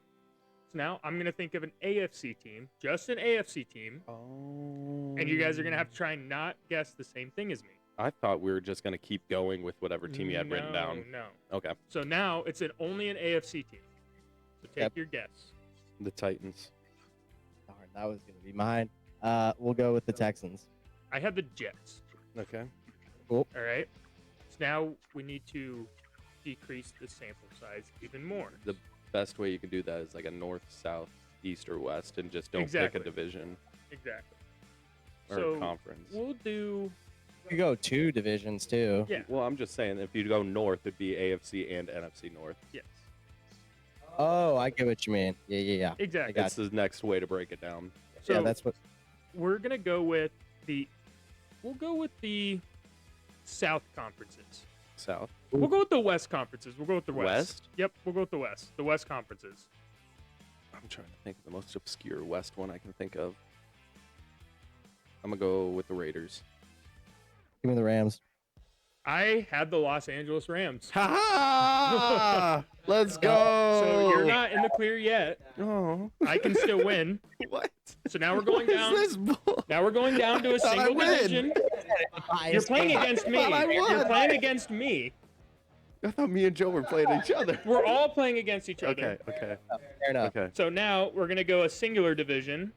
So now I'm going to think of an AFC team, just an AFC team, Oh. and you guys are going to have to try and not guess the same thing as me. I thought we were just gonna keep going with whatever team you had written down. No. Okay. So now it's only an AFC team. So take Yep. your guess. The Titans. Darn, that was gonna be mine. We'll go with the Texans. I had the Jets. Okay. All right. So now we need to decrease the sample size even more. The best way you can do that is like a north, south, east, or west, and just don't Exactly. pick a division Exactly. or So conference. we'll do. We could go 2 divisions too. Yeah. Well, I'm just saying, if you go north, it'd be AFC and NFC North. Yes. Oh, I get what you mean. Yeah. Exactly. got That's the next way to break it down. So yeah, that's what. we're gonna go with the. We'll go with the South conferences. South. We'll go with the West conferences. We'll go with the West. West? Yep. We'll go with the West. The West conferences. I'm trying to think of the most obscure West one I can think of. I'm gonna go with the Raiders. Give me the Rams. I had the Los Angeles Rams. Ha ha! Let's go. So you're not in the clear yet. Oh. I can still win. What? So now we're going What down. is this bull? Now we're going down to a thought I single win. division. You're playing against me. thought I You're won. playing against me. I thought me and Joe were playing each other. We're all playing against each other. Okay. Okay. Fair enough. Okay. So now we're gonna go a singular division.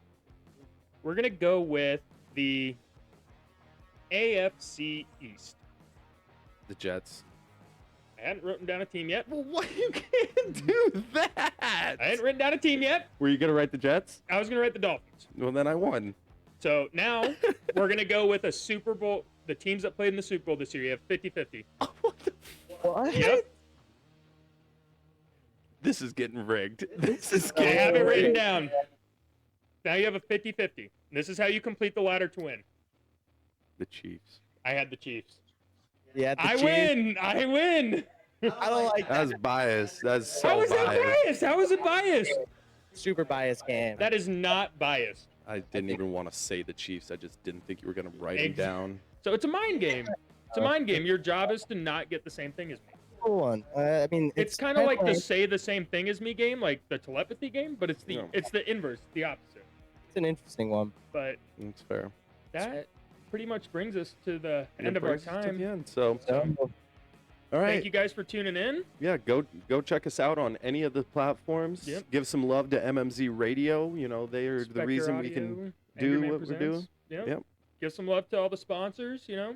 We're gonna go with the AFC East. The Jets. I hadn't written down a team yet. Well, what? You can't do that. I hadn't written down a team yet. Were you gonna write the Jets? I was gonna write the Dolphins. Well, then I won. So now we're gonna go with a Super Bowl. The teams that played in the Super Bowl this year, you have 50-50. What the? What? Yep. This is getting rigged. This is I getting have it written rigged. down. Now you have a 50-50. This is how you complete the ladder to win. The Chiefs. I had the Chiefs. Yeah, the I Chiefs. win. I win. I don't like that. That's biased. That's so How is that biased. biased? How is it biased? Super biased game. That is not biased. I didn't even want to say the Chiefs. I just didn't think you were gonna write them Ex- down. So it's a mind game. It's a mind game. Your job is to not get the same thing as me. Cool one. I mean, It's kind of like the kinda say the same thing as me game, like the telepathy game, but it's Yeah. the inverse, the opposite. It's an interesting one. But That's fair. that pretty much brings us to the And end it of our brings us to the time. end. So, So, all right. Thank you guys for tuning in. Yeah, go check us out on any of the platforms. Yep. Give some love to MMZ Radio. You know, they are the Spectre reason we Audio, can do Angry Man what we're doing. Presents. Yep. Yep. Give some love to all the sponsors, you know.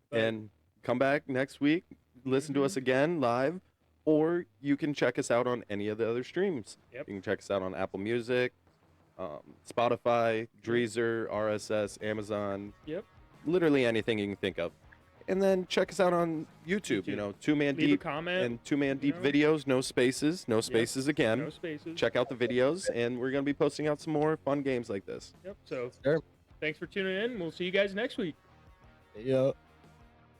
But- And come back next week, listen to us again live, or you can check us out on any of the other streams. Yep. You can check us out on Apple Music, Spotify, Deezer, RSS, Amazon, Yep. literally anything you can think of. And then check us out on YouTube. You YouTube. know, Two Man Leave a Deep comment. and Two Man Deep know. videos, no spaces, again. No spaces. Check out the videos, and we're gonna be posting out some more fun games like this. Yep. So Sure. thanks for tuning in. We'll see you guys next week. yeah.